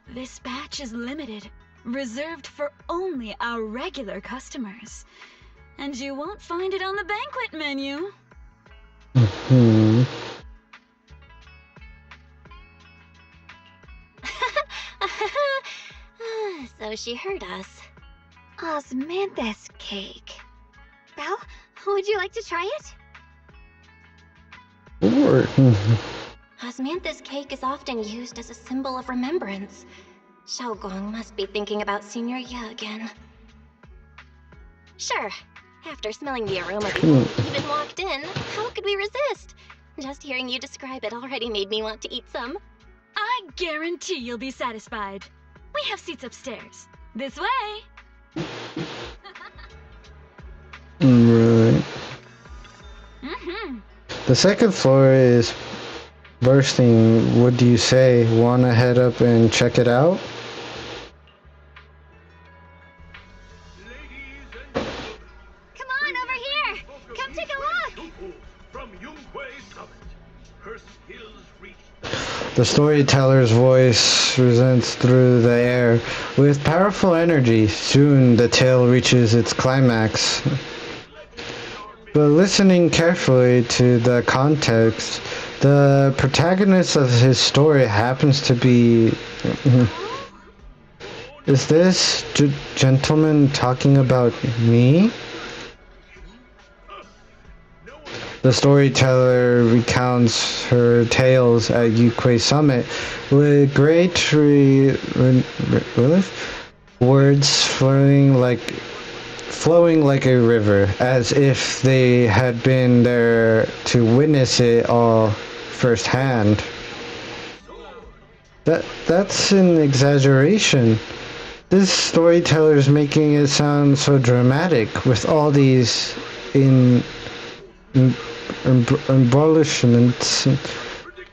This batch is limited, reserved for only our regular customers. And you won't find it on the banquet menu. So she heard us. Osmanthus cake. Belle, would you like to try it? Or Osmanthus cake is often used as a symbol of remembrance. Xiaogong must be thinking about Senior Ye again. Sure. After smelling the aroma before we even walked in, how could we resist? Just hearing you describe it already made me want to eat some. I guarantee you'll be satisfied. We have seats upstairs. This way. Right. The second floor is bursting. What do you say? Wanna head up and check it out? Come on, over here! Come take a look! From Yunkwei Summit. Her skills reach The storyteller's voice resonates through the air. With powerful energy, soon the tale reaches its climax. But listening carefully to the context, the protagonist of his story happens to be... Is this gentleman talking about me? The storyteller recounts her tales at Yunkwei Summit with great words flowing like a river, as if they had been there to witness it all firsthand. That's an exaggeration. This storyteller is making it sound so dramatic with all these embellishments.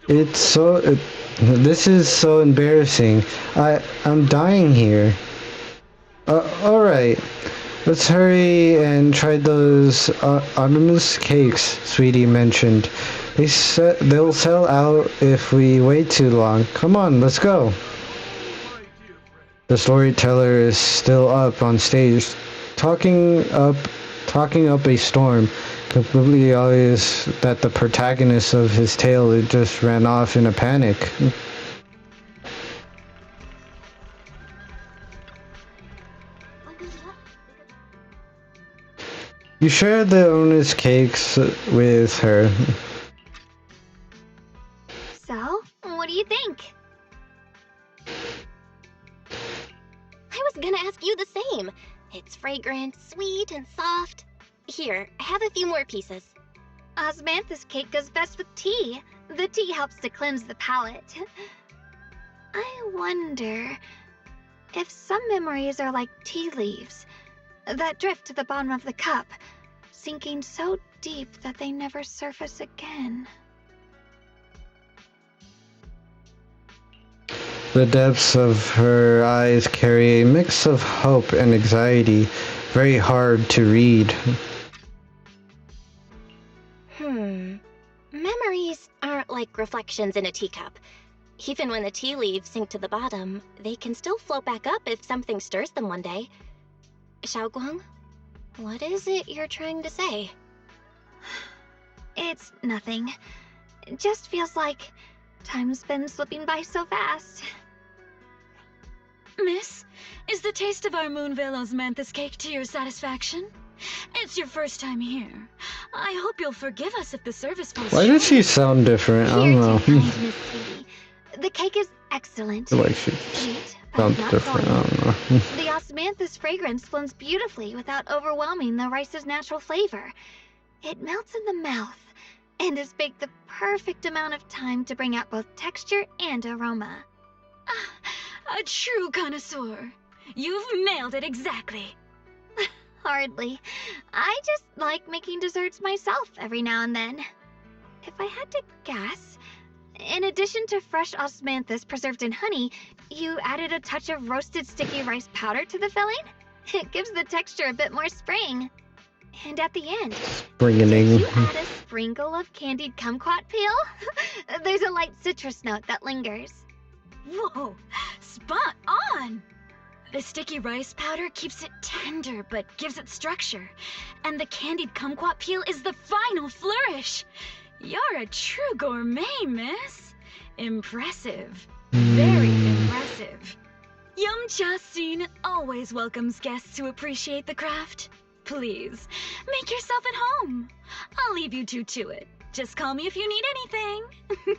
This is so embarrassing. I'm dying here. Alright. Let's hurry and try those Artemis cakes Sweetie mentioned. They'll sell out if we wait too long. Come on, let's go. The storyteller is still up on stage, talking up a storm. Completely obvious that the protagonist of his tale just ran off in a panic. You share the owner's cakes with her. So, what do you think? I was gonna ask you the same. It's fragrant, sweet, and soft. Here, have a few more pieces. Osmanthus cake goes best with tea. The tea helps to cleanse the palate. I wonder if some memories are like tea leaves that drift to the bottom of the cup, sinking so deep that they never surface again. The depths of her eyes carry a mix of hope and anxiety, very hard to read. Memories aren't like reflections in a teacup. Even when the tea leaves sink to the bottom, they can still float back up if something stirs them one day. Xiaoguang, what is it you're trying to say? It's nothing. It just feels like time's been slipping by so fast. Miss, is the taste of our Moonvale osmanthus cake to your satisfaction? It's your first time here. I hope you'll forgive us if the service falls Why does she sound different? I don't know. Miss Sweetie. The cake is excellent. Like she Sweet, but sounds not different. I salty. don't know. The osmanthus fragrance blends beautifully without overwhelming the rice's natural flavor. It melts in the mouth and is baked the perfect amount of time to bring out both texture and aroma. A true connoisseur. You've nailed it exactly. Hardly. I just like making desserts myself every now and then. If I had to guess, in addition to fresh osmanthus preserved in honey, you added a touch of roasted sticky rice powder to the filling? It gives the texture a bit more spring. And at the end, Bringing you add a sprinkle of candied kumquat peel? There's a light citrus note that lingers. Whoa, spot on! The sticky rice powder keeps it tender but gives it structure. And the candied kumquat peel is the final flourish. You're a true gourmet, miss. Impressive. Very impressive. Yum Cha Sin always welcomes guests who appreciate the craft. Please, make yourself at home. I'll leave you two to it. Just call me if you need anything.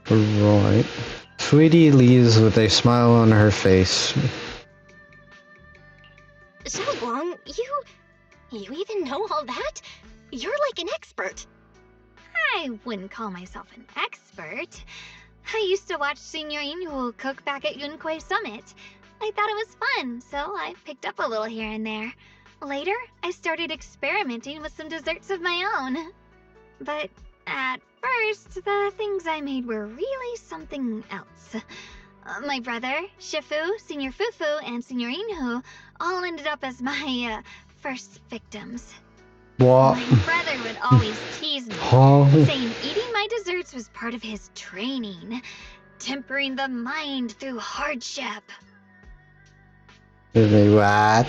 Right. Sweetie leaves with a smile on her face. Xiaoguang, you even know all that? You're like an expert. I wouldn't call myself an expert. I used to watch Senior Yinhu cook back at Yunquay Summit. I thought it was fun, so I picked up a little here and there. Later, I started experimenting with some desserts of my own. But at first, the things I made were really something else. My brother, Shifu, Senior Fufu, and Senior Yinhu all ended up as my first victims. What? My brother would always tease me, Huh? saying eating my desserts was part of his training, tempering the mind through hardship. What?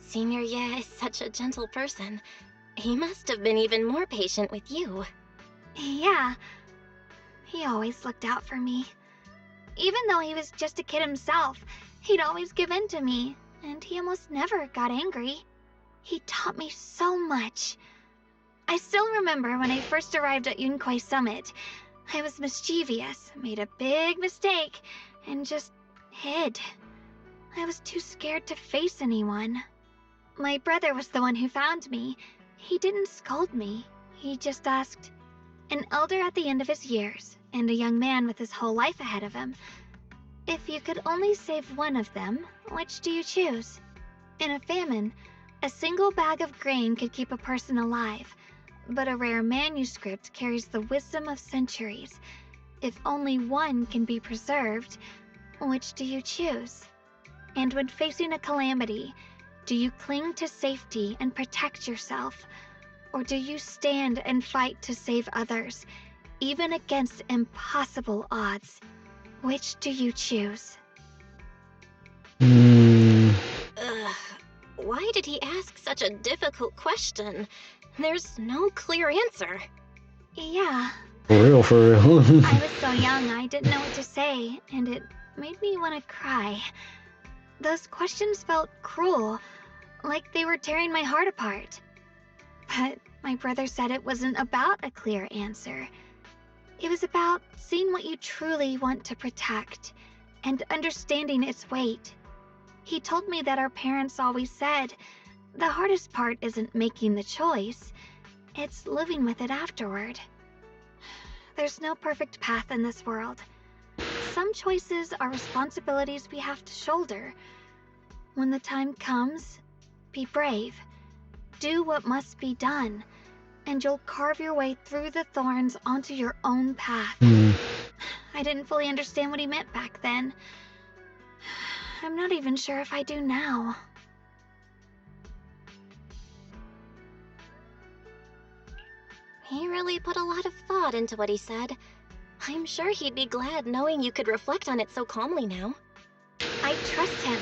Senior Ye is such a gentle person. He must have been even more patient with you. Yeah, he always looked out for me. Even though he was just a kid himself, he'd always give in to me, and he almost never got angry. He taught me so much. I still remember when I first arrived at Yunquay Summit. I was mischievous, made a big mistake, and just hid. I was too scared to face anyone. My brother was the one who found me. He didn't scold me. He just asked, an elder at the end of his years, and a young man with his whole life ahead of him, if you could only save one of them, which do you choose? In a famine, a single bag of grain could keep a person alive, but a rare manuscript carries the wisdom of centuries. If only one can be preserved, which do you choose? And when facing a calamity, do you cling to safety and protect yourself? Or do you stand and fight to save others, even against impossible odds? Which do you choose? Why did he ask such a difficult question? There's no clear answer. Yeah. For real. I was so young, I didn't know what to say, and it made me want to cry. Those questions felt cruel, like they were tearing my heart apart. But my brother said it wasn't about a clear answer. It was about seeing what you truly want to protect, and understanding its weight. He told me that our parents always said, the hardest part isn't making the choice, it's living with it afterward. There's no perfect path in this world. Some choices are responsibilities we have to shoulder. When the time comes, be brave. Do what must be done, and you'll carve your way through the thorns onto your own path. I didn't fully understand what he meant back then. I'm not even sure if I do now. He really put a lot of thought into what he said. I'm sure he'd be glad knowing you could reflect on it so calmly now. I trust him,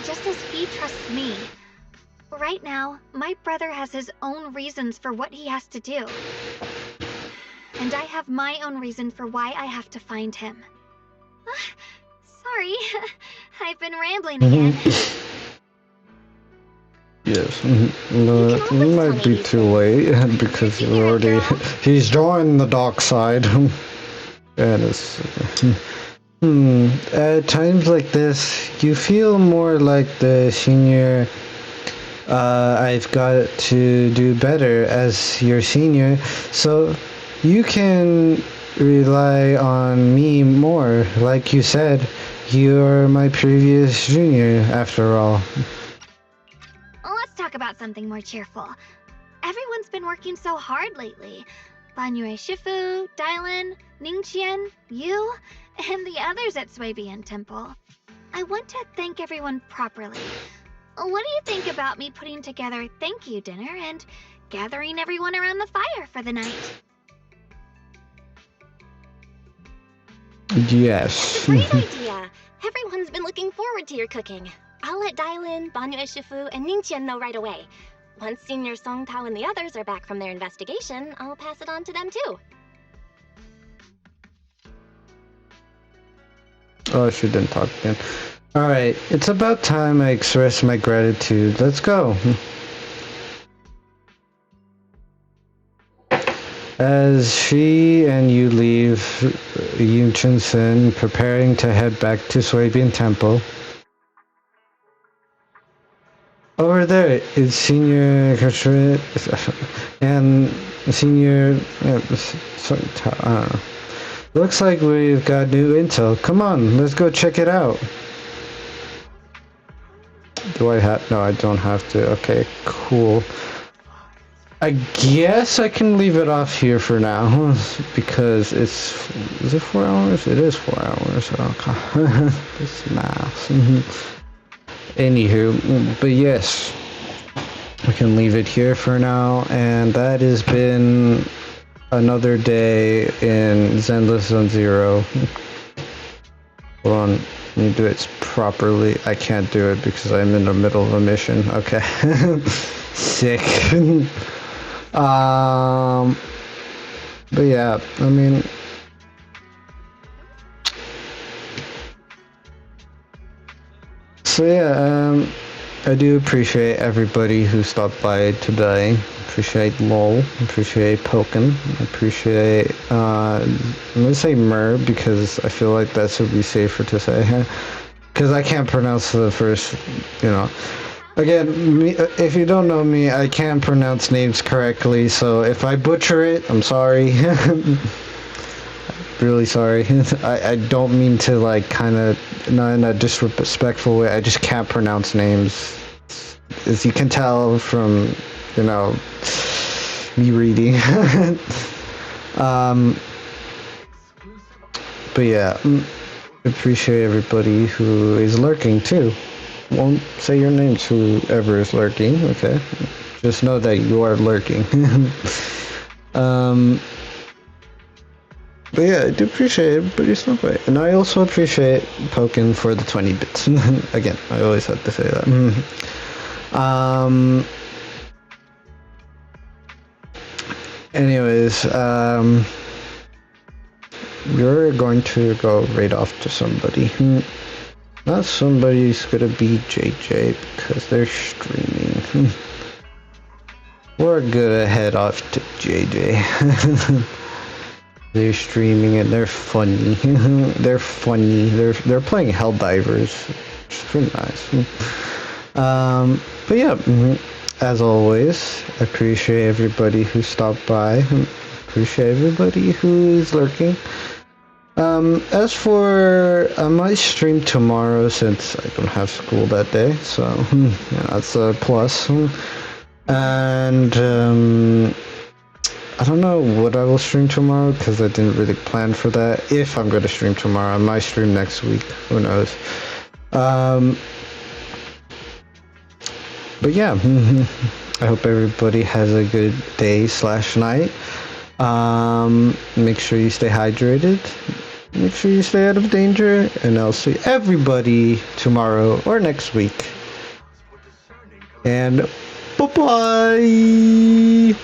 just as he trusts me. Right now, my brother has his own reasons for what he has to do. And I have my own reason for why I have to find him. Sorry, I've been rambling again. Yes. No, it might be too late because we're already. He's joined the dark side. And it's. At times like this, you feel more like the senior. I've got to do better as your senior, so you can rely on me more. Like you said, you're my previous junior, after all. Let's talk about something more cheerful. Everyone's been working so hard lately. Banyue Shifu, Dylan, Ningqian, you, and the others at Swabian Temple. I want to thank everyone properly. What do you think about me putting together a thank you dinner and gathering everyone around the fire for the night? Yes. Great idea. Everyone's been looking forward to your cooking. I'll let Dylan, Banyue Shifu, and Ningqian know right away. Once Senior Song Tao and the others are back from their investigation, I'll pass it on to them too. Oh, she didn't talk again. Alright, it's about time I express my gratitude. Let's go. As she and you leave Yun Chun-sen preparing to head back to Swabian Temple, over there is Senior Kashrit and Senior... Looks like we've got new intel. Come on, let's go check it out. Do I have... No, I don't have to. Okay, cool. I guess I can leave it off here for now, because it's... Is it 4 hours? It is 4 hours. Okay. It's math. Anywho, but yes, I can leave it here for now, and that has been another day in Zenless Zone Zero. Hold on, let me do it properly. I can't do it because I'm in the middle of a mission. Okay. Sick. But yeah, I mean... So yeah, I do appreciate everybody who stopped by today. Appreciate LOL, appreciate Pokken, appreciate, I'm gonna say Mer because I feel like that should be safer to say. Because I can't pronounce the first, you know. Again, me, if you don't know me, I can't pronounce names correctly, so if I butcher it, I'm sorry. Really sorry. I don't mean to like kind of, not in a disrespectful way, I just can't pronounce names. As you can tell from, you know, me reading. But yeah, appreciate everybody who is lurking too. Won't say your names, whoever is lurking, okay? Just know that you are lurking. But yeah, I do appreciate everybody stopping by. And I also appreciate Pokken for the 20 bits. Again, I always have to say that. Anyways, we're going to go right off to somebody. Not somebody's gonna be JJ because they're streaming. We're gonna head off to JJ. They're streaming and they're funny. They're funny. They're playing Helldivers, which is pretty nice. But yeah, as always, appreciate everybody who stopped by. Appreciate everybody who is lurking. As for, I might stream tomorrow since I don't have school that day, so yeah, that's a plus. And I don't know what I will stream tomorrow because I didn't really plan for that. If I'm going to stream tomorrow, I might stream next week. Who knows? But yeah, I hope everybody has a good day/night. Make sure you stay hydrated. Make sure you stay out of danger. And I'll see everybody tomorrow or next week. And bye-bye!